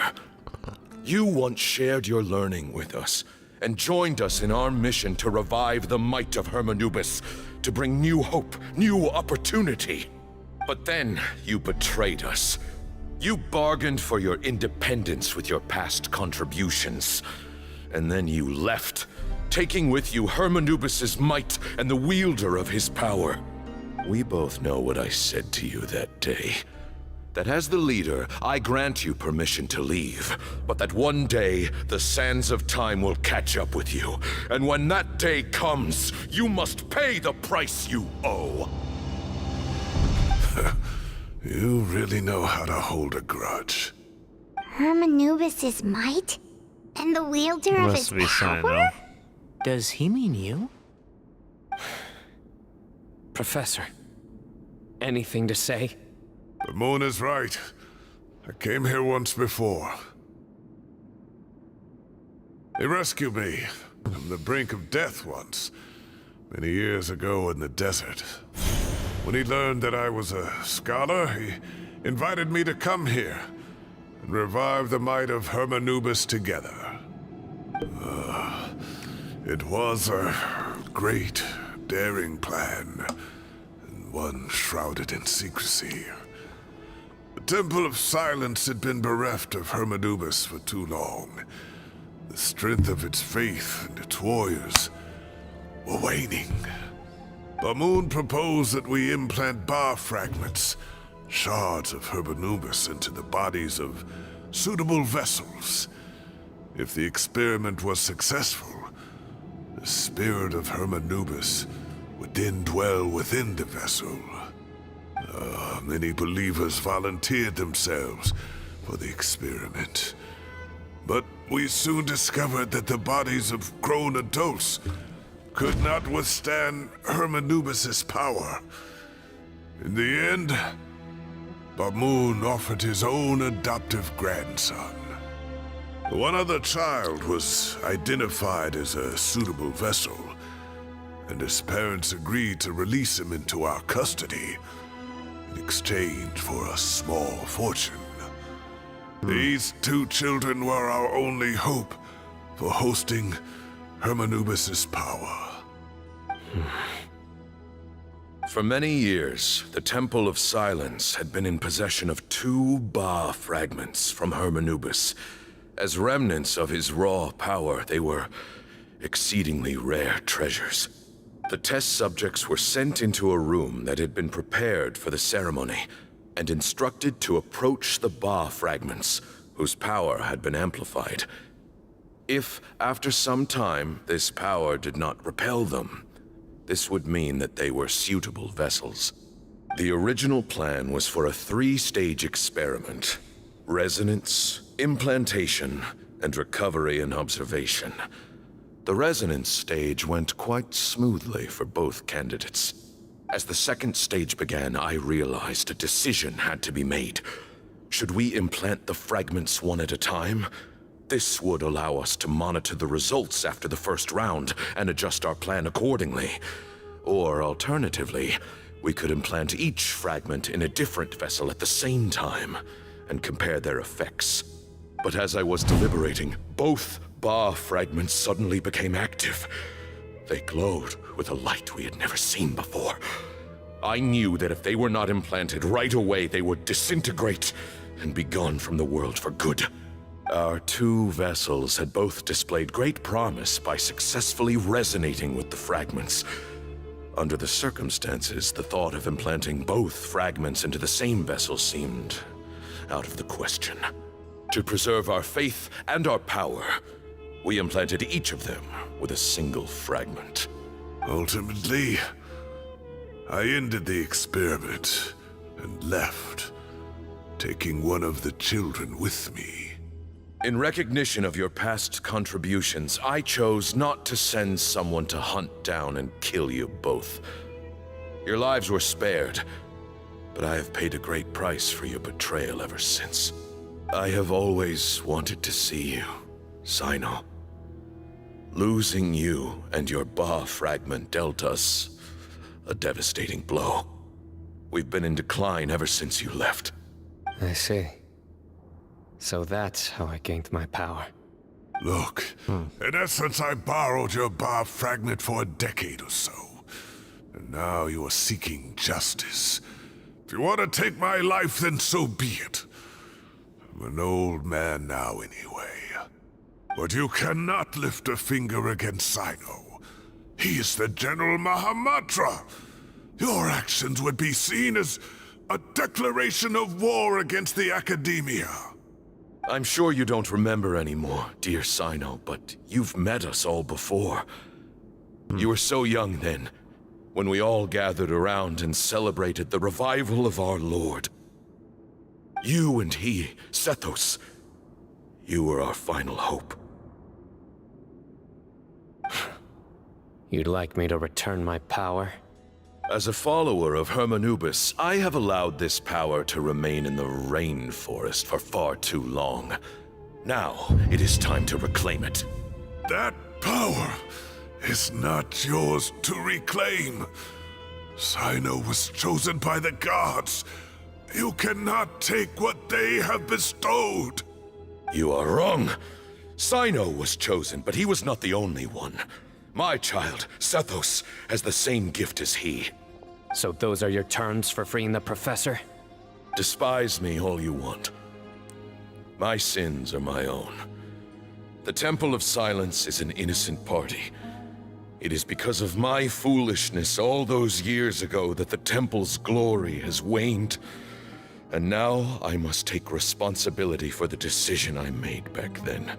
You once shared your learning with us, and joined us in our mission to revive the might of Hermanubis, to bring new hope, new opportunity. But then you betrayed us. You bargained for your independence with your past contributions. And then you left, taking with you Hermanubis' might and the wielder of his power. We both know what I said to you that day. That as the leader, I grant you permission to leave, but that one day, the sands of time will catch up with you. And when that day comes, you must pay the price you owe. You really know how to hold a grudge. Hermanubis' might? And the wielder of his power? Does he mean you? Professor, anything to say? The moon is right. I came here once before. He rescued me from the brink of death once, many years ago in the desert. When he learned that I was a scholar, he invited me to come here and revive the might of Hermanubis together. It was a great, daring plan, and one shrouded in secrecy. The Temple of Silence had been bereft of Hermanubis for too long. The strength of its faith and its warriors were waning. Bamoon proposed that we implant bar fragments, shards of Hermanubis, into the bodies of suitable vessels. If the experiment was successful, the spirit of Hermanubis would then dwell within the vessel. Many believers volunteered themselves for the experiment. But we soon discovered that the bodies of grown adults could not withstand Hermanubis' power. In the end, Bamoon offered his own adoptive grandson. One other child was identified as a suitable vessel, and his parents agreed to release him into our custody in exchange for a small fortune. These two children were our only hope for hosting Hermanubis' power. For many years, the Temple of Silence had been in possession of 2 Ba fragments from Hermanubis. As remnants of his raw power, they were exceedingly rare treasures. The test subjects were sent into a room that had been prepared for the ceremony and instructed to approach the Ba fragments, whose power had been amplified. If, after some time, this power did not repel them, this would mean that they were suitable vessels. The original plan was for a 3-stage experiment: resonance, implantation, and recovery and observation. The resonance stage went quite smoothly for both candidates. As the 2nd stage began, I realized a decision had to be made. Should we implant the fragments one at a time? This would allow us to monitor the results after the 1st round and adjust our plan accordingly. Or alternatively, we could implant each fragment in a different vessel at the same time and compare their effects. But as I was deliberating, both Ba fragments suddenly became active. They glowed with a light we had never seen before. I knew that if they were not implanted right away, they would disintegrate and be gone from the world for good. Our 2 vessels had both displayed great promise by successfully resonating with the fragments. Under the circumstances, the thought of implanting both fragments into the same vessel seemed out of the question. To preserve our faith and our power, we implanted each of them with a single fragment. Ultimately, I ended the experiment and left, taking one of the children with me. In recognition of your past contributions, I chose not to send someone to hunt down and kill you both. Your lives were spared, but I have paid a great price for your betrayal ever since. I have always wanted to see you, Cyno. Losing you and your Ba fragment dealt us a devastating blow. We've been in decline ever since you left. I see. So that's how I gained my power. Look, in essence, I borrowed your Ba fragment for a decade or so. And now you are seeking justice. If you want to take my life, then so be it. I'm an old man now anyway. But you cannot lift a finger against Cyno. He is the General Mahamatra. Your actions would be seen as a declaration of war against the Academia. I'm sure you don't remember anymore, dear Cyno, but you've met us all before. You were so young then, when we all gathered around and celebrated the revival of our Lord. You and he, Sethos, you were our final hope. You'd like me to return my power? As a follower of Hermanubis, I have allowed this power to remain in the rainforest for far too long. Now, it is time to reclaim it. That power is not yours to reclaim. Cyno was chosen by the gods. You cannot take what they have bestowed. You are wrong. Cyno was chosen, but he was not the only one. My child, Sethos, has the same gift as he. So those are your terms for freeing the professor? Despise me all you want. My sins are my own. The Temple of Silence is an innocent party. It is because of my foolishness all those years ago that the Temple's glory has waned. And now I must take responsibility for the decision I made back then.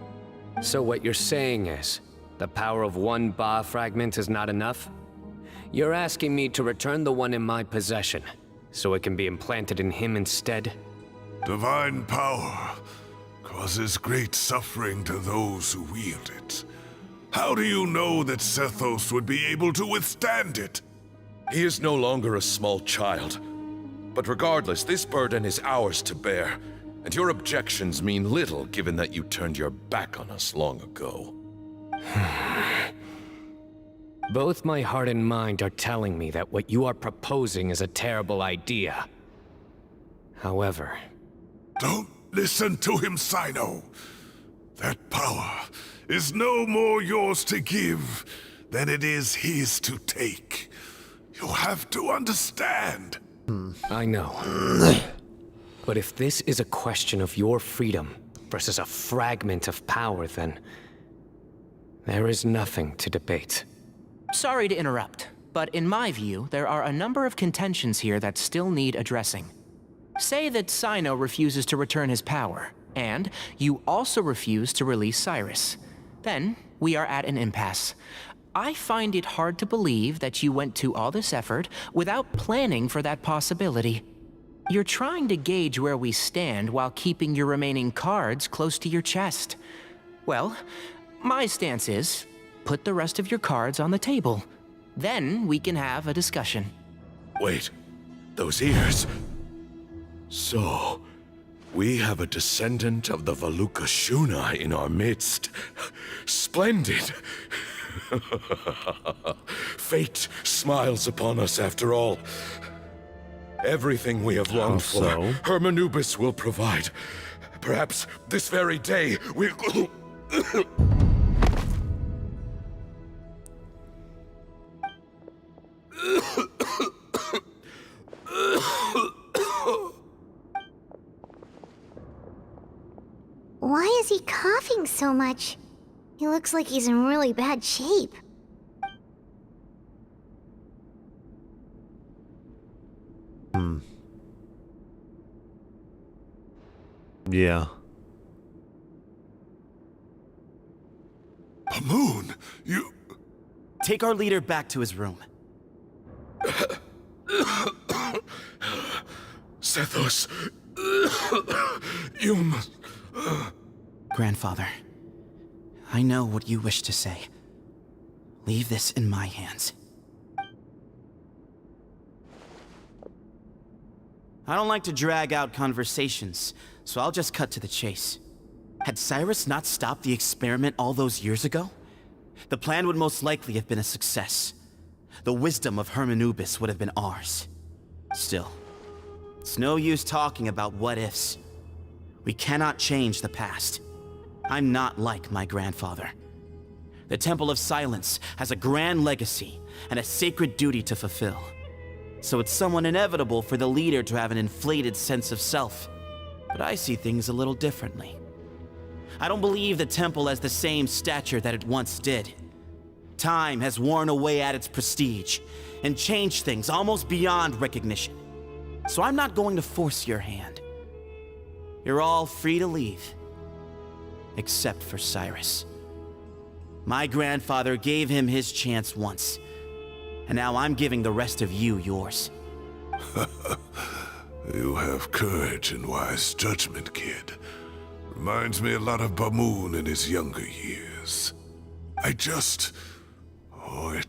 So what you're saying is, the power of one Ba fragment is not enough? You're asking me to return the one in my possession, so it can be implanted in him instead? Divine power causes great suffering to those who wield it. How do you know that Sethos would be able to withstand it? He is no longer a small child. But regardless, this burden is ours to bear, and your objections mean little given that you turned your back on us long ago. Both my heart and mind are telling me that what you are proposing is a terrible idea. However... Don't listen to him, Cyno. That power is no more yours to give than it is his to take. You have to understand. I know. But if this is a question of your freedom versus a fragment of power, then... there is nothing to debate. Sorry to interrupt, but in my view, there are a number of contentions here that still need addressing. Say that Cyno refuses to return his power, and you also refuse to release Cyrus. Then, we are at an impasse. I find it hard to believe that you went to all this effort without planning for that possibility. You're trying to gauge where we stand while keeping your remaining cards close to your chest. Well, my stance is, put the rest of your cards on the table. Then we can have a discussion. Wait, those ears... So, we have a descendant of the Valukashuna in our midst. Splendid! Fate smiles upon us after all. Everything we have longed for, Hermanubis will provide. Perhaps this very day we'll... Why is he coughing so much? He looks like he's in really bad shape. Yeah. Pamoon, you... Take our leader back to his room. Sethos, you must... Grandfather, I know what you wish to say. Leave this in my hands. I don't like to drag out conversations, so I'll just cut to the chase. Had Cyrus not stopped the experiment all those years ago, the plan would most likely have been a success. The wisdom of Hermanubis would have been ours. Still, it's no use talking about what-ifs. We cannot change the past. I'm not like my grandfather. The Temple of Silence has a grand legacy and a sacred duty to fulfill. So it's somewhat inevitable for the leader to have an inflated sense of self. But I see things a little differently. I don't believe the temple has the same stature that it once did. Time has worn away at its prestige and changed things almost beyond recognition. So I'm not going to force your hand. You're all free to leave. Except for Cyrus. My grandfather gave him his chance once, and now I'm giving the rest of you yours. You have courage and wise judgment, kid. Reminds me a lot of Bamoon in his younger years. I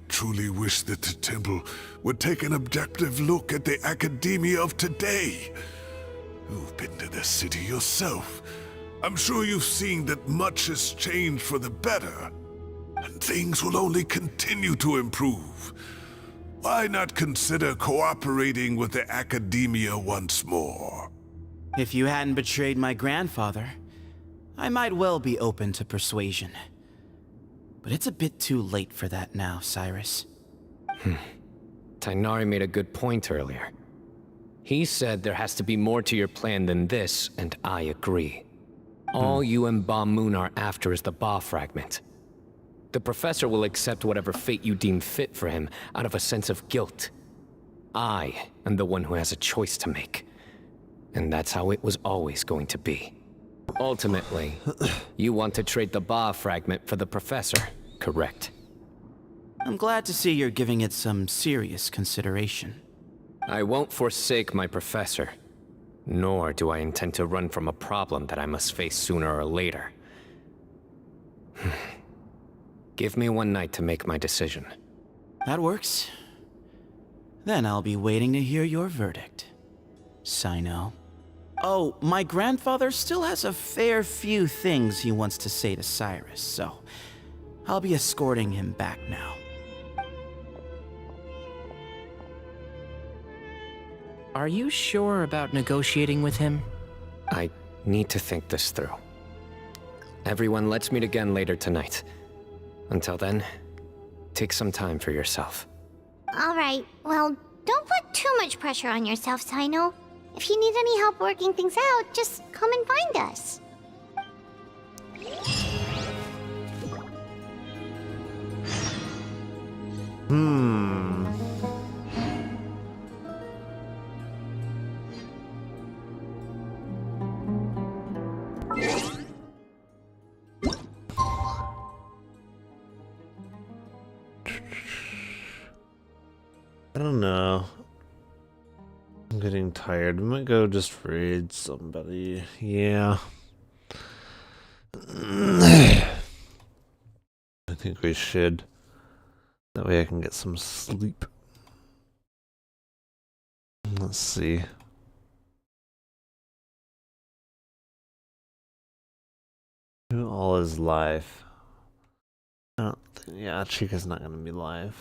truly wish that the temple would take an objective look at the academia of today. You've been to the city yourself. I'm sure you've seen that much has changed for the better, and things will only continue to improve. Why not consider cooperating with the academia once more? If you hadn't betrayed my grandfather, I might well be open to persuasion. But it's a bit too late for that now, Cyrus. Tighnari made a good point earlier. He said there has to be more to your plan than this, and I agree. All you and Ba-Moon are after is the Ba fragment. The professor will accept whatever fate you deem fit for him out of a sense of guilt. I am the one who has a choice to make. And that's how it was always going to be. Ultimately, you want to trade the Ba fragment for the professor, correct? I'm glad to see you're giving it some serious consideration. I won't forsake my professor. Nor do I intend to run from a problem that I must face sooner or later. Give me one night to make my decision. That works. Then I'll be waiting to hear your verdict, Cyno. Oh, my grandfather still has a fair few things he wants to say to Cyrus, so I'll be escorting him back now. Are you sure about negotiating with him? I need to think this through. Everyone, let's meet again later tonight. Until then, take some time for yourself. Alright, well, don't put too much pressure on yourself, Cyno. If you need any help working things out, just come and find us. I don't know. I'm getting tired. I might go just raid somebody. Yeah. I think we should. That way I can get some sleep. Let's see. Who all is live? I don't think, yeah, Chica's not gonna be live.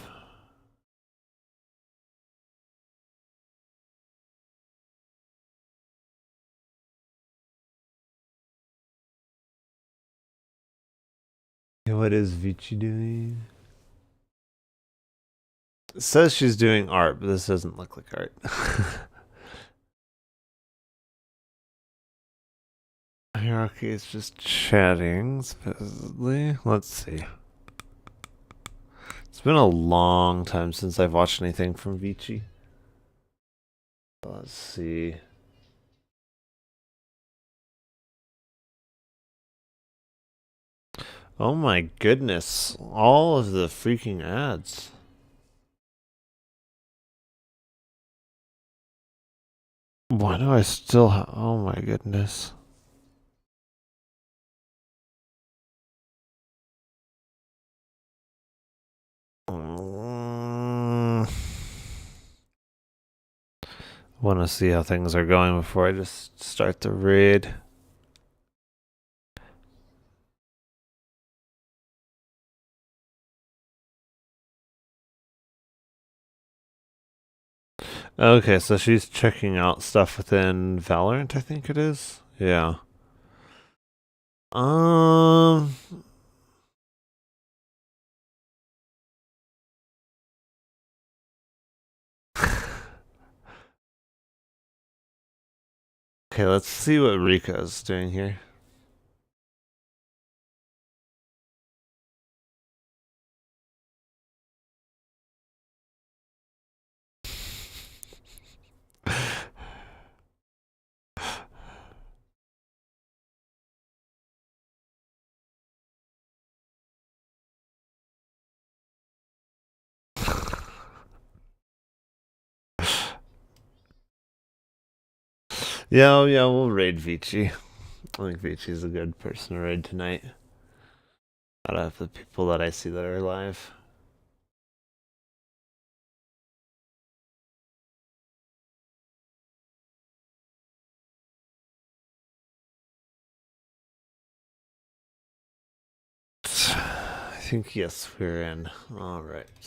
What is Vici doing? It says she's doing art, but this doesn't look like art. Hierarchy is just chatting, supposedly. Let's see. It's been a long time since I've watched anything from Vici. Let's see. Oh my goodness, all of the freaking ads. Why do I still have, oh my goodness. I want to see how things are going before I just start the raid. Okay, so she's checking out stuff within Valorant, I think it is. Yeah. Okay, let's see what Rika's doing here. Yeah, yeah, we'll raid Vici. I think Vici's a good person to raid tonight. Out of the people that I see that are alive. I think, yes, we're in. Alright.